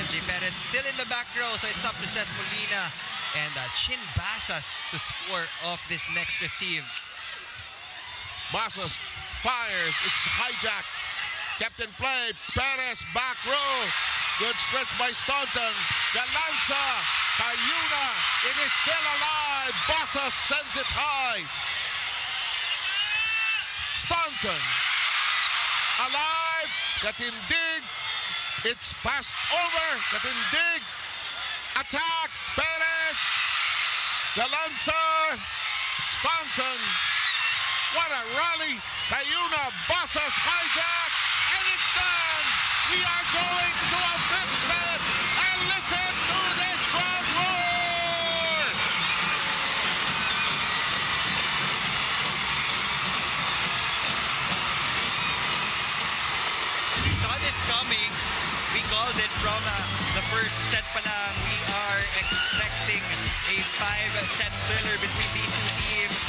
MJ Perez still in the back row, so it's up to Cesc Molina and Chin Basas to score off this next receive. Basas fires. It's hijack. Kept in play. Perez back row. Good stretch by Staunton. Galanza. Cayuna. It is still alive. Basas sends it high. Staunton. Alive. Katindig. It's passed over. Katindig. Attack. Perez. Galanza. Staunton. What a rally. Cayuna. Basas hijack. And it's done. We are going to a fifth the first set pa lang, we are expecting a 5-set thriller between these two teams.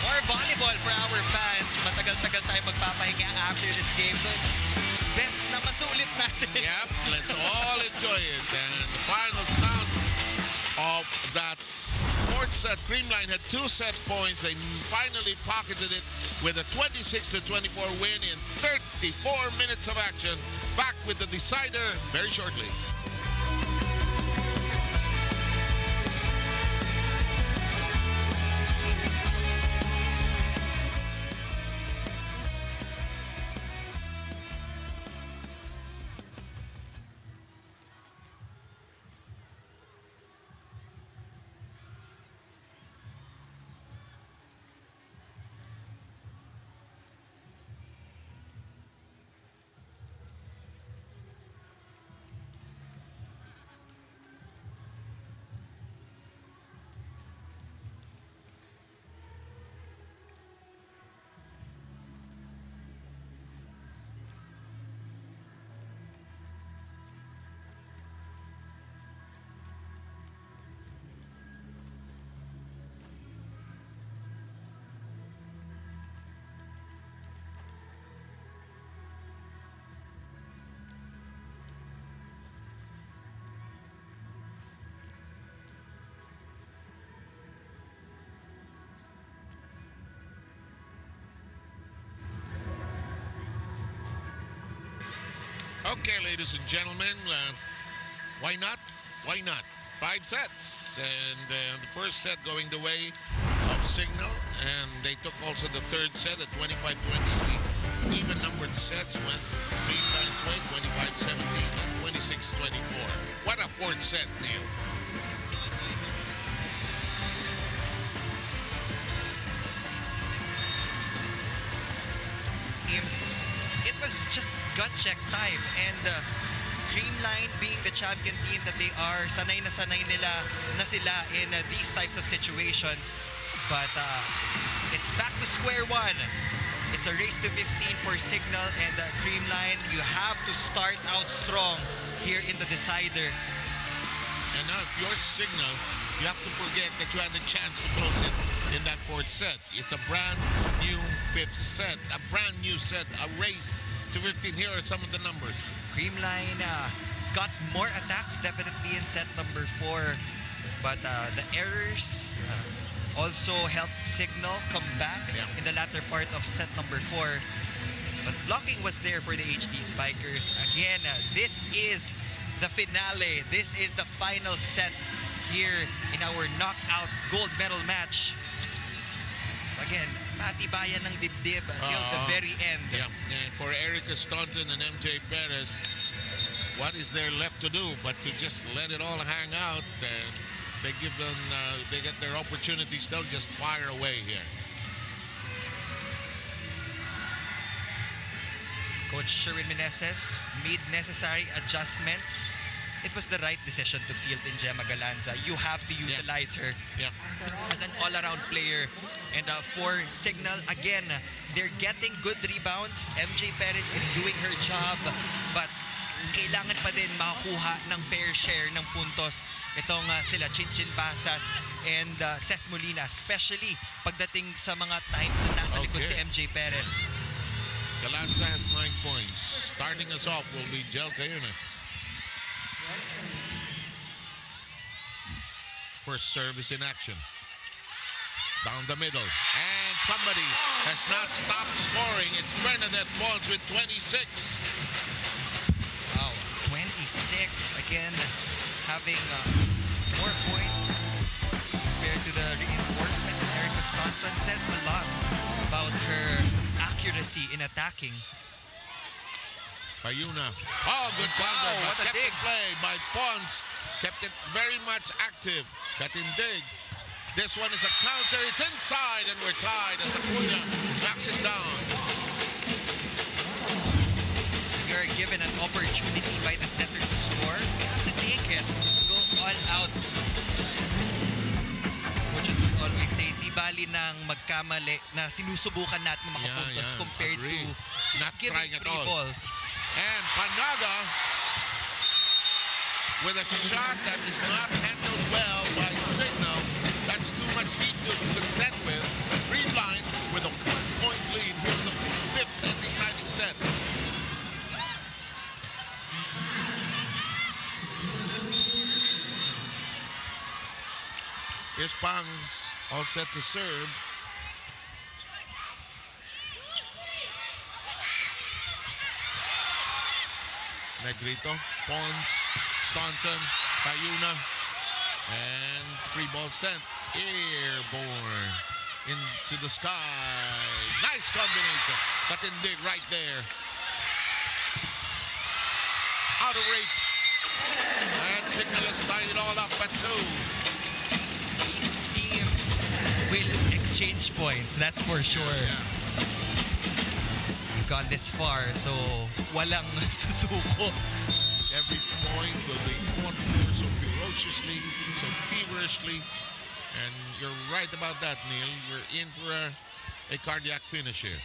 More volleyball for our fans. Matagal-tagal tayo magpapahinga after this game. So it's best na masulit natin. Yep, let's all enjoy it. And the final count of that fourth set, Creamline had 2 set points. They finally pocketed it with a 26-24 win in 34 minutes of action. Back with the decider very shortly. Okay, ladies and gentlemen, why not? Why not? 5 sets, and the first set going the way of Cignal, and they took also the third set at 25-20. The even numbered sets went Creamline's way, 25-17 and 26-24. What a fourth set, Neil. Teams, it was just gut check time, and Creamline being the champion team that they are, sanay na sila in these types of situations. But it's back to square one. It's a race to 15 for Cignal and Creamline. You have to start out strong here in the decider. And now if you're Cignal, you have to forget that you had the chance to close it in that fourth set. It's a brand new 5th set, a brand new set, a race to 15. Here are some of the numbers. Creamline got more attacks definitely in set number 4, but the errors also helped Cignal come back in the latter part of set number 4. But blocking was there for the HD Spikers. Again, this is the finale. This is the final set here in our knockout gold medal match. Again, matibayan ng dibdib until the very end. Yeah, and for Erica Staunton and MJ Perez, what is there left to do but to just let it all hang out? And they give them, they get their opportunities. They'll just fire away here. Coach Sherwin Meneses made necessary adjustments. It was the right decision to field in Gemma Galanza. You have to utilize her as an all-around player. And for Cignal, again, they're getting good rebounds. MJ Perez is doing her job, but kailangan pa din makakuha ng fair share ng puntos itong sila Chinchin Basas and Ces Molina, especially pagdating sa mga times na nasa likod si MJ Perez. Galanza has 9 points. Starting us off will be Jel Cayuna. First service in action. Down the middle. And somebody has not stopped scoring. It's Bernadette Pons with 26. Wow, 26. Again, having more points compared to the reinforcement. Erica Staunton says a lot about her accuracy in attacking. Cayuna. Oh, good counter. Wow, what a dig. Play by Pons. Kept it very much active. Got in dig. This one is a counter. It's inside and we're tied as Acuna knocks it down. You're given an opportunity by the setter to score. You have to take it. Go all out. Coaches would always say, di bali nang magkamali na sinusubukan natin makapuntos compared agree. to just Not giving trying at 3 all. balls. And Panaga with a shot that is not handled well by Cignal. That's too much heat to contend with. Creamline with a 1-point lead here in the fifth and deciding set. Here's Pangs, all set to serve. Negrito, Pons, Staunton, Tayuna, and free ball sent. Airborne into the sky. Nice combination. But indeed, right there. Out of reach. And Cignal has tied it all up at 2. Teams will exchange points, that's for sure. Yeah. We've gone this far, so walang susuko. Every point will be fought for so ferociously, so feverishly. And you're right about that, Neil. We're in for a cardiac finish here.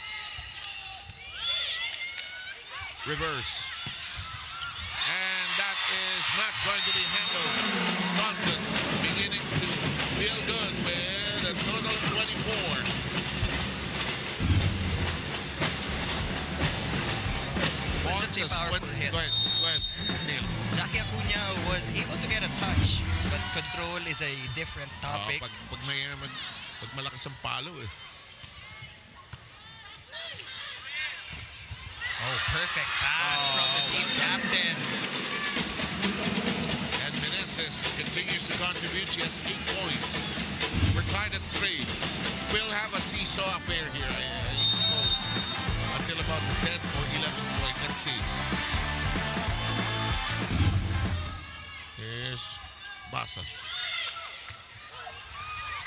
Reverse. And that is not going to be handled. Staunton beginning to feel good with a total of 24. Just a powerful hit. Go ahead, Neil. Jackie Acuna was able to get a touch, but control is a different topic. Pag malakas ang palo eh. Oh, perfect pass from the team captain. And Meneses continues to contribute. She has 8 points. We're tied at 3. We'll have a seesaw affair here, I suppose, until about the 10th or 11th point. Let's see. Here's Basas.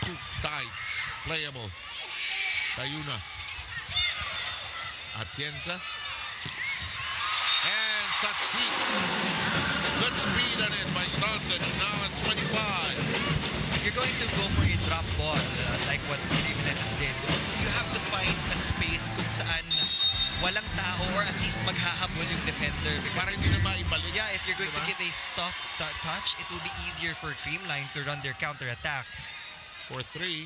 Too tight. Playable. Tayuna. Atienza. And such heat. Good speed on it by Staunton. Now it's 25. If you're going to go for a drop ball, like what Jimenez did, you have to find a space kung saan walang tao or at least maghahabol yung defender. Para hindi na maibalik. Yeah, if you're going to give a soft touch, it will be easier for Creamline to run their counter-attack. For 3.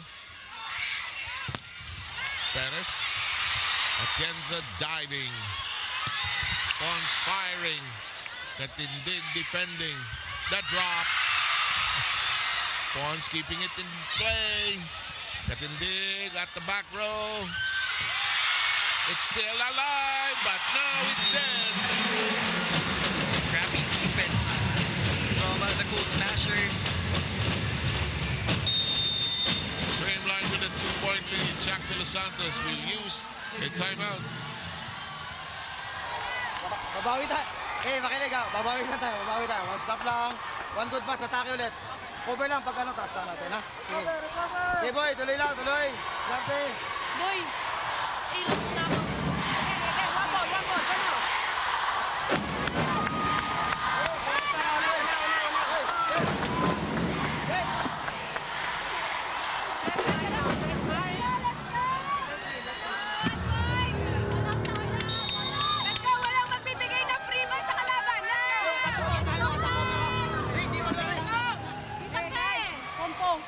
Perez. Atienza diving. Pons firing. Katindig defending. The drop. Pons keeping it in play. Katindig at the back row. It's still alive, but now it's dead. Scrappy defense from the Cool Smashers. Creamline with a 2-point lead. Jack De Los Santos will use a timeout. Babawi tayo. Makinig ha. Babawi na tayo. Babawi tayo. One stop lang. One good pass. Atake ulit. Cover lang pag ano. Taas lang natin ha. Sige. Okay boy. Tuloy lang. Tuloy. Swerte. Boy, ilang na ako. One ball, sana. Let's go, walang magbibigay ng free man sa kalaban. Let's go. Sipag ka eh. Kompong.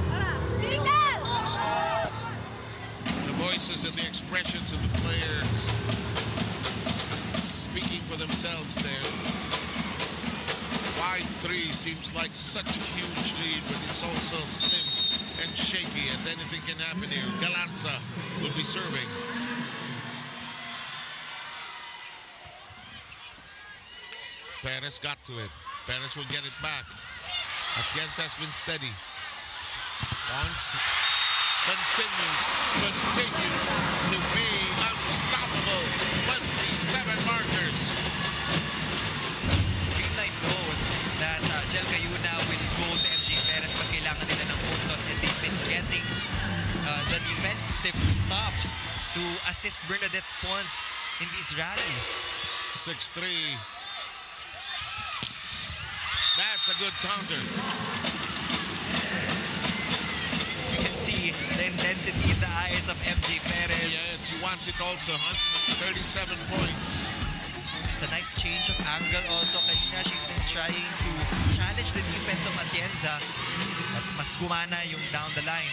Tara. Signal! The voices and the expressions of the players speaking for themselves there. 5-3 seems like such a huge lead, but it's also slim and shaky as anything can happen here. Galanza will be serving. Perez got to it. Perez will get it back. Atienza has been steady. Once continues to be unstoppable. 27 markers. Creamline knows that Jel Cayuna will go to MJ Perez pag kailangan nila ng puntos, and they've been getting the defensive stops to assist Bernadette Pons in these rallies. 6-3. That's a good counter. You can see the intensity in the eyes of MJ Perez. Yes, he wants it also, huh? 37 points. It's a nice change of angle also. Kanina, she's been trying to challenge the defense of Atienza. But mas gumana yung down the line.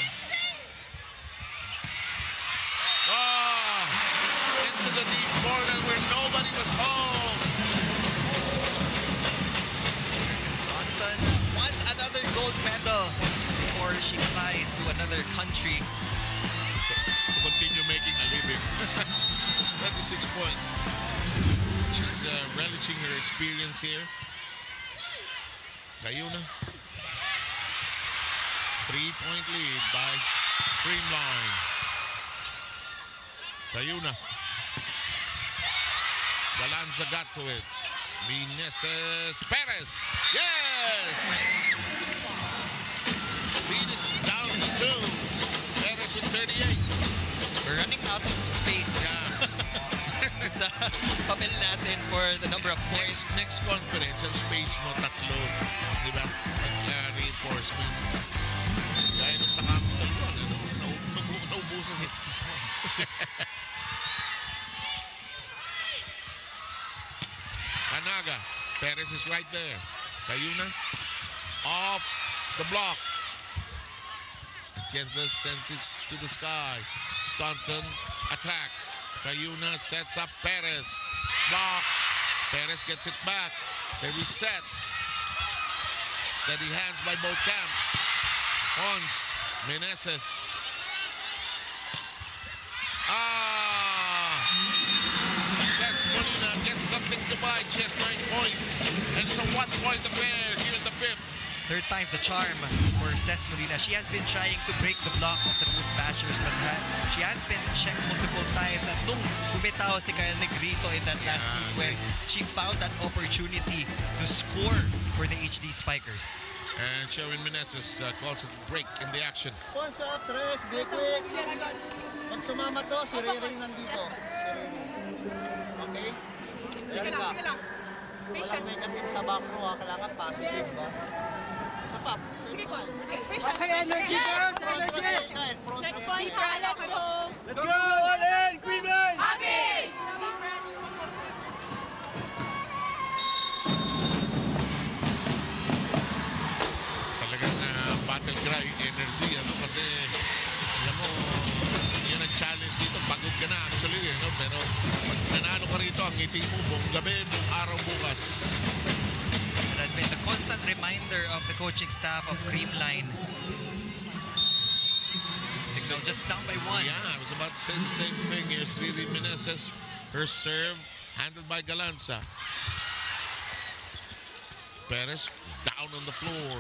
Into the deep corner where nobody was home. Staunton wants another gold medal before she flies to another country. To continue making a living. 26 points. She's relishing her experience here. Gayuna. 3-point lead by Creamline. Gayuna. Galanza got to it. Meneses Perez. Yes! Lead is down to 2. Perez with 38. We're running out of space. Yeah. Sa papel natin for the number of points. Next conference, ang space mo, 3. Di ba? Reinforcement. Dahil sa campo, naubusan si 50 points. Anaga. Perez is right there. Gayuna. Off the block. Atienza sends it to the sky. Staunton attacks. Gayuna sets up Perez. Block. Perez gets it back. They reset. Steady hands by both camps. Pons. Meneses. Says Molina gets something to buy. She has 9 points. And it's a 1-point affair here in the 5th. Third time's the charm for Ces Molina. She has been trying to break the block of the Foot Smashers, but she has been checked multiple times. At nung bumitaw si Kyle Negrito in that last sequence, she found that opportunity to score for the HD Spikers. And Sherwin Meneses calls it break in the action. Pons up, Tres, be quick. Pag sumama to, si Riri nandito. Si Riri. Okay? Sige lang, sige lang. Walang negative sa back row, kailangan positive, ba? Sa pop. Sige, coach. Okay, energy, girls! Energy! Next one, let's go. Let's go! All in! Creamline! Happy! Talagang battle cry energy, ano, kasi alam mo, yun ang challenge dito. Pagod ka na actually, no? Pero pag nanalo ka rito, ang ngiti mo buong gabi, buong araw bukas. It has been the constant reminder of the coaching staff of Creamline. Cignal just down by 1. Yeah, I was about to say the same thing. Here's Riri Meneses. Her serve, handled by Galanza. Perez down on the floor.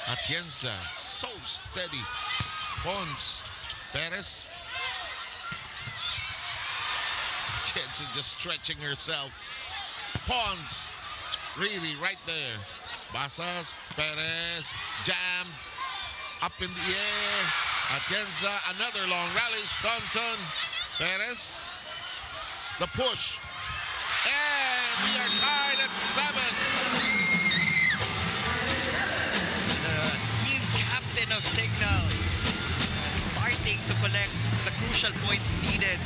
Atienza, so steady. Pons, Perez. Atienza just stretching herself. Pons, really right there. Basas, Perez, jammed, up in the air. Atienza, another long rally. Staunton, Perez, the push. And we are tied at 7. The team captain of Cignal starting to collect the crucial points needed.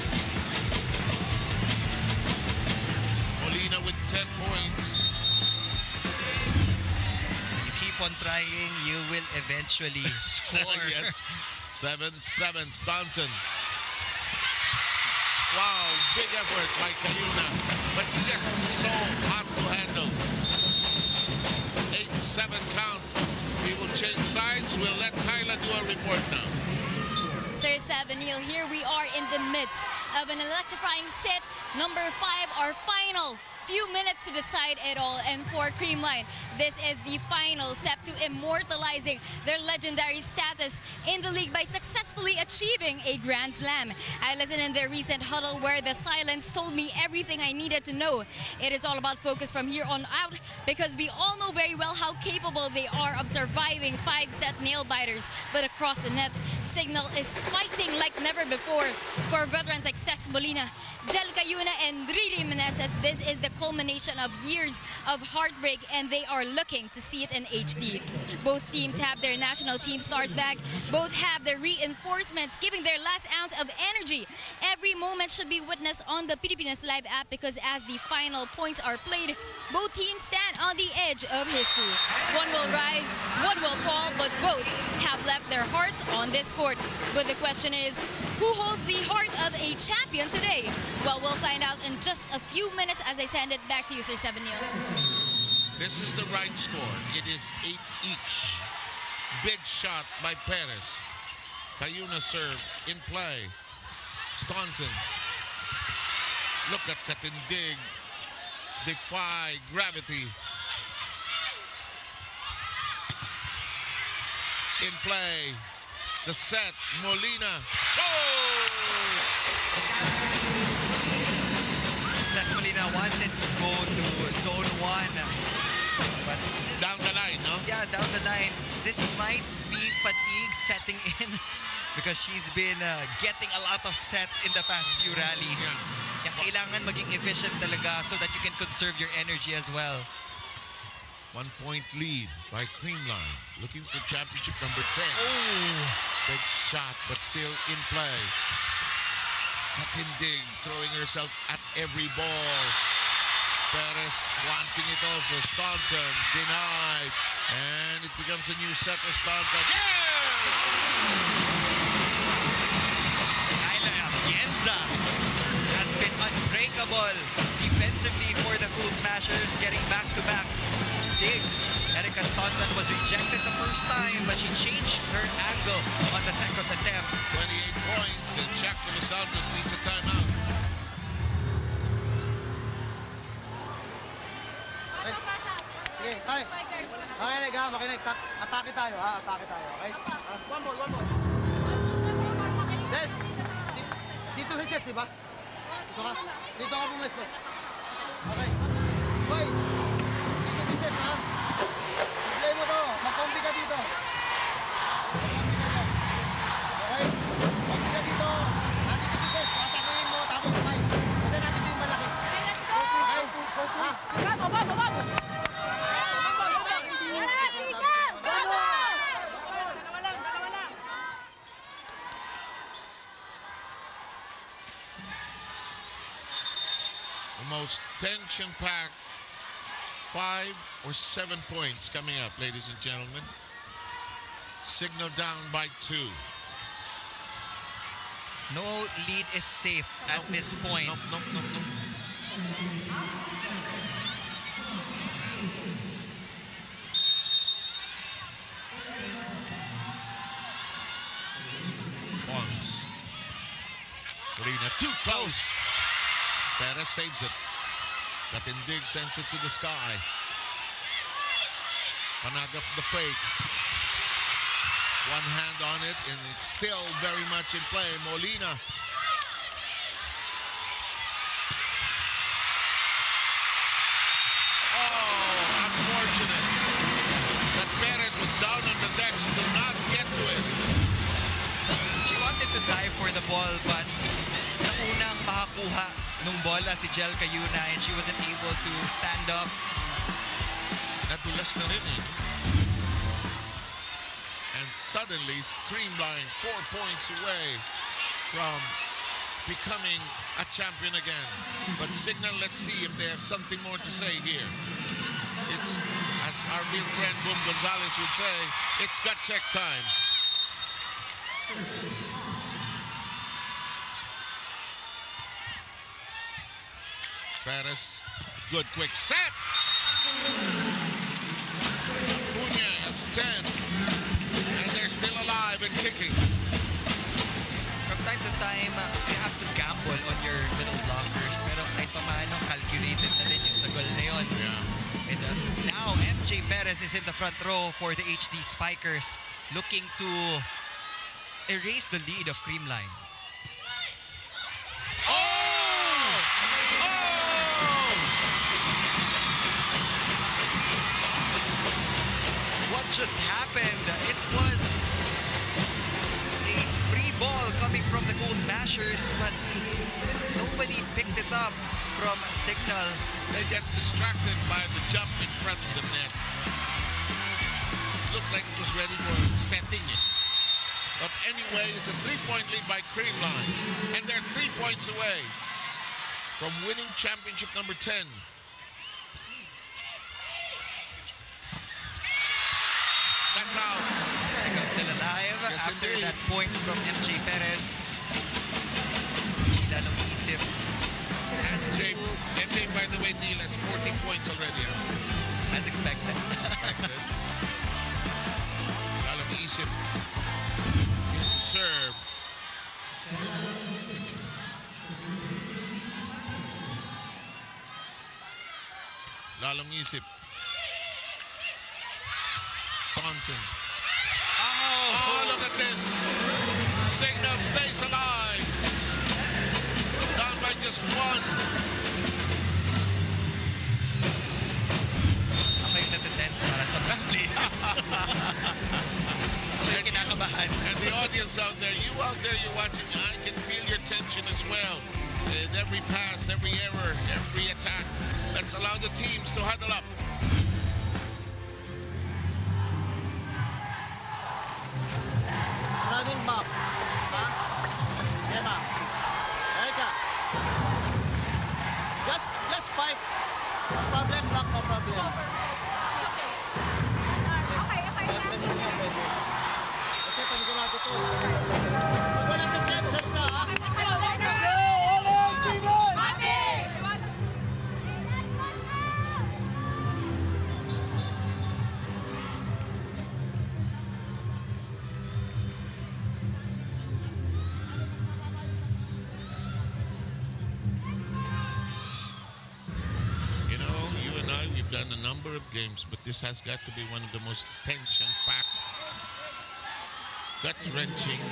Molina with 10 points. You keep on trying, you will eventually score. Yes. 7-7, Staunton. Wow, big effort by Gayuna, but just so hard to handle. 8-7 count. We will change sides. We'll let Kyla do a report now. Sir Neil, here we are in the midst of an electrifying set. Number 5, our final few minutes to decide it all. And for Creamline, this is the final step to immortalizing their legendary status in the league by successfully achieving a Grand Slam. I listened in their recent huddle where the silence told me everything I needed to know. It is all about focus from here on out because we all know very well how capable they are of surviving 5-set nail biters. But across the net, Cignal is fighting like never before for veterans like Ces Molina, Jel Cayuna, and Riri Meneses. This is the culmination of years of heartbreak, and they are looking to see it in HD. Both teams have their national team stars back. Both have their reinforcements, giving their last ounce of energy. Every moment should be witnessed on the Pilipinas Live app, because as the final points are played, both teams stand on the edge of history. One will rise, one will fall, but both have left their hearts on this court. But the question is, who holds the heart of a champion today? Well, we'll find out in just a few minutes as I send it back to you, Sir Seven Neil. This is the right score. It is 8 each. Big shot by Perez. Cayuna serve in play. Staunton. Look at Katindig. Defy gravity. In play. The set. Molina. Ces Molina wanted to go to zone 1. But Down the line, no? yeah, down the line, this might be fatigue setting in because she's been getting a lot of sets in the past few rallies. Yeah. Kaya kailangan maging efficient talaga so that you can conserve your energy as well. 1 point lead by Creamline. Looking for championship number 10. Oh, Big shot, but still in play. Katindig throwing herself at every ball. Perez wanting it also. Staunton denied. And it becomes a new set for Staunton. Yes! Kyla Atienza has been unbreakable defensively for the Cool Smashers, getting back-to-back digs. Erica Staunton was rejected the first time, but she changed her angle on the second attempt. 28 points, and Jack de los Santos needs a timeout. Okay, ay. Makinig ha, makinig. Atake tayo ha, atake tayo, okay? One more. Ses! Dito si Ses, di ba? Dito ka pumesto. Okay. Boy! Dito si Ses ha. I-play mo to. Mag-combi ka dito. Mag-combi ka dyan. Okay? Combi ka dito. Nandito si Ses. Patakihin mo, tapos fight. Kasi nandito yung malaki. Okay? Ha? The most tension-packed 5 or 7 points coming up, ladies and gentlemen. Cignal down by 2. No lead is safe at this point. No. Once. Molina too close. Perez saves it. Katindig sends it to the sky. Panagap the fake. One hand on it, and it's still very much in play. Molina. Oh, unfortunate that Perez was down on the deck. She could not get to it. She wanted to dive for the ball, but naunang makakuha nung bola si Jel Cayuna, and she wasn't able to stand up. Nadulas na rin eh. And suddenly, Creamline 4 points away from becoming a champion again. But Cignal, let's see if they have something more to say here. It's, as our dear friend Boom Gonzalez would say, it's gut check time. Perez, good quick set. Cunha has 10. And they're still alive and kicking. From time to time, you have to gamble on your middle blockers. Pero kahit paano, calculated na din yung sa goal na yun. Yeah. And now, MJ Perez is in the front row for the HD Spikers, looking to erase the lead of Creamline. What just happened? It was a ball coming from the Gold Smashers, but nobody picked it up from Cignal. They get distracted by the jump in front of the net. Looked like it was ready for setting it. But anyway, it's a 3-point lead by Creamline. And they're 3 points away from winning championship number 10. That's out. Cignal still alive Yes, after indeed. that point from MJ Perez. Sila nung isip. SJ, by the way, Neil has 14 points already. Huh? As expected. Lalong isip. Here to serve. Lalong isip. Staunton. Oh, look at this. Cignal stays alive. Down by just one. Ako yung natatense para sa mga players. Ako yung kinakabahan. And the audience out there, you're watching, I can feel your tension as well. And every pass, every error, every attack. Let's allow the teams to huddle up. Running back. Ha? Emma. Erika. Just fight. No problem, Black, no problem. Pwede. Kasi panigurado to. Pag walang reception ka, ha? You know, you and I, we've done a number of games, but this has got to be one of the most tension-packed, gut-wrenching,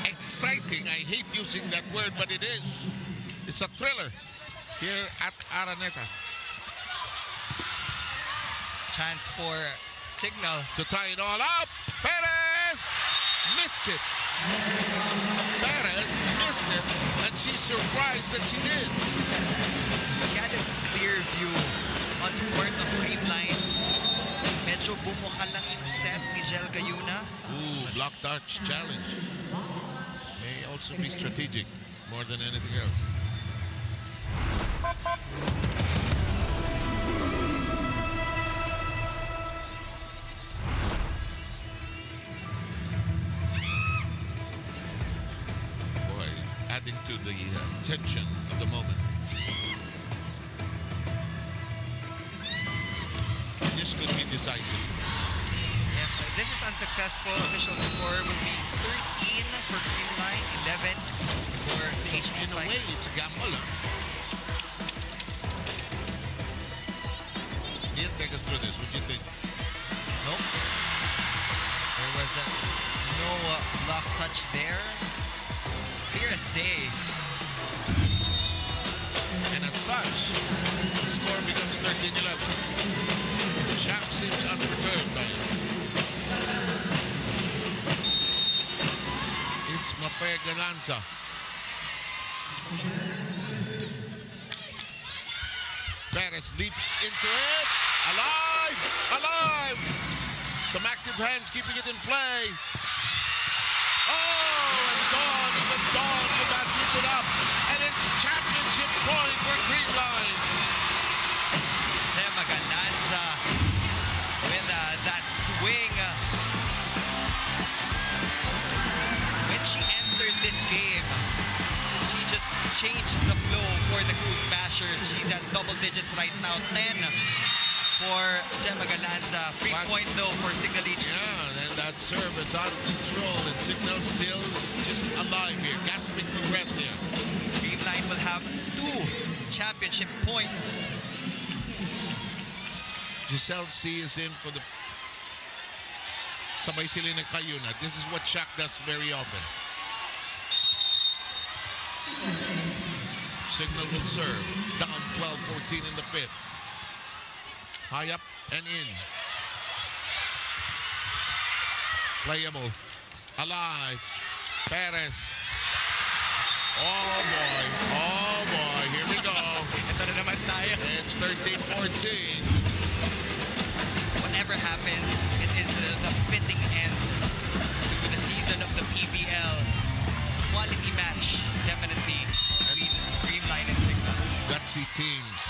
exciting. I hate using that word, but it is. It's a thriller here at Araneta. Chance for Cignal. To tie it all up, Perez missed it. Perez missed it, and she's surprised that she did. He had a clear view on the part of Creamline. Medyo bumuka lang yung set ni Jel Gayuna. Ooh, block touch challenge. May also be strategic more than anything else. Boy, adding to the tension of the moment. This could be decisive. If this is unsuccessful, official score will be 13 for Creamline, 11 for the So in a way, it's a gamble. Neil, take us through this. What do you think? Nope. There was no block touch there. Clear as day. And as such, the score becomes 13-11. Shaq seems unperturbed by it. It's Mapega Lanza. Perez leaps into it. Alive! Alive! Some active hands keeping it in play. Oh, and Dawn, even Dawn could not keep it up. And it's championship point for Creamline. Gemma Galanza with that swing. When she entered this game, she just changed the flow for the Gold Smashers. She's at double digits right now, 10 for Gemma Galanza. Free point though for Cignal HQ. Yeah, and that serve is out of control, and Cignal still just alive here, gasping for breath here. Creamline will have 2 championship points. Giselle C is in for the sabay sila ng Kayuna. This is what Shaq does very often. Cignal will serve. Down 12-14 in the fifth. High up and in. Playable. Alive. Perez. Oh boy, here we go. Ito na naman tayo. It's 13-14. Whatever happens, it is the fitting end to the season of the PVL. Quality match, definitely, between Creamline and Cignal. Gutsy teams.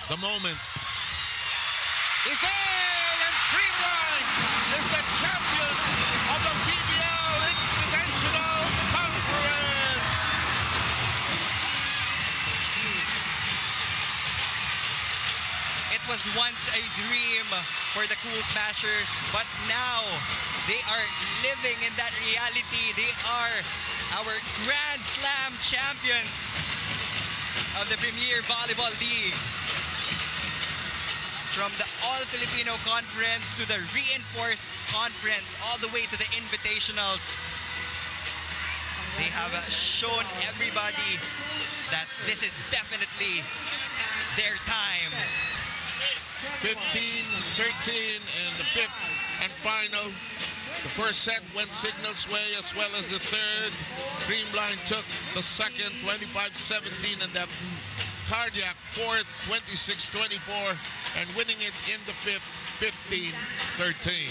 The moment is there, and Creamline is the champion of the Pvl Invitational Conference. It was once a dream for the Cool Smashers, but now they are living in that reality. They are our Grand Slam champions of the Premier Volleyball League. From the All-Filipino Conference to the Reinforced Conference, all the way to the Invitationals. They have shown everybody that this is definitely their time. 15-13 in the fifth and final. The first set went Cignal's way as well as the third. Creamline took the second, 25-17, and the cardiac fourth, 26-24, and winning it in the fifth, 15-13.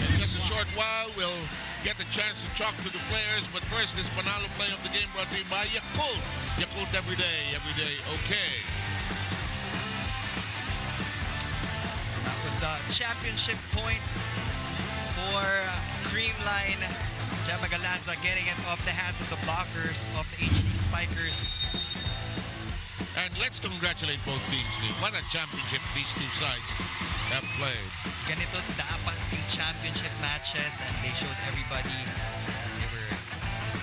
In just a short while, we'll get the chance to talk to the players, but first, this Panalo play of the game brought to you by Yakult. Yakult every day, okay. That was the championship point for Creamline. Gemma Galanza getting it off the hands of the blockers of the HD Spikers. And let's congratulate both teams, Lee. What a championship these two sides have played. Ganito dapat yung championship matches, and they showed everybody they were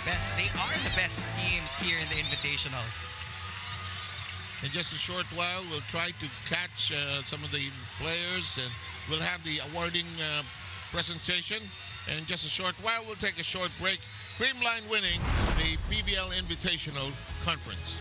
best. They are the best teams here in the Invitationals. In just a short while, we'll try to catch some of the players, and we'll have the awarding presentation. And in just a short while, we'll take a short break. Creamline winning the PVL Invitational Conference.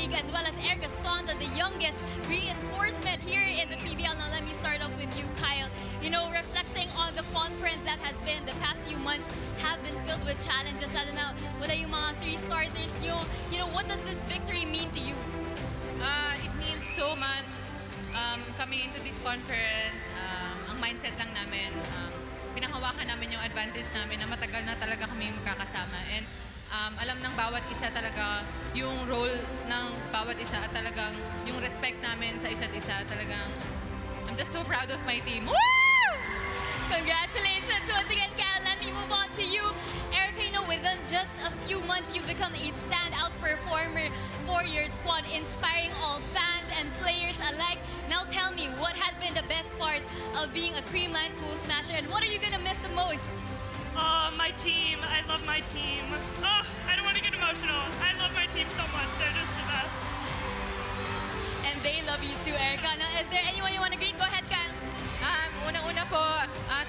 league, as well as Erica Stonda, the youngest reinforcement here in the PVL. Now let me start off with you, Kyle. You know, reflecting on the conference that has been the past few months have been filled with challenges, lalo na wala yung mga 3 starters nyo. You know, what does this victory mean to you? It means so much. Coming into this conference, ang mindset lang namin, pinahawakan namin yung advantage namin na matagal na talaga kami magkakasama. And alam ng bawat isa talaga yung role ng bawat isa at talagang yung respect namin sa isa't isa. Talagang, I'm just so proud of my team. Woo! Congratulations once again, Kyle. Let me move on to you. Erica, you know, within just a few months, you've become a standout performer for your squad, inspiring all fans and players alike. Now tell me, what has been the best part of being a Creamline Pool Smasher, and what are you going to miss the most? My team. I love my team. Oh, I don't want to get emotional. I love my team so much. They're just the best. And they love you too, Erica. Now, is there anyone you want to greet? Go ahead, Kyle. Unang-una po,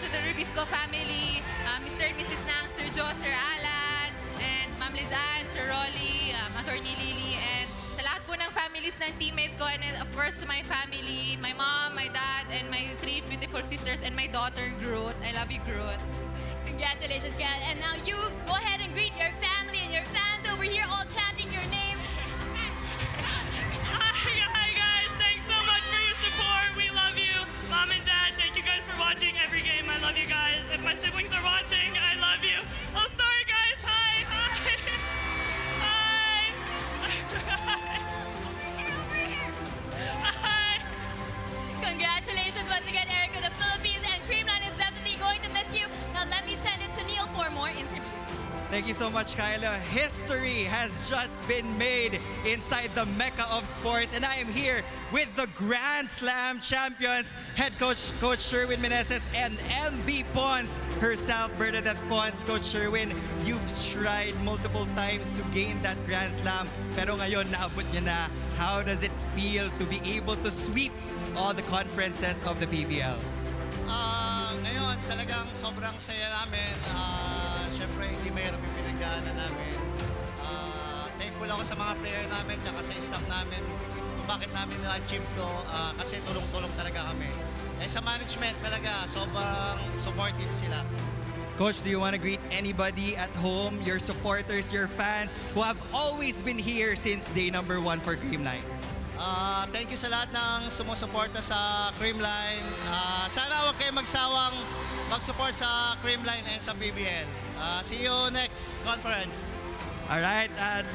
to the Rubisco family, Mr. and Mrs. Nang, Sir Joe, Sir Alan, and Ma'am Lizanne, Sir Rolly, Attorney Lily, and sa lahat po ng families ng teammates ko, and of course to my family, my mom, my dad, and my 3 beautiful sisters, and my daughter, Groot. I love you, Groot. Congratulations, Kat. And now you go ahead and greet your family and your fans over here, all chanting your name. Hi guys, thanks so much for your support. We love you. Mom and Dad, thank you guys for watching every game. I love you guys. If my siblings are watching, I love you. Oh, sorry guys. Hi. Hi. Congratulations once again, Erica. The Philippines and Creamline is definitely going to miss you. Now let me send it to Neil for more interviews. Thank you so much, Kyla. History has just been made inside the Mecca of sports, and I am here with the Grand Slam champions, head coach, Coach Sherwin Meneses, and MV Pons herself, Bernadette Pons. Coach Sherwin, you've tried multiple times to gain that Grand Slam, pero ngayon naabot niyo na. How does it feel to be able to sweep all the conferences of the PVL? Ngayon, talagang sobrang saya namin. Siyempre, hindi mahirap yung pinagdaanan namin. Thankful ako sa mga player namin at sa staff namin kung bakit namin na-achieve to kasi tulong-tulong talaga kami. Sa management talaga, sobrang supportive sila. Coach, do you want to greet anybody at home, your supporters, your fans who have always been here since day number 1 for Creamline? Thank you sa lahat ng sumusuporta sa Creamline. Sana huwag kayo magsawang mag-support sa Creamline and sa PBL. See you next conference. All right,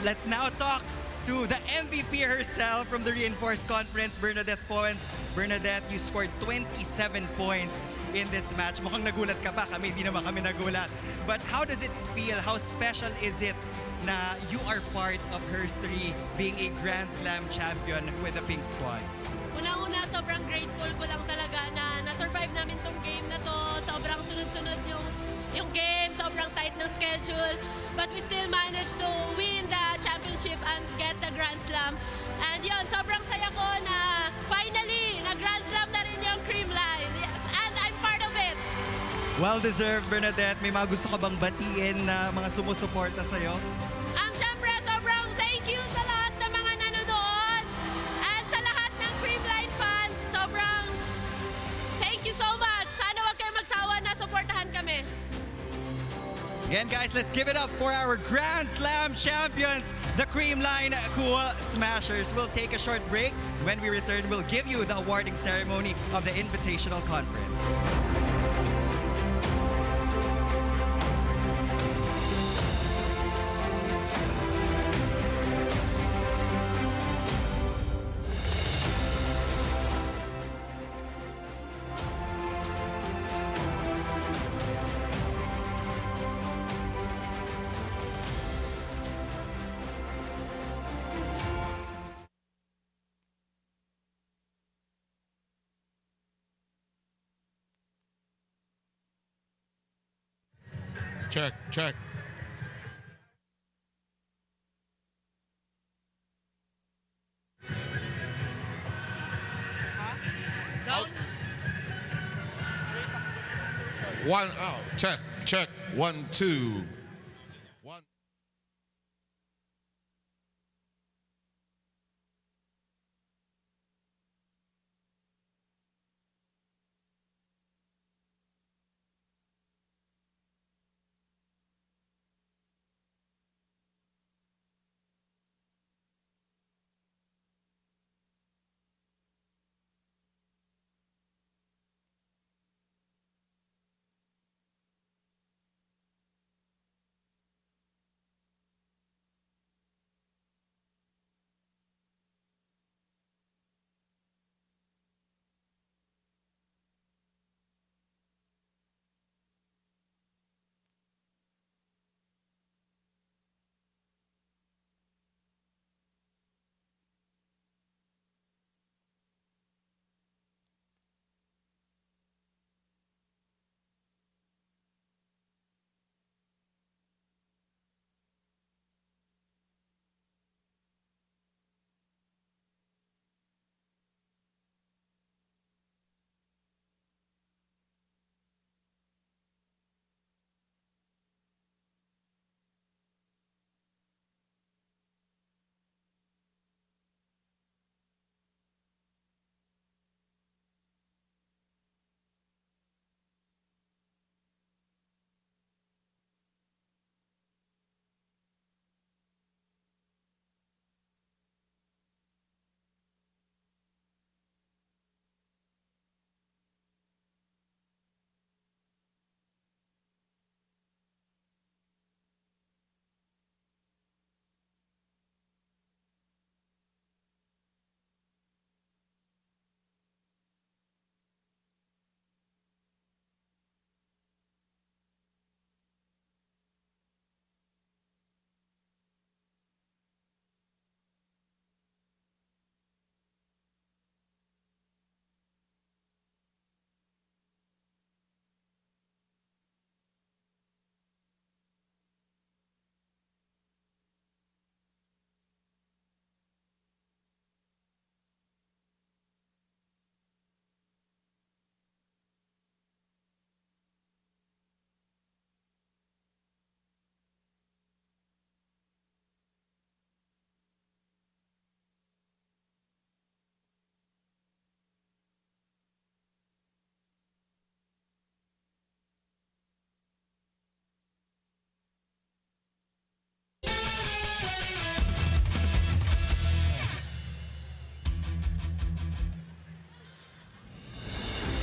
let's now talk to the MVP herself from the Reinforced Conference, Bernadette Pons. Bernadette, you scored 27 points in this match. Mukhang nagulat ka pa, kami hindi naman kami nagulat. But how does it feel? How special is it na you are part of history being a Grand Slam champion with the Pink Squad? Unang-una, sobrang grateful ko lang talaga na na-survive namin tong game na to. Sobrang sunod-sunod yung game, sobrang tight ng schedule. But we still managed to win the championship and get the Grand Slam. And yun, sobrang saya ko na finally, na-Grand Slam na rin yung Creamline. Yes, and I'm part of it. Well-deserved, Bernadette. May mga gusto ka bang batiin na mga sumusuporta sa'yo? Siyempre, sobrang thank you sa lahat ng mga nanonood and sa lahat ng Creamline fans. Sobrang thank you so much. Sana wag kayo magsawa na supportahan kami. Again, guys, let's give it up for our Grand Slam champions, the Creamline Cool Smashers. We'll take a short break. When we return, we'll give you the awarding ceremony of the Invitational Conference. Check, check. Down. One out. Check, check. 1, 2.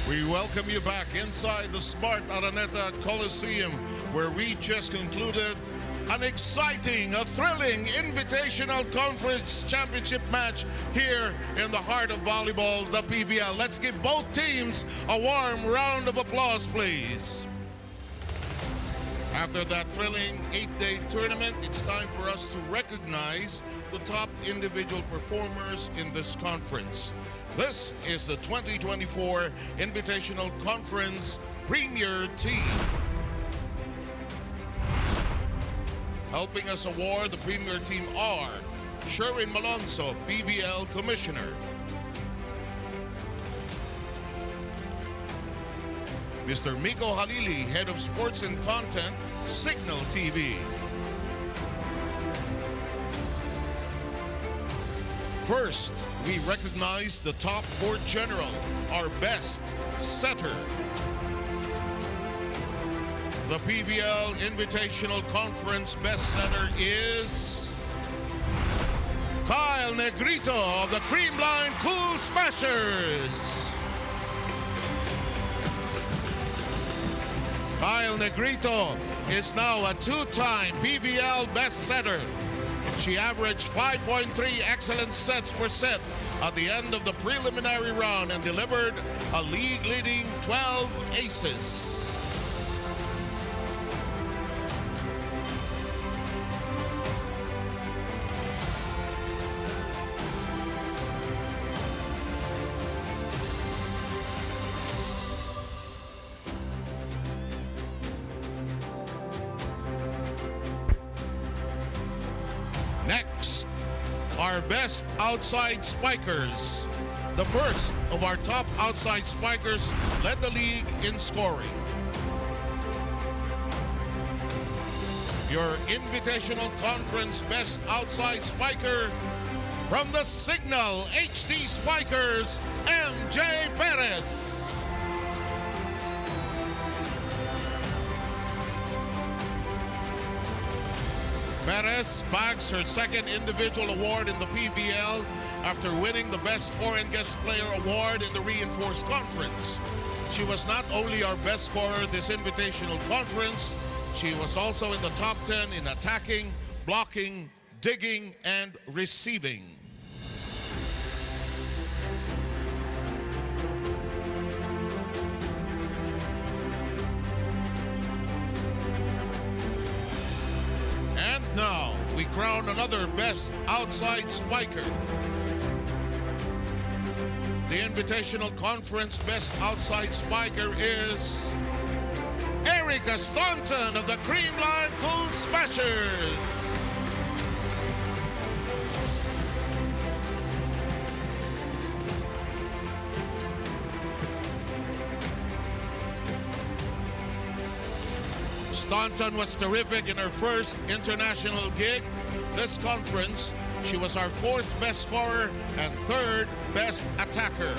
We welcome you back inside the Smart Araneta Coliseum, where we just concluded an exciting, a thrilling Invitational Conference Championship match here in the heart of volleyball, the PVL. Let's give both teams a warm round of applause, please. After that thrilling 8-day tournament, it's time for us to recognize the top individual performers in this conference. This is the 2024 Invitational Conference Premier Team. Helping us award the Premier Team are Sherwin Malonzo, PVL Commissioner. Mr. Miko Halili, Head of Sports and Content, Cignal TV. First, we recognize the top court general, our best setter. The PVL Invitational Conference best setter is Kyle Negrito of the Creamline Cool Smashers. Kyle Negrito is now a two-time PVL best setter. She averaged 5.3 excellent sets per set at the end of the preliminary round and delivered a league-leading 12 aces. Next, our best outside spikers. The first of our top outside spikers led the league in scoring. Your Invitational Conference best outside spiker from the Cignal HD Spikers, MJ Perez. Perez bags her second individual award in the PVL after winning the Best Foreign Guest Player award in the Reinforced Conference. She was not only our best scorer this Invitational Conference, she was also in the top 10 in attacking, blocking, digging, and receiving. Now, we crown another best outside spiker. The Invitational Conference best outside spiker is Erica Staunton of the Creamline Cool Smashers. Staunton was terrific in her first international gig. This conference, she was our fourth best scorer and third best attacker.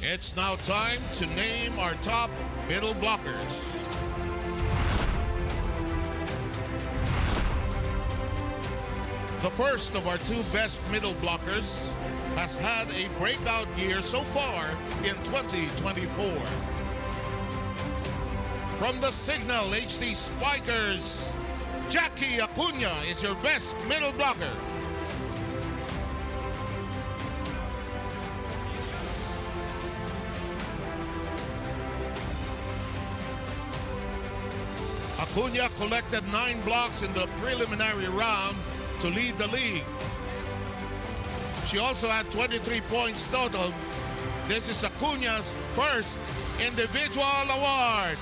It's now time to name our top middle blockers. The first of our two best middle blockers has had a breakout year so far in 2024. From the Cignal HD Spikers, Jackie Acuna is your best middle blocker. Acuna collected 9 blocks in the preliminary round to lead the league. She also had 23 points total. This is Acuna's first individual award.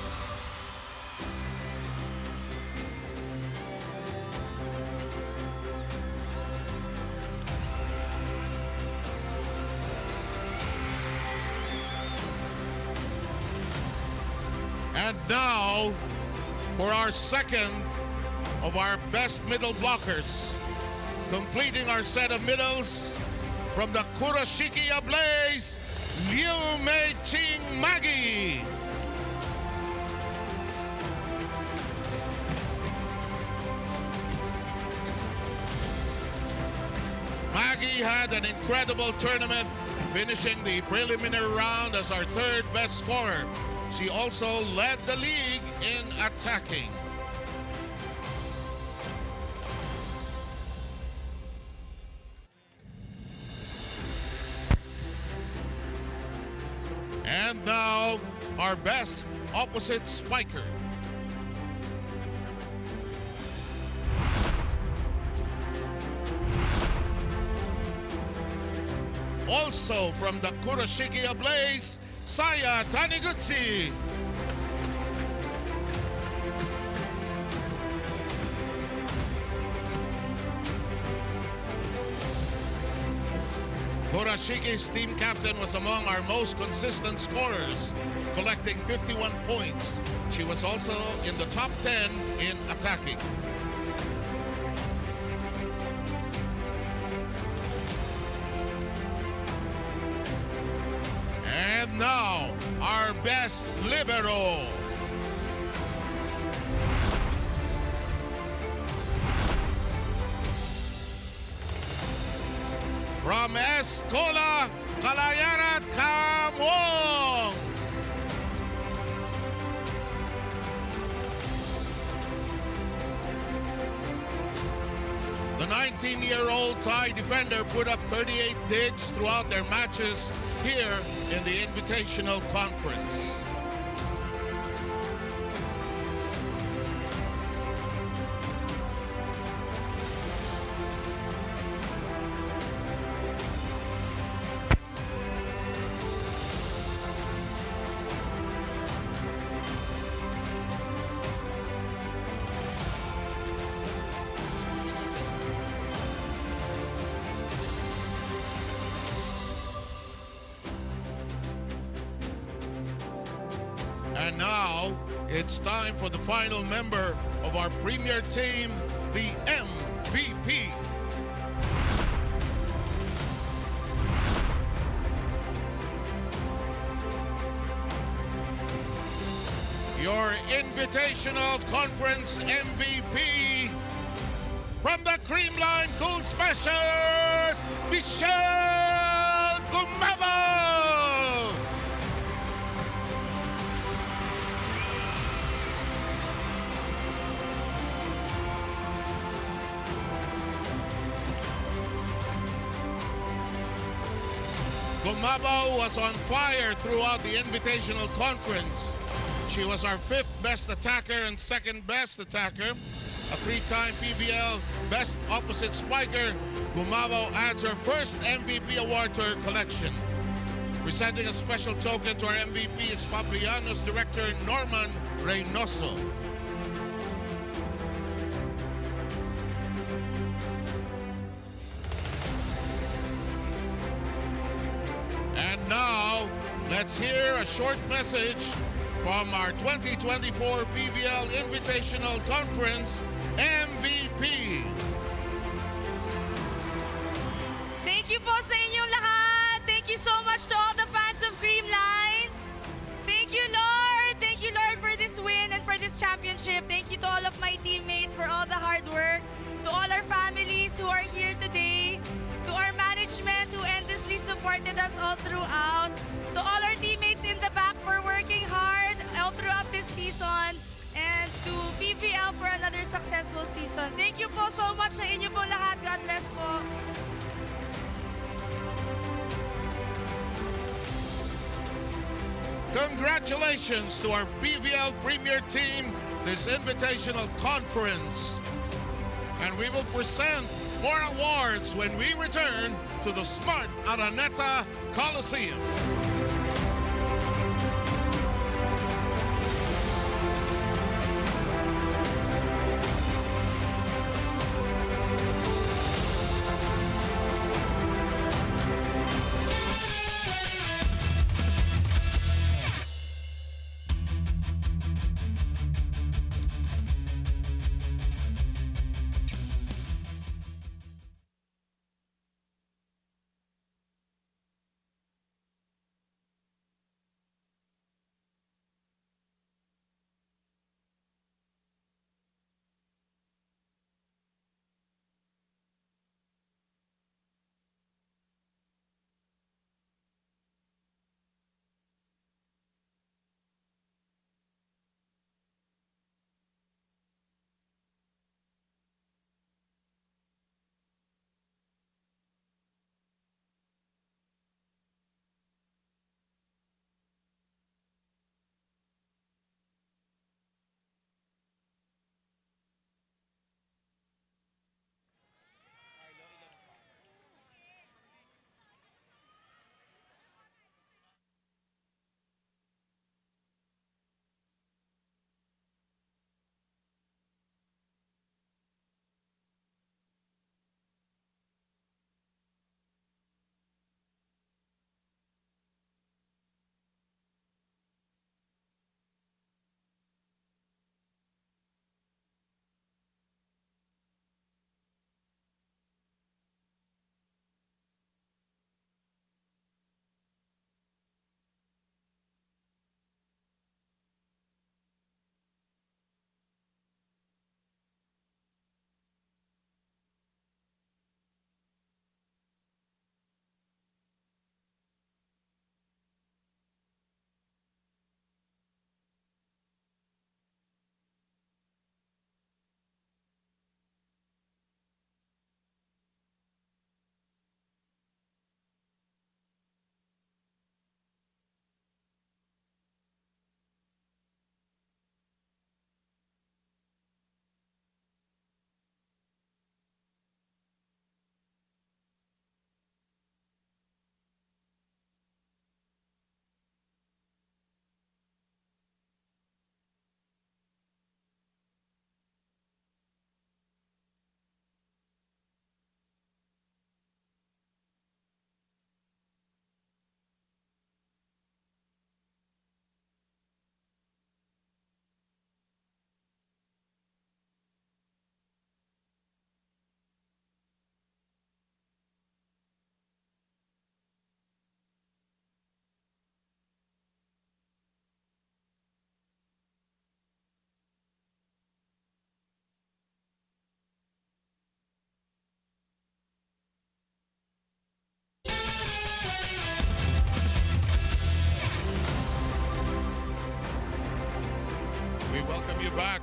And now, for our second of our best middle blockers, completing our set of middles from the Kuroshiki Ablaze, Liu Mei Ching had an incredible tournament, finishing the preliminary round as our third best scorer. She also led the league in attacking. And now, our best opposite spiker. Also from the Kurashiki Ablaze, Saya Taniguchi. Kurashiki's team captain was among our most consistent scorers, collecting 51 points. She was also in the top 10 in attacking. And now, our best libero. From Escola Calayarat Kamwong. The 19-year-old Thai defender put up 38 digs throughout their matches here in the Invitational Conference. And now, it's time for the final member of our premier team, the MVP. Your Invitational Conference MVP from the Creamline Cool Smashers, Michelle Gumabo! Gumabo was on fire throughout the Invitational Conference. She was our 5th best attacker and 2nd best attacker. A 3-time Pvl Best Opposite Spiker, Gumabo adds her first MVP award to her collection. Presenting a special token to our MVP is Fabriano's director, Norman Reynoso. Now, let's hear a short message from our 2024 Pvl Invitational Conference MVP. Thank you po sa inyong lahat. Thank you so much to all the fans of Creamline. Thank you, Lord. Thank you, Lord, for this win and for this championship. Thank you to all of my teammates for all the hard work. To all our families who are here today. To our management who endlessly supported us all throughout. To all our teammates in the back for working hard all throughout this season. And to PVL for another successful season. Thank you po so much sa inyo po lahat. God bless po. Congratulations to our PVL Premier Team, this Invitational Conference. And we will present more awards when we return to the Smart Araneta Coliseum.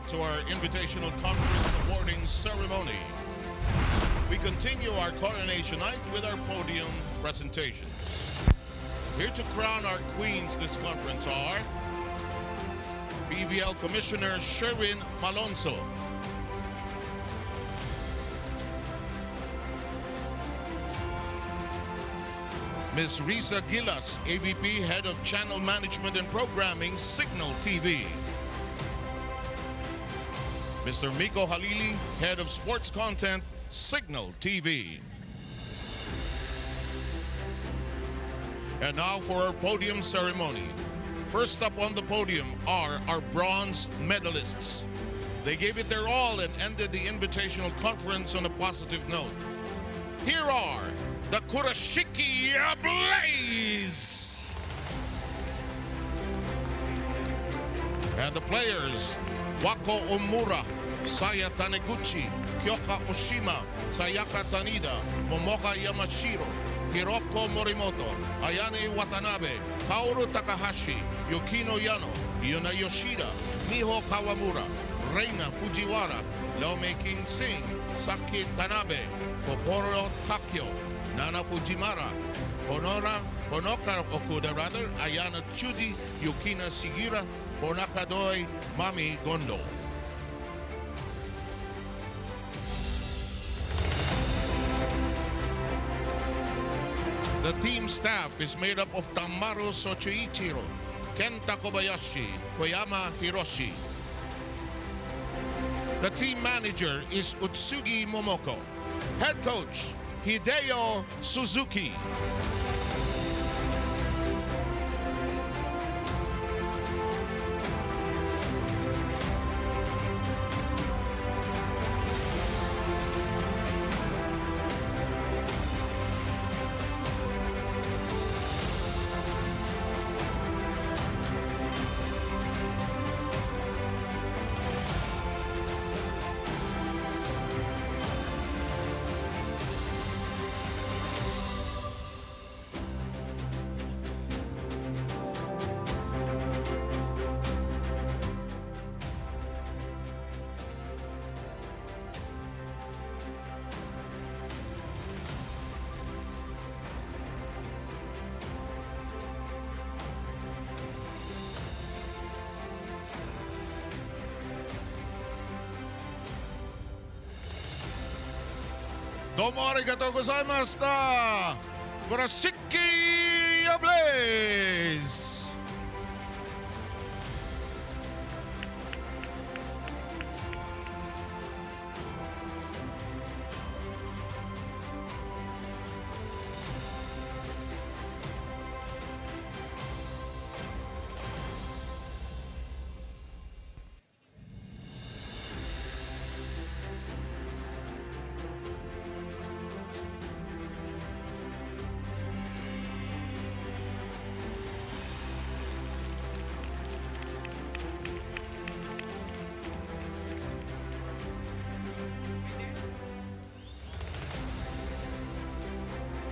to our Invitational Conference awarding ceremony. We continue our coronation night with our podium presentations. Here to crown our queens this conference are Pvl Commissioner Sherwin Malonzo, Ms. Risa Gilas, AVP, Head of Channel Management and Programming, Cignal TV. Mr. Miko Halili, Head of Sports Content, Cignal TV. And now for our podium ceremony. First up on the podium are our bronze medalists. They gave it their all and ended the Invitational Conference on a positive note. Here are the Kurashiki Blaze! And the players, Wako Omura, Saya Taneguchi, Kyoka Oshima, Sayaka Tanida, Momoka Yamashiro, Hiroko Morimoto, Ayane Watanabe, Kaoru Takahashi, Yukino Yano, Yuna Yoshida, Miho Kawamura, Reina Fujiwara, Laome King Singh, Saki Tanabe, Kokoro Takyo, Nana Fujimara, Honoka Okuda rather, Ayana Chudi, Yukina Sigira, Honakadoi, Mami Gondo. The team staff is made up of Tamaru Sochiichiro, Kenta Kobayashi, Koyama Hiroshi. The team manager is Utsugi Momoko. Head coach, Hideo Suzuki. Domo arigatou gozaimashita! Kurashiki Blaze!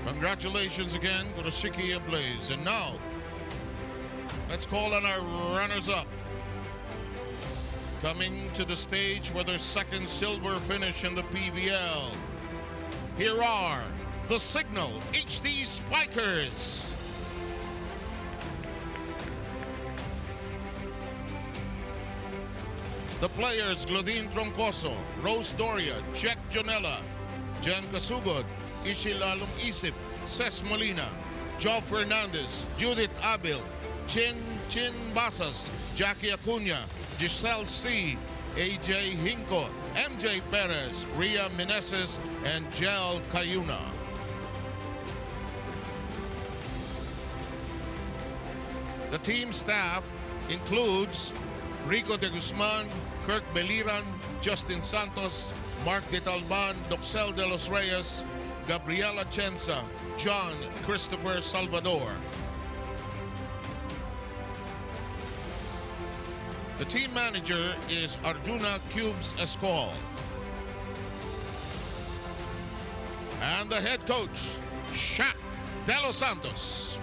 Congratulations again, Kurashiki Blaze. And now, let's call on our runners-up. Coming to the stage for their second silver finish in the PVL. Here are the Cignal HD Spikers. The players, Glodine Troncoso, Rose Doria, Jack Jonella, Jen Kasugod, Ishilalum Isip, Ces Molina, Joe Fernandez, Judith Abil, Chin Basas, Jackie Acuna, Giselle C, AJ Hinko, MJ Perez, Ria Meneses, and Jel Cayuna. The team staff includes Rico de Guzman, Kirk Beliran, Justin Santos, Mark de Talban, Doxel de los Reyes, Gabriela Chenza, John Christopher Salvador. The team manager is Arjuna Cubes Escol. And the head coach, Shaq De Los Santos.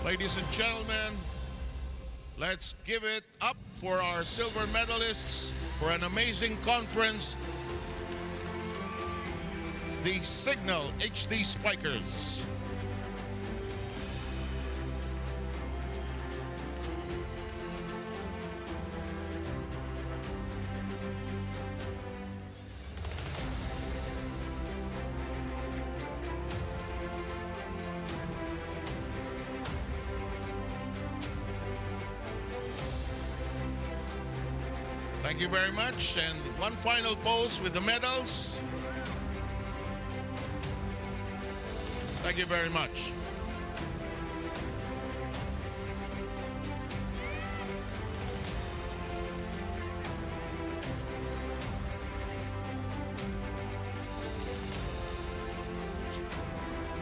Ladies and gentlemen, let's give it up for our silver medalists for an amazing conference, the Cignal HD Spikers. Thank you very much. And one final pose with the medals. Thank you very much.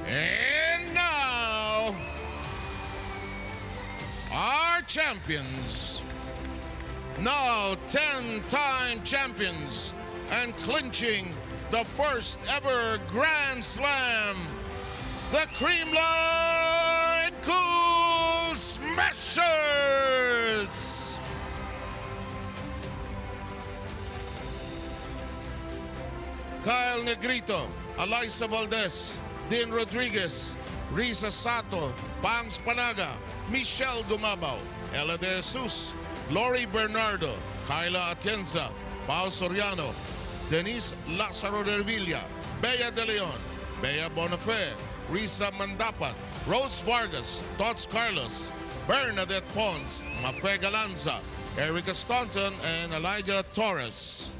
And now, our champions. Now 10-time champions and clinching the first ever Grand Slam, the Creamline Cool Smashers! Kyle Negrito, Alyssa Valdez, Dean Rodriguez, Risa Sato, Pams Panaga, Michelle Gumabaw, Ella De Jesus, Lori Bernardo, Kyla Atienza, Pao Soriano, Denise Lazaro de Villa, Bea De Leon, Bea Bonafé, Risa Mandapat, Rose Vargas, Tots Carlos, Bernadette Pons, Mafe Galanza, Erica Staunton, and Elijah Torres.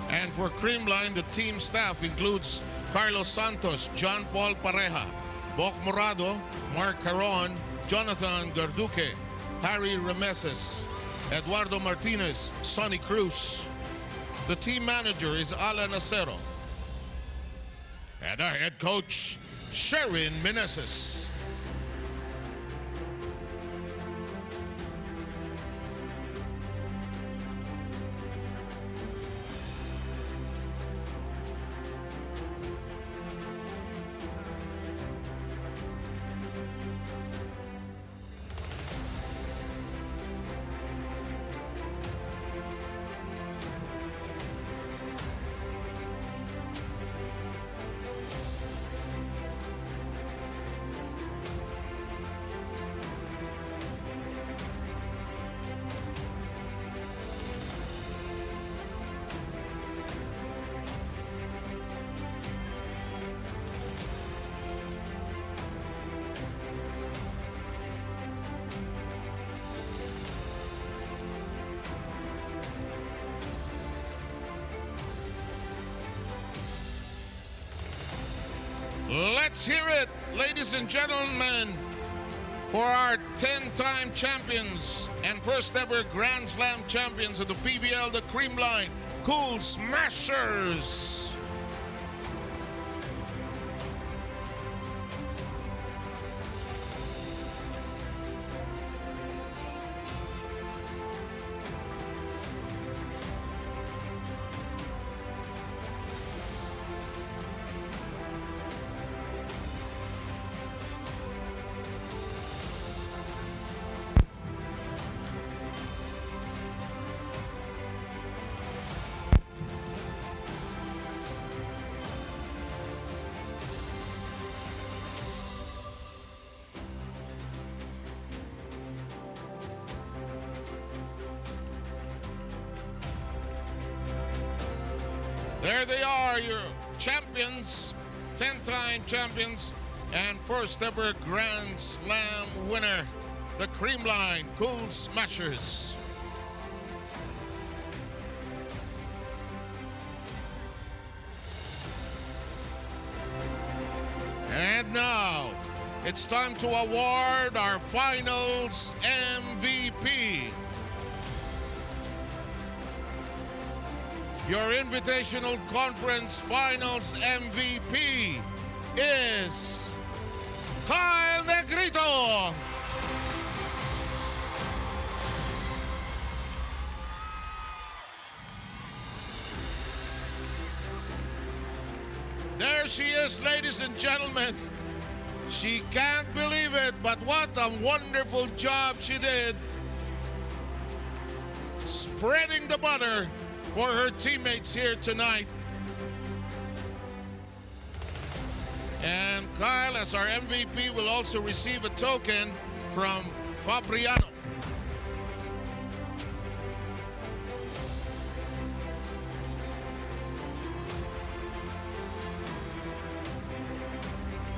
And for Creamline, the team staff includes Carlos Santos, John Paul Pareja, Bok Morado, Mark Caron, Jonathan Garduque, Harry Remeses, Eduardo Martinez, Sonny Cruz. The team manager is Alan Acero. And our head coach, Sherwin Meneses. Let's hear it, ladies and gentlemen, for our 10-time champions and first ever Grand Slam champions of the PVL, the Creamline Cool Smashers. There they are, your champions, 10-time champions, and first ever Grand Slam winner, the Creamline Cool Smashers. And now, it's time to award our finals MVP. Your Invitational Conference Finals MVP is Kyle Negrito. There she is, ladies and gentlemen. She can't believe it, but what a wonderful job she did spreading the butter for her teammates here tonight. And Kyle, as our MVP, will also receive a token from Fabriano.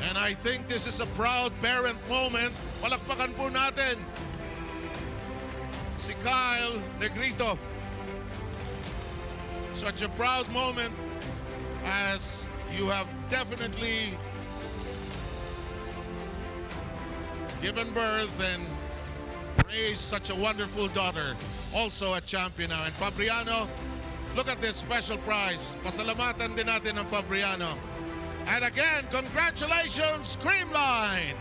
And I think this is a proud parent moment. Palakpakan po natin si Kyle Negrito. Such a proud moment as you have definitely given birth and raised such a wonderful daughter. Also a champion now. And Fabriano, look at this special prize. Pasalamatan din natin ng Fabriano. And again, congratulations, Creamline!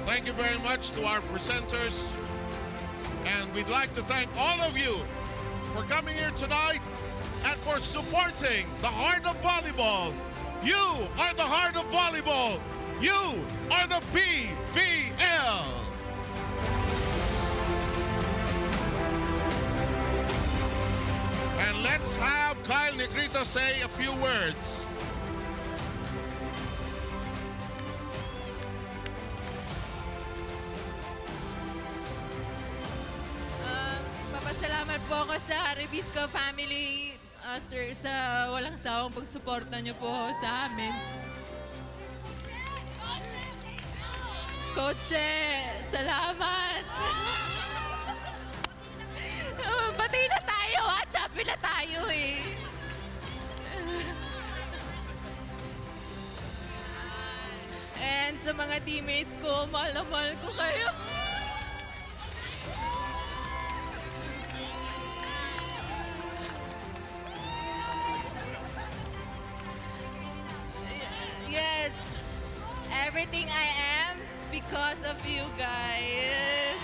Thank you very much to our presenters. And we'd like to thank all of you for coming here tonight and for supporting the heart of volleyball. You are the heart of volleyball. You are the PVL. And let's have Kyle Negrito say a few words. Papasalamat po ako sa Rebisco family, sir, sa walang sawang pagsuporta niyo po sa amin. Coach, salamat. Pati na tayo, champion na tayo eh. And sa mga teammates ko, mahal na mahal ko kayo. Yes, everything I am because of you guys.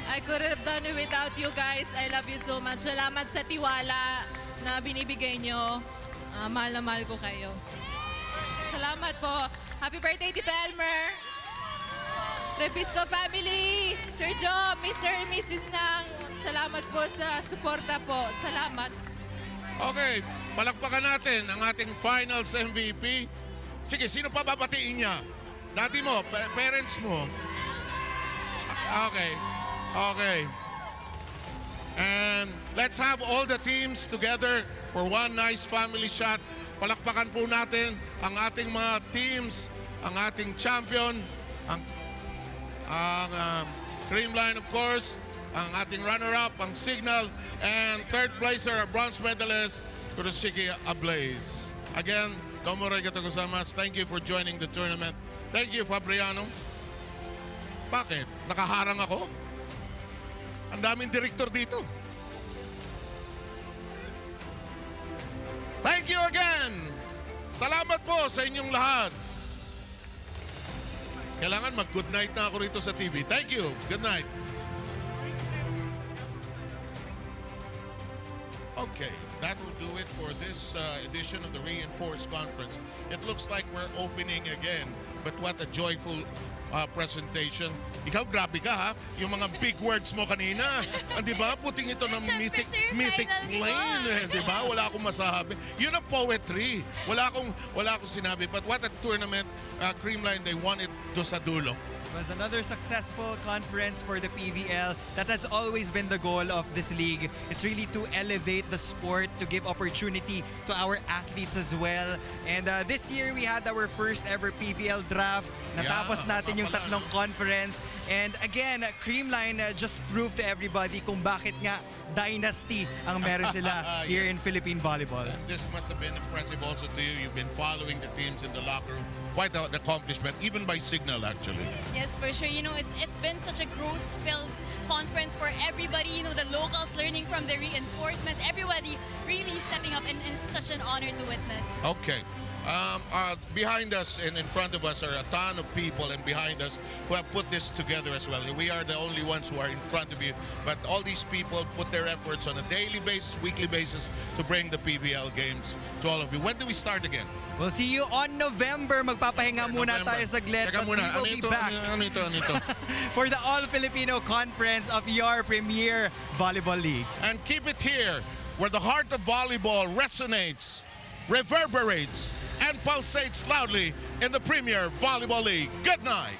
I couldn't have done it without you guys. I love you so much. Salamat sa tiwala na binibigay nyo. Mahal na mahal ko kayo. Salamat po. Happy birthday, Tito Elmer. Rebisco family, Sir Joe, Mr. and Mrs. Nang, salamat po sa suporta po. Salamat. Okay, palakpakan natin ang ating finals MVP. Sige, sino pa babatiin niya? Dati mo, parents mo. Okay. Okay. And let's have all the teams together for one nice family shot. Palakpakan po natin ang ating mga teams, ang ating champion, ang Creamline of course, ang ating runner-up, ang Cignal, and third placer, our bronze medalist, Kuroshiki Ablaze. Again, domo arigatou gozaimasu. Thank you for joining the tournament. Thank you, Fabriano. Bakit? Nakaharang ako? Ang daming direktor dito. Thank you again. Salamat po sa inyong lahat. Kailangan mag-good night na ako rito sa TV. Thank you. Good night. Okay, that will do it for this edition of the Reinforced Conference. It looks like we're opening again, but what a joyful presentation. Ikaw, grabe ka ha. Yung mga big words mo kanina. Di ba? Puting ito ng mythic plane. Di ba? Wala akong masabi. Yun ang poetry. Wala akong sinabi. But what a tournament, Creamline, they won it do sa dulo. It was another successful conference for the PVL. That has always been the goal of this league. It's really to elevate the sport, to give opportunity to our athletes as well. And this year, we had our first ever PVL draft. Natapos natin yung tatlong conference. And again, Creamline just proved to everybody kung bakit nga dynasty ang meron sila here in Philippine volleyball. And this must have been impressive also to you. You've been following the teams in the locker room. Quite an accomplishment, even by Cignal, actually. Yes, for sure. You know, it's been such a growth-filled conference for everybody. You know, the locals learning from the reinforcements. Everybody really stepping up, and it's such an honor to witness. Okay. Behind us and in front of us are a ton of people, and behind us who have put this together as well. We are the only ones who are in front of you, but all these people put their efforts on a daily basis, weekly basis to bring the PVL games to all of you. When do we start again? We'll see you on November. Magpapahinga muna tayo saglit, but we will be back for the All-Filipino Conference of your Premier Volleyball League. And keep it here, where the heart of volleyball resonates, reverberates, and pulsates loudly in the Premier Volleyball League. Good night.